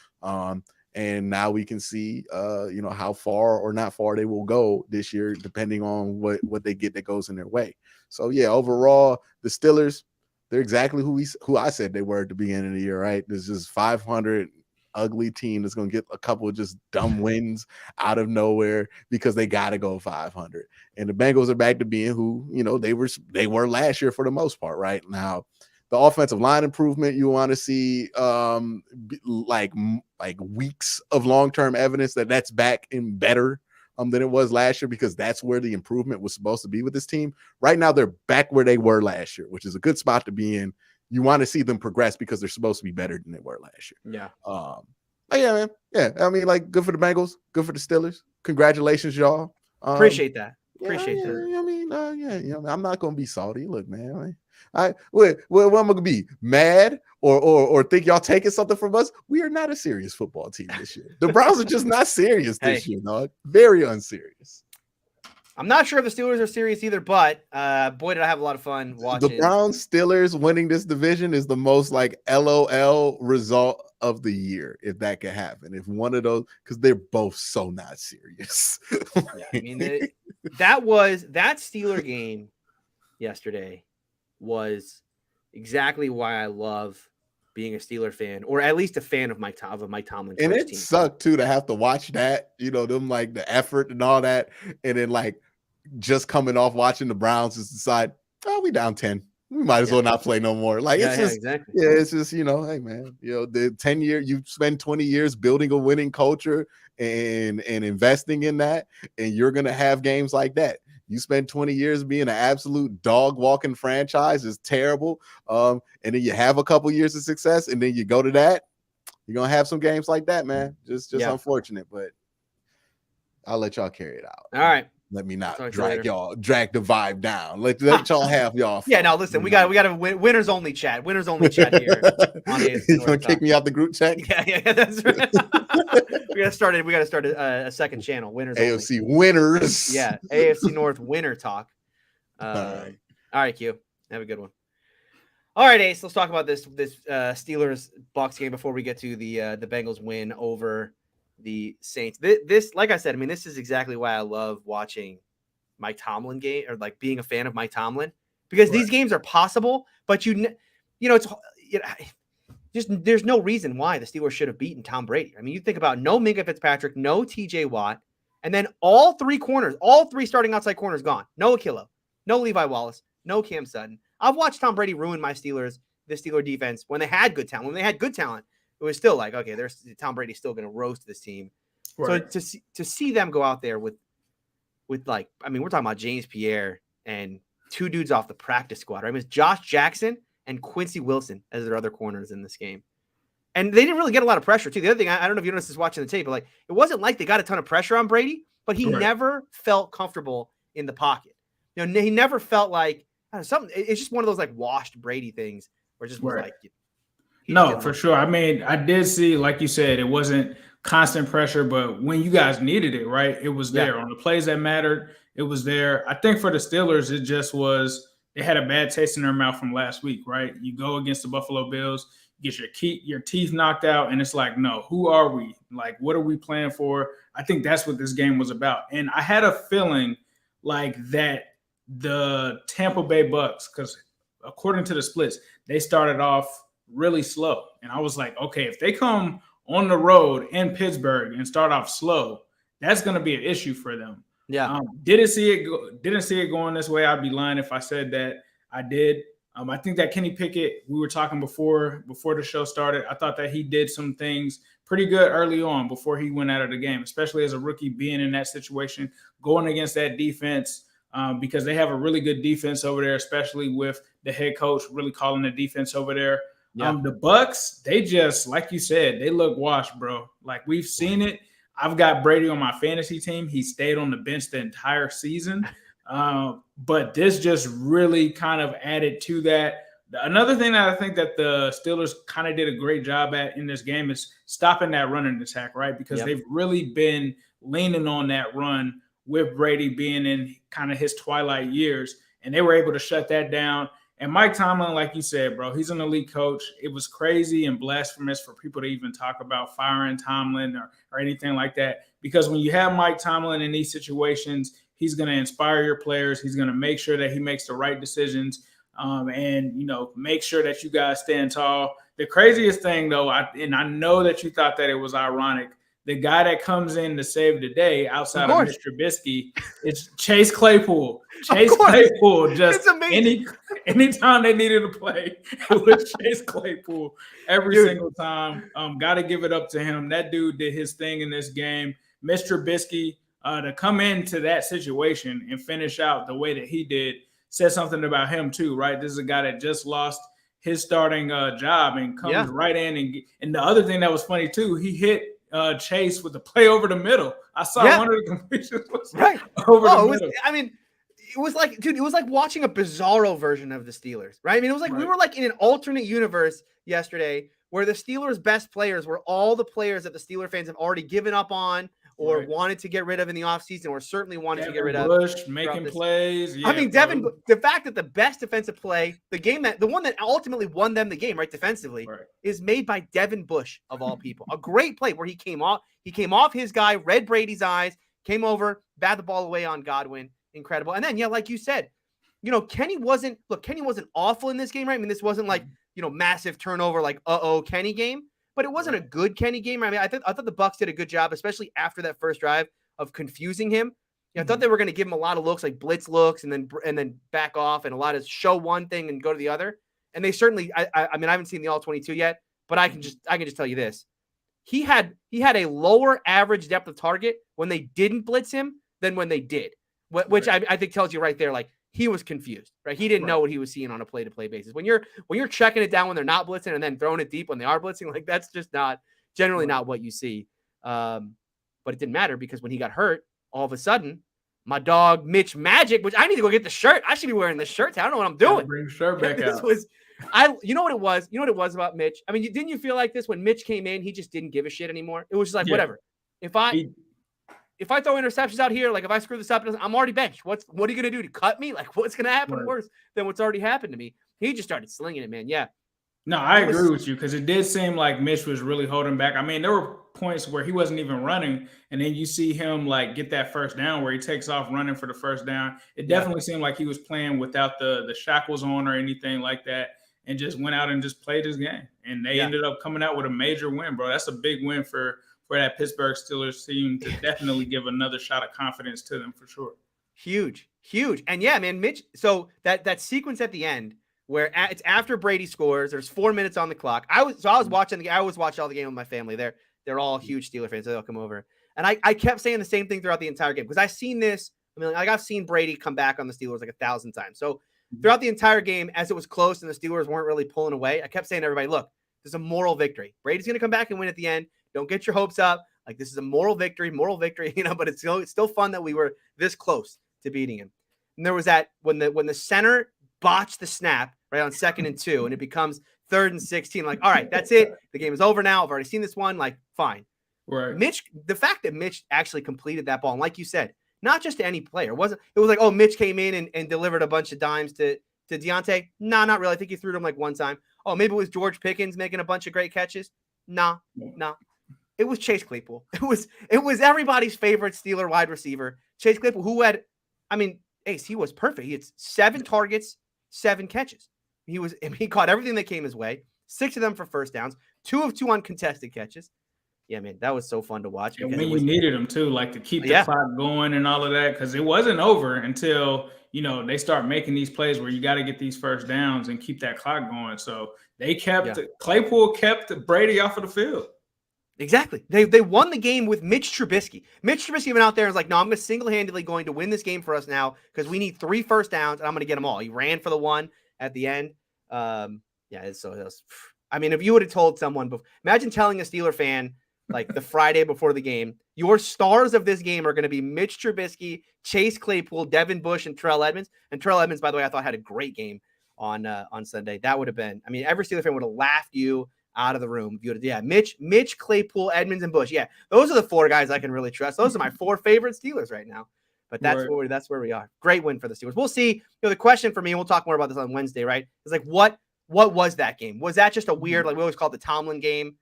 And now we can see, you know, how far or not far they will go this year, depending on what they get that goes in their way. So yeah, overall, the Steelers, they're exactly who I said they were at the beginning of the year, right? There's just 500 ugly team that's going to get a couple of just dumb wins out of nowhere because they got to go 500. And the Bengals are back to being who, you know, they were last year for the most part, right? Now, the offensive line improvement, you want to see like weeks of long-term evidence that that's back and better than it was last year because that's where the improvement was supposed to be with this team. Right now, they're back where they were last year, which is a good spot to be in. You want to see them progress because they're supposed to be better than they were last year. Yeah. Yeah, man. Yeah. I mean, like, good for the Bengals. Good for the Steelers. Congratulations, y'all. Appreciate that. Yeah, Appreciate that. I mean, yeah, you know, I'm not gonna be salty. Look, man. What am I gonna be mad or think y'all taking something from us? We are not a serious football team this year. The Browns are just not serious this year, dog. Very unserious. I'm not sure if the Steelers are serious either, but boy, did I have a lot of fun watching. The Browns Steelers winning this division is the most like LOL result of the year, if that could happen. If one of those, because they're both so not serious. Yeah, I mean, that Steeler game yesterday was exactly why I love being a Steeler fan, or at least a fan of Mike Tomlin. And it sucked too to have to watch that, you know, them like the effort and all that, and then like just coming off watching the Browns just decide, oh, we down 10. We might as well not play no more. Like it's just, exactly. Yeah, it's just, you know, hey man, you know, the 10 year, you spend 20 years building a winning culture and investing in that, and you're gonna have games like that. You spend 20 years being an absolute dog walking franchise is terrible. And then you have a couple years of success, and then you go to that, you're gonna have some games like that, man. Just unfortunate, but I'll let y'all carry it out. All right. Let me not drag the vibe down. Let y'all have y'all. Yeah, no, listen, we got a winners only chat. Winners only chat here. You gonna kick me out the group chat? Yeah, that's right. we gotta start a second channel. Winners AFC only. winners. Yeah, AFC North winner talk. All right, Q. Have a good one. All right, Ace. Let's talk about this Steelers Bucs game before we get to the Bengals win over the Saints. This, like I said, I mean, this is exactly why I love watching Mike Tomlin game, or like being a fan of Mike Tomlin, because these games are possible, but you know, it's just there's no reason why the Steelers should have beaten Tom Brady. I mean, you think about no Minka Fitzpatrick, no TJ Watt, and then all three starting outside corners gone. No Akilo, no Levi Wallace, no Cam Sutton. I've watched Tom Brady ruin the Steeler defense when they had good talent. When they had good talent, it was still like, okay, Tom Brady's still going to roast this team. Right. So to see them go out there with like, I mean, we're talking about James Pierre and two dudes off the practice squad, right? It was Josh Jackson and Quincy Wilson as their other corners in this game. And they didn't really get a lot of pressure too. The other thing, I don't know if you noticed this watching the tape, but like, it wasn't like they got a ton of pressure on Brady, but he never felt comfortable in the pocket. You know, he never felt like something. It's just one of those like washed Brady things where just was like, no, for sure. I mean, I did see, like you said, it wasn't constant pressure, but when you guys needed it, right, it was there. On the plays that mattered, it was there. I think for the Steelers, it just was, they had a bad taste in their mouth from last week, right? You go against the Buffalo Bills, get your teeth knocked out, and it's like, no, who are we? Like, what are we playing for? I think that's what this game was about. And I had a feeling like that the Tampa Bay Bucks, because according to the splits, they started off really slow. And I was like, okay, if they come on the road in Pittsburgh and start off slow, that's going to be an issue for them. Yeah. Didn't see it going this way. I'd be lying if I said that I did. I think that Kenny Pickett, we were talking before the show started, I thought that he did some things pretty good early on before he went out of the game, especially as a rookie being in that situation, going against that defense, because they have a really good defense over there, especially with the head coach really calling the defense over there. Yeah. The Bucs, they just, like you said, they look washed, bro. Like, we've seen it. I've got Brady on my fantasy team. He stayed on the bench the entire season. But this just really kind of added to that. Another thing that I think that the Steelers kind of did a great job at in this game is stopping that running attack, right? Because they've really been leaning on that run with Brady being in kind of his twilight years, and they were able to shut that down. And Mike Tomlin, like you said, bro, he's an elite coach. It was crazy and blasphemous for people to even talk about firing Tomlin or anything like that. Because when you have Mike Tomlin in these situations, he's going to inspire your players. He's going to make sure that he makes the right decisions and, make sure that you guys stand tall. The craziest thing, though, I know that you thought that it was ironic, the guy that comes in to save the day outside of Mr. Trubisky, it's Chase Claypool. Chase Claypool, just anytime they needed to play, it was Chase Claypool every single time. Got to give it up to him. That dude did his thing in this game. Mr. Trubisky, to come into that situation and finish out the way that he did says something about him too, right? This is a guy that just lost his starting job and comes right in. And the other thing that was funny too, he hit Chase with the play over the middle. I saw one of the completions was over the middle. It was like, dude, it was like watching a bizarro version of the Steelers, right? I mean, it was like we were like in an alternate universe yesterday where the Steelers' best players were all the players that the Steeler fans have already given up on or wanted to get rid of in the offseason, or certainly wanted to get rid of. Bush making plays. Yeah, I mean, Devin, the fact that the best defensive play, the one that ultimately won them the game, right, defensively, is made by Devin Bush, of all people. A great play where he came off his guy, read Brady's eyes, came over, batted the ball away on Godwin. Incredible. And then, like you said, Kenny wasn't awful in this game, right? I mean, this wasn't like, massive turnover, like, Kenny game. But it wasn't a good Kenny game. I mean, I thought the Bucs did a good job, especially after that first drive, of confusing him. I thought they were going to give him a lot of looks, like blitz looks, and then back off, and a lot of show one thing and go to the other. And they certainly, I mean, I haven't seen the all 22 yet, but I can just tell you this: he had a lower average depth of target when they didn't blitz him than when they did, which I think tells you right there, like, he was confused, right? He didn't know what he was seeing on a play-to-play basis. When you're checking it down when they're not blitzing and then throwing it deep when they are blitzing, like, that's just generally not what you see. But it didn't matter, because when he got hurt, all of a sudden, my dog Mitch Magic, which I need to go get the shirt. I should be wearing this shirt. I don't know what I'm doing. Bring the shirt back out. You know what it was? You know what it was about Mitch? I mean, didn't you feel like this when Mitch came in? He just didn't give a shit anymore. It was just like, whatever. If I throw interceptions out here, like, if I screw this up, I'm already benched. What are you going to do to cut me? Like, what's going to happen worse than what's already happened to me? He just started slinging it, man. Yeah. No, I agree with you, because it did seem like Mitch was really holding back. I mean, there were points where he wasn't even running, and then you see him, like, get that first down where he takes off running for the first down. It definitely seemed like he was playing without the shackles on or anything like that, and just went out and just played his game. And they ended up coming out with a major win, bro. That's a big win for that Pittsburgh Steelers team to definitely give another shot of confidence to them, for sure. Huge. And yeah, man, Mitch. So that sequence at the end where it's after Brady scores, there's 4 minutes on the clock. I was watching the game. I always watch all the game with my family. They're all huge Steeler fans. So they'll come over. And I kept saying the same thing throughout the entire game, because I've seen this. I mean, like, I've seen Brady come back on the Steelers like 1,000 times. So throughout the entire game, as it was close and the Steelers weren't really pulling away, I kept saying to everybody, look, this is a moral victory. Brady's going to come back and win at the end. Don't get your hopes up. Like, this is a moral victory, but it's still fun that we were this close to beating him. And there was that when the center botched the snap right on 2nd and 2, and it becomes 3rd and 16. Like, all right, that's it. The game is over now. I've already seen this one. Like, fine. Right. The fact that Mitch actually completed that ball, and like you said, not just to any player. It was like, oh, Mitch came in and delivered a bunch of dimes to Deontay. No, not really. I think he threw them like one time. Oh, maybe it was George Pickens making a bunch of great catches. No. It was Chase Claypool. It was everybody's favorite Steeler wide receiver, Chase Claypool, who had, I mean, Ace, he was perfect. He had 7 targets, 7 catches. He caught everything that came his way. 6 of them for first downs, 2 of 2 uncontested catches. Yeah, man, that was so fun to watch. And when you needed them too, like to keep the clock going and all of that, because it wasn't over until, they start making these plays where you got to get these first downs and keep that clock going. So they Claypool kept Brady off of the field. Exactly. They won the game with Mitch Trubisky. Mitch Trubisky went out there and was like, no, I'm going to single-handedly going to win this game for us now because we need 3 first downs and I'm going to get them all. He ran for the one at the end. If you would have told someone, imagine telling a Steeler fan, like the Friday before the game, your stars of this game are going to be Mitch Trubisky, Chase Claypool, Devin Bush, and Terrell Edmonds. And Terrell Edmonds, by the way, I thought had a great game on Sunday. That would have been, every Steeler fan would have laughed you out of the room. Mitch, Claypool, Edmonds, and Bush. Yeah, those are the 4 guys I can really trust. Those are my 4 favorite Steelers right now. But that's where we are. Great win for the Steelers. We'll see. The question for me, and we'll talk more about this on Wednesday, right? Is like, what was that game? Was that just a weird, like we always call it the Tomlin game?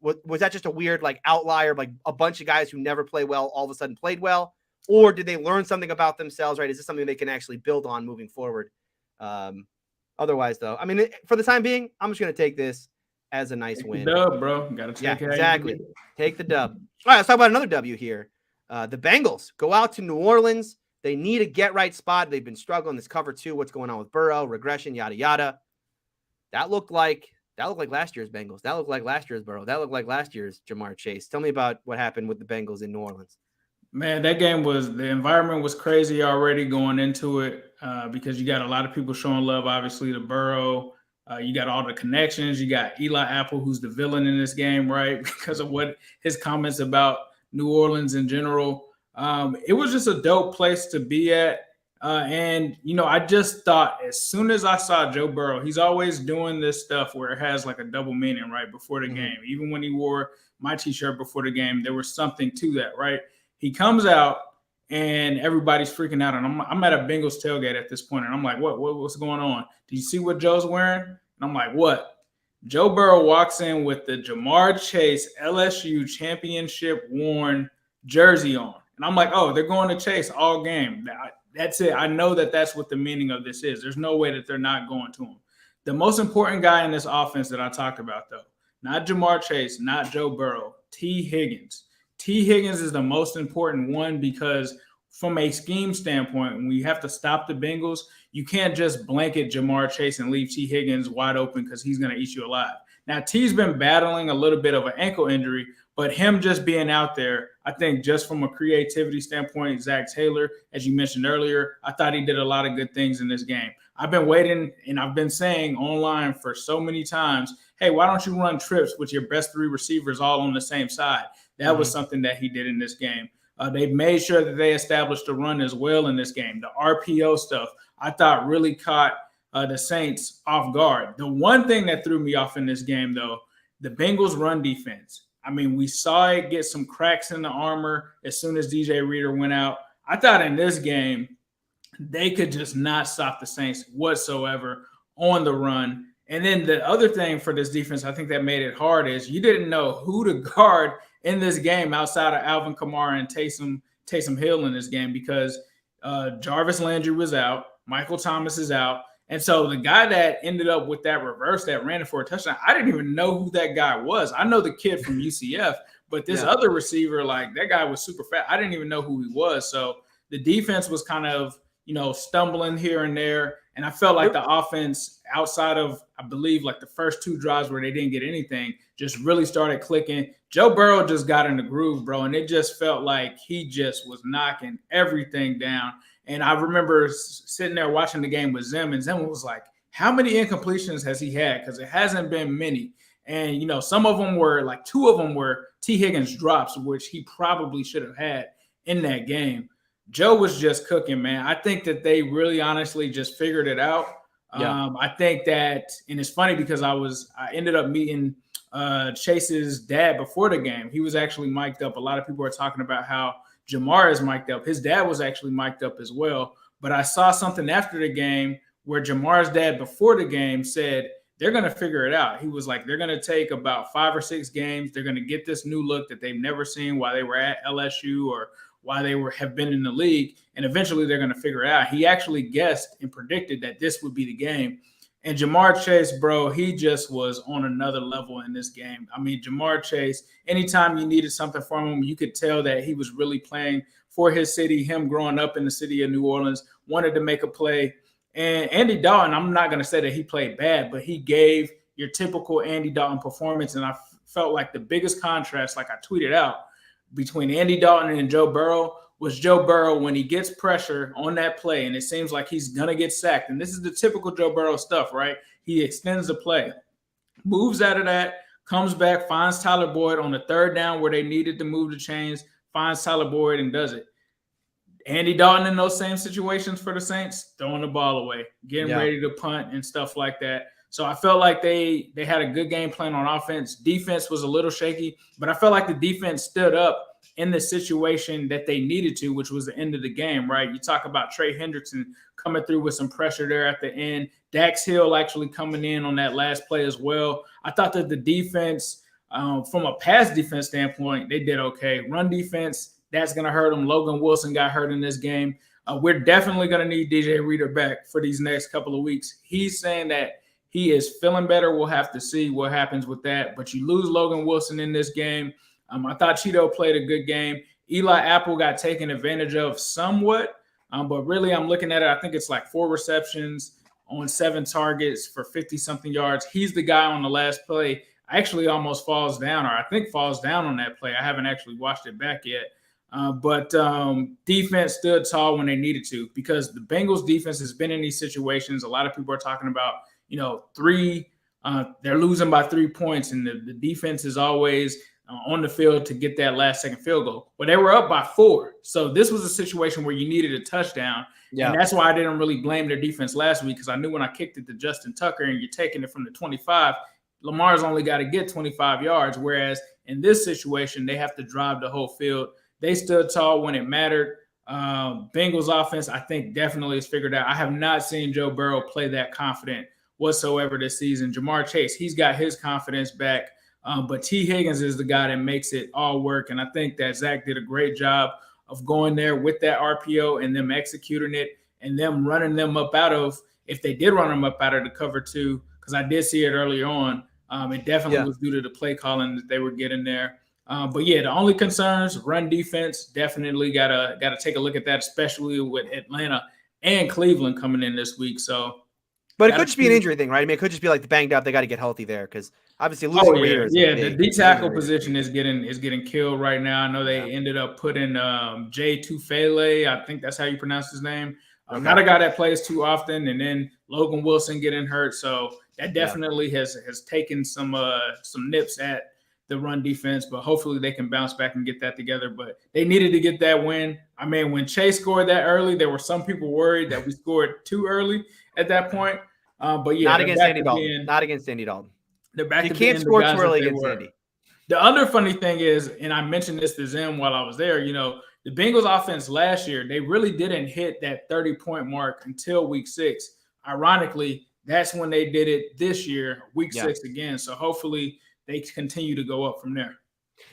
Was that just a weird like outlier, like a bunch of guys who never play well all of a sudden played well? Or did they learn something about themselves, right? Is this something they can actually build on moving forward? Otherwise, though, for the time being, I'm just going to take this as a nice win. Dub, bro. Got to take it. Exactly. Take the dub. All right, let's talk about another W here. The Bengals go out to New Orleans. They need a get-right spot. They've been struggling this cover 2. What's going on with Burrow, regression, yada, yada. That looked like last year's Bengals. That looked like last year's Burrow. That looked like last year's Jamar Chase. Tell me about what happened with the Bengals in New Orleans. Man, that game the environment was crazy already going into it because you got a lot of people showing love, obviously, to Burrow. You got all the connections. You got Eli Apple, who's the villain in this game, right? Because of what his comments about New Orleans in general. It was just a dope place to be at. I just thought as soon as I saw Joe Burrow, he's always doing this stuff where it has like a double meaning, right, before the game. Even when he wore my T-shirt before the game, there was something to that, right? He comes out and everybody's freaking out. And I'm at a Bengals tailgate at this point, and I'm like, what's going on? Do you see what Joe's wearing? And I'm like, what? Joe Burrow walks in with the Jamar Chase LSU championship worn jersey on. And I'm like, oh, they're going to Chase all game. That's it. I know that's what the meaning of this is. There's no way that they're not going to him. The most important guy in this offense that I talked about, though, not Jamar Chase, not Joe Burrow, T. Higgins. T. Higgins is the most important one because from a scheme standpoint, when we have to stop the Bengals, you can't just blanket Jamar Chase and leave T. Higgins wide open because he's going to eat you alive. Now, T's been battling a little bit of an ankle injury, but him just being out there, I think just from a creativity standpoint, Zach Taylor, as you mentioned earlier, I thought he did a lot of good things in this game. I've been waiting and I've been saying online for so many times, hey, why don't you run trips with your best 3 receivers all on the same side? That was something that he did in this game. They've made sure that they established the run as well in this game. The RPO stuff, I thought really caught the Saints off guard. The one thing that threw me off in this game, though, the Bengals run defense. We saw it get some cracks in the armor as soon as DJ Reader went out. I thought in this game, they could just not stop the Saints whatsoever on the run. And then the other thing for this defense, I think that made it hard is you didn't know who to guard in this game outside of Alvin Kamara and Taysom Hill in this game because Jarvis Landry was out. Michael Thomas is out. And so the guy that ended up with that reverse that ran it for a touchdown, I didn't even know who that guy was. I know the kid from UCF, but this other receiver, like that guy was super fat. I didn't even know who he was. So the defense was kind of, stumbling here and there. And I felt like the offense outside of, I believe, like the first 2 drives where they didn't get anything, just really started clicking. Joe Burrow just got in the groove, bro. And it just felt like he just was knocking everything down. And I remember sitting there watching the game with Zim, and Zim was like, how many incompletions has he had? Because it hasn't been many. And, some of them were, like 2 of them were T. Higgins drops, which he probably should have had in that game. Joe was just cooking, man. I think that they really honestly just figured it out. Yeah. I think that, and it's funny because I ended up meeting Chase's dad before the game. He was actually mic'd up. A lot of people are talking about how Jamar is mic'd up. His dad was actually mic'd up as well. But I saw something after the game where Jamar's dad before the game said they're going to figure it out. He was like, they're going to take about 5 or 6 games. They're going to get this new look that they've never seen while they were at LSU or why they have been in the league, and eventually they're going to figure it out. He actually guessed and predicted that this would be the game. And Jamar Chase, bro, he just was on another level in this game. I mean, Jamar Chase, anytime you needed something from him, you could tell that he was really playing for his city. Him growing up in the city of New Orleans, wanted to make a play. And Andy Dalton, I'm not going to say that he played bad, but he gave your typical Andy Dalton performance. And I felt like the biggest contrast, like I tweeted out, between Andy Dalton and Joe Burrow was Joe Burrow when he gets pressure on that play and it seems like he's going to get sacked. And this is the typical Joe Burrow stuff, right? He extends the play, moves out of that, comes back, finds Tyler Boyd on the third down where they needed to move the chains, finds Tyler Boyd and does it. Andy Dalton in those same situations for the Saints, throwing the ball away, getting ready to punt and stuff like that. So I felt like they had a good game plan on offense. Defense was a little shaky, but I felt like the defense stood up in the situation that they needed to, which was the end of the game, right? You talk about Trey Hendrickson coming through with some pressure there at the end. Dax Hill actually coming in on that last play as well. I thought that the defense, from a pass defense standpoint, they did okay. Run defense, that's going to hurt them. Logan Wilson got hurt in this game. We're definitely going to need DJ Reader back for these next couple of weeks. He's saying that he is feeling better. We'll have to see what happens with that. But you lose Logan Wilson in this game. I thought Cheeto played a good game. Eli Apple got taken advantage of somewhat, but really I'm looking at it. I think it's like 4 receptions on 7 targets for 50-something yards. He's the guy on the last play. Actually almost falls down, or I think falls down on that play. I haven't actually watched it back yet. But defense stood tall when they needed to because the Bengals defense has been in these situations. A lot of people are talking about, they're losing by 3 points and the defense is always on the field to get that last second field goal. But they were up by 4. So this was a situation where you needed a touchdown. Yeah. And that's why I didn't really blame their defense last week because I knew when I kicked it to Justin Tucker and you're taking it from the 25, Lamar's only got to get 25 yards. Whereas in this situation, they have to drive the whole field. They stood tall when it mattered. Bengals offense, I think, definitely is figured out. I have not seen Joe Burrow play that confident whatsoever this season. Jamar Chase, he's got his confidence back. But T. Higgins is the guy that makes it all work. And I think that Zach did a great job of going there with that RPO and them executing it and them running them up out of, if they did run them up out of the cover 2, because I did see it earlier on. It definitely was due to the play calling that they were getting there. But yeah, the only concerns, run defense, definitely gotta take a look at that, especially with Atlanta and Cleveland coming in this week. So, but it could just be an injury thing, right? I mean, it could just be like the banged up. They got to get healthy there because obviously losing Reader. The D tackle position is getting killed right now. I know they ended up putting Jay Tufele. I think that's how you pronounce his name. Not a guy that plays too often, and then Logan Wilson getting hurt. So that definitely has taken some nips at the run defense, but hopefully they can bounce back and get that together. But they needed to get that win. I mean, when Chase scored that early, there were some people worried that we scored too early at that point. But yeah, not against Andy Dalton. Not against Andy Dalton. They're back. You can't score too early against Andy. The other funny thing is, and I mentioned this to Zim while I was there, the Bengals offense last year, they really didn't hit that 30-point mark until week 6. Ironically, that's when they did it this year, week 6 again. So hopefully they continue to go up from there.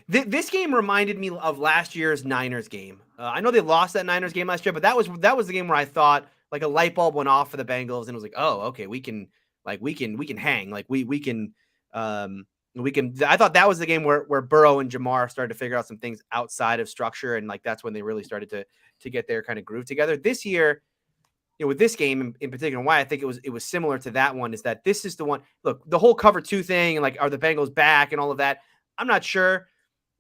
This game reminded me of last year's Niners game. I know they lost that Niners game last year, but that was the game where I thought like a light bulb went off for the Bengals, and it was like, oh, okay, we can hang, like we can. I thought that was the game where Burrow and Jamar started to figure out some things outside of structure, and like that's when they really started to get their kind of groove together. This year, with this game in particular, why I think it was similar to that one is that this is the one. Look, the whole cover 2 thing, and like, are the Bengals back and all of that? I'm not sure.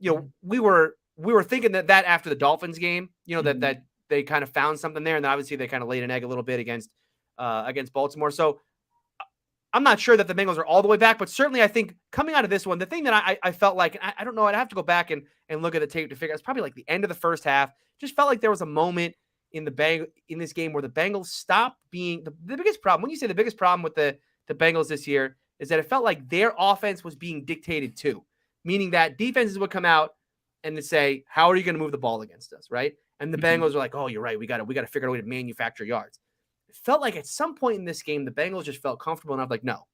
We were thinking that after the Dolphins game, that they kind of found something there, and then obviously they kind of laid an egg a little bit against Baltimore. So I'm not sure that the Bengals are all the way back, but certainly I think coming out of this one, the thing that I felt like, I don't know, I'd have to go back and look at the tape to figure out. It's probably like the end of the first half. Just felt like there was a moment in this game where the Bengals stopped being the biggest problem. When you say the biggest problem with the Bengals this year is that it felt like their offense was being dictated to, meaning that defenses would come out and to say, how are you going to move the ball against us, right? And the Bengals are like, oh, you're right. We got to figure out a way to manufacture yards. It felt like at some point in this game, the Bengals just felt comfortable enough, like, no,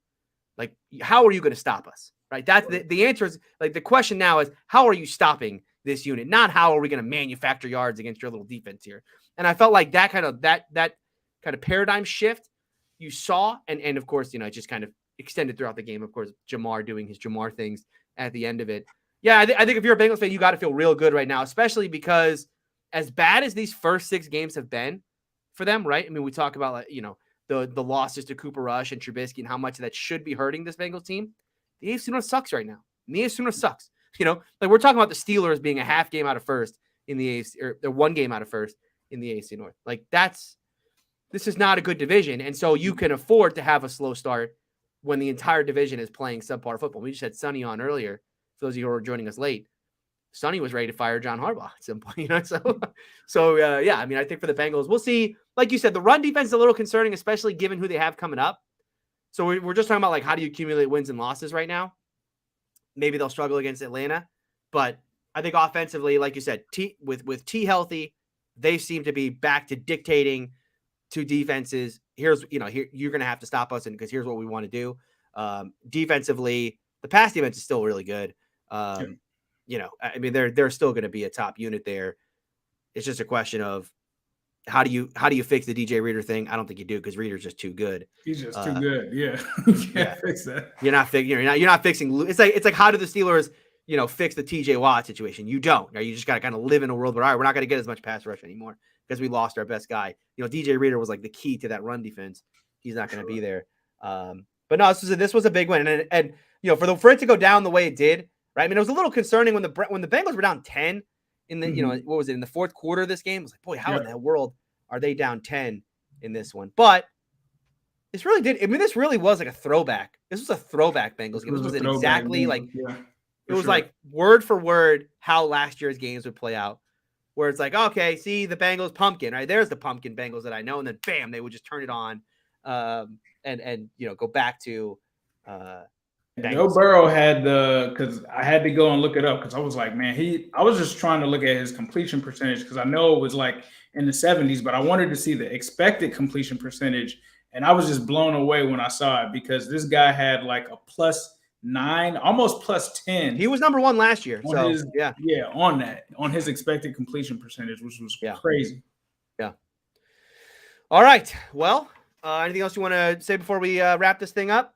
like, how are you going to stop us, right? That's the answer is, like, the question now is, how are you stopping this unit? Not how are we going to manufacture yards against your little defense here. And I felt like that kind of paradigm shift, you saw, and of course, it just kind of extended throughout the game. Of course, Jamar doing his Jamar things at the end of it. Yeah, I think if you're a Bengals fan, you got to feel real good right now, especially because as bad as these first 6 games have been for them, right? I mean, we talk about, the losses to Cooper Rush and Trubisky and how much that should be hurting this Bengals team. The AFC North sucks right now. The AFC North sucks. Like we're talking about the Steelers being a half game out of first in the AFC, or they're 1 game out of first in the AFC North. Like this is not a good division. And so you can afford to have a slow start when the entire division is playing subpar football. We just had Sonny on earlier. For those of you who are joining us late, Sonny was ready to fire John Harbaugh at some point, So yeah, I mean, I think for the Bengals, we'll see. Like you said, the run defense is a little concerning, especially given who they have coming up. So we're just talking about, like, how do you accumulate wins and losses right now? Maybe they'll struggle against Atlanta, but I think offensively, like you said, with T healthy, they seem to be back to dictating to defenses. Here you're going to have to stop us, and because here's what we want to do. Defensively, the pass defense is still really good. I mean, they're still going to be a top unit there. It's just a question of how do you fix the DJ Reader thing? I don't think you do, because Reader's just too good. He's just too good. Yeah, you can't fix that. You're not fixing. It's like how do the Steelers fix the TJ Watt situation? You don't. You just got to kind of live in a world where, all right, we're not going to get as much pass rush anymore because we lost our best guy. DJ Reader was like the key to that run defense. He's not going to be there. But no, this was a big win, and for it to go down the way it did, right? I mean, it was a little concerning when the Bengals were down 10 in the what was it, in the fourth quarter of this game? It was like, boy, how in the world are they down 10 in this one? But this really did. I mean, this really was like a throwback. This was a throwback Bengals game. This was exactly like it was like word for word how last year's games would play out. Where it's like, okay, see the Bengals pumpkin, right? There's the pumpkin Bengals that I know, and then bam, they would just turn it on, and go back to. Joe Burrow had because I had to go and look it up because I was like, man, I was just trying to look at his completion percentage because I know it was like in the 70s, but I wanted to see the expected completion percentage, and I was just blown away when I saw it because this guy had like a +9, almost +10. He was number 1 last year. On his expected completion percentage, which was crazy. Yeah. All right. Well, anything else you want to say before we wrap this thing up?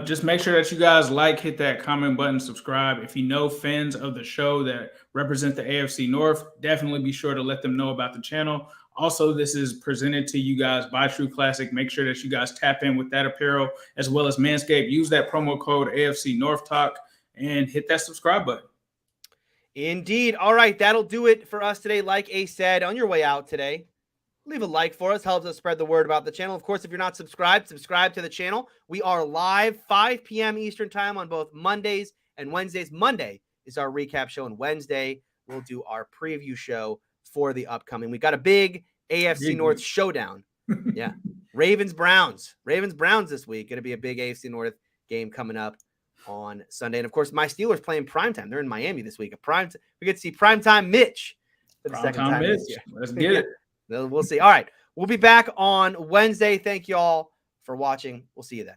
Just make sure that you guys hit that comment button, subscribe. If you know fans of the show that represent the AFC North, definitely be sure to let them know about the channel. Also, this is presented to you guys by True Classic. Make sure that you guys tap in with that apparel as well as Manscaped. Use that promo code AFC North Talk and hit that subscribe button. Indeed. All right, that'll do it for us today. Like Ace said, on your way out today, leave a like for us. Helps us spread the word about the channel. Of course, if you're not subscribed, subscribe to the channel. We are live 5 p.m. Eastern time on both Mondays and Wednesdays. Monday is our recap show, and Wednesday we'll do our preview show for the upcoming. We got a big AFC North showdown. Yeah. Ravens-Browns this week. Going to be a big AFC North game coming up on Sunday. And of course, my Steelers playing primetime. They're in Miami this week. We get to see primetime Mitch for the second time this year. Let's get it. We'll see. All right. We'll be back on Wednesday. Thank you all for watching. We'll see you then.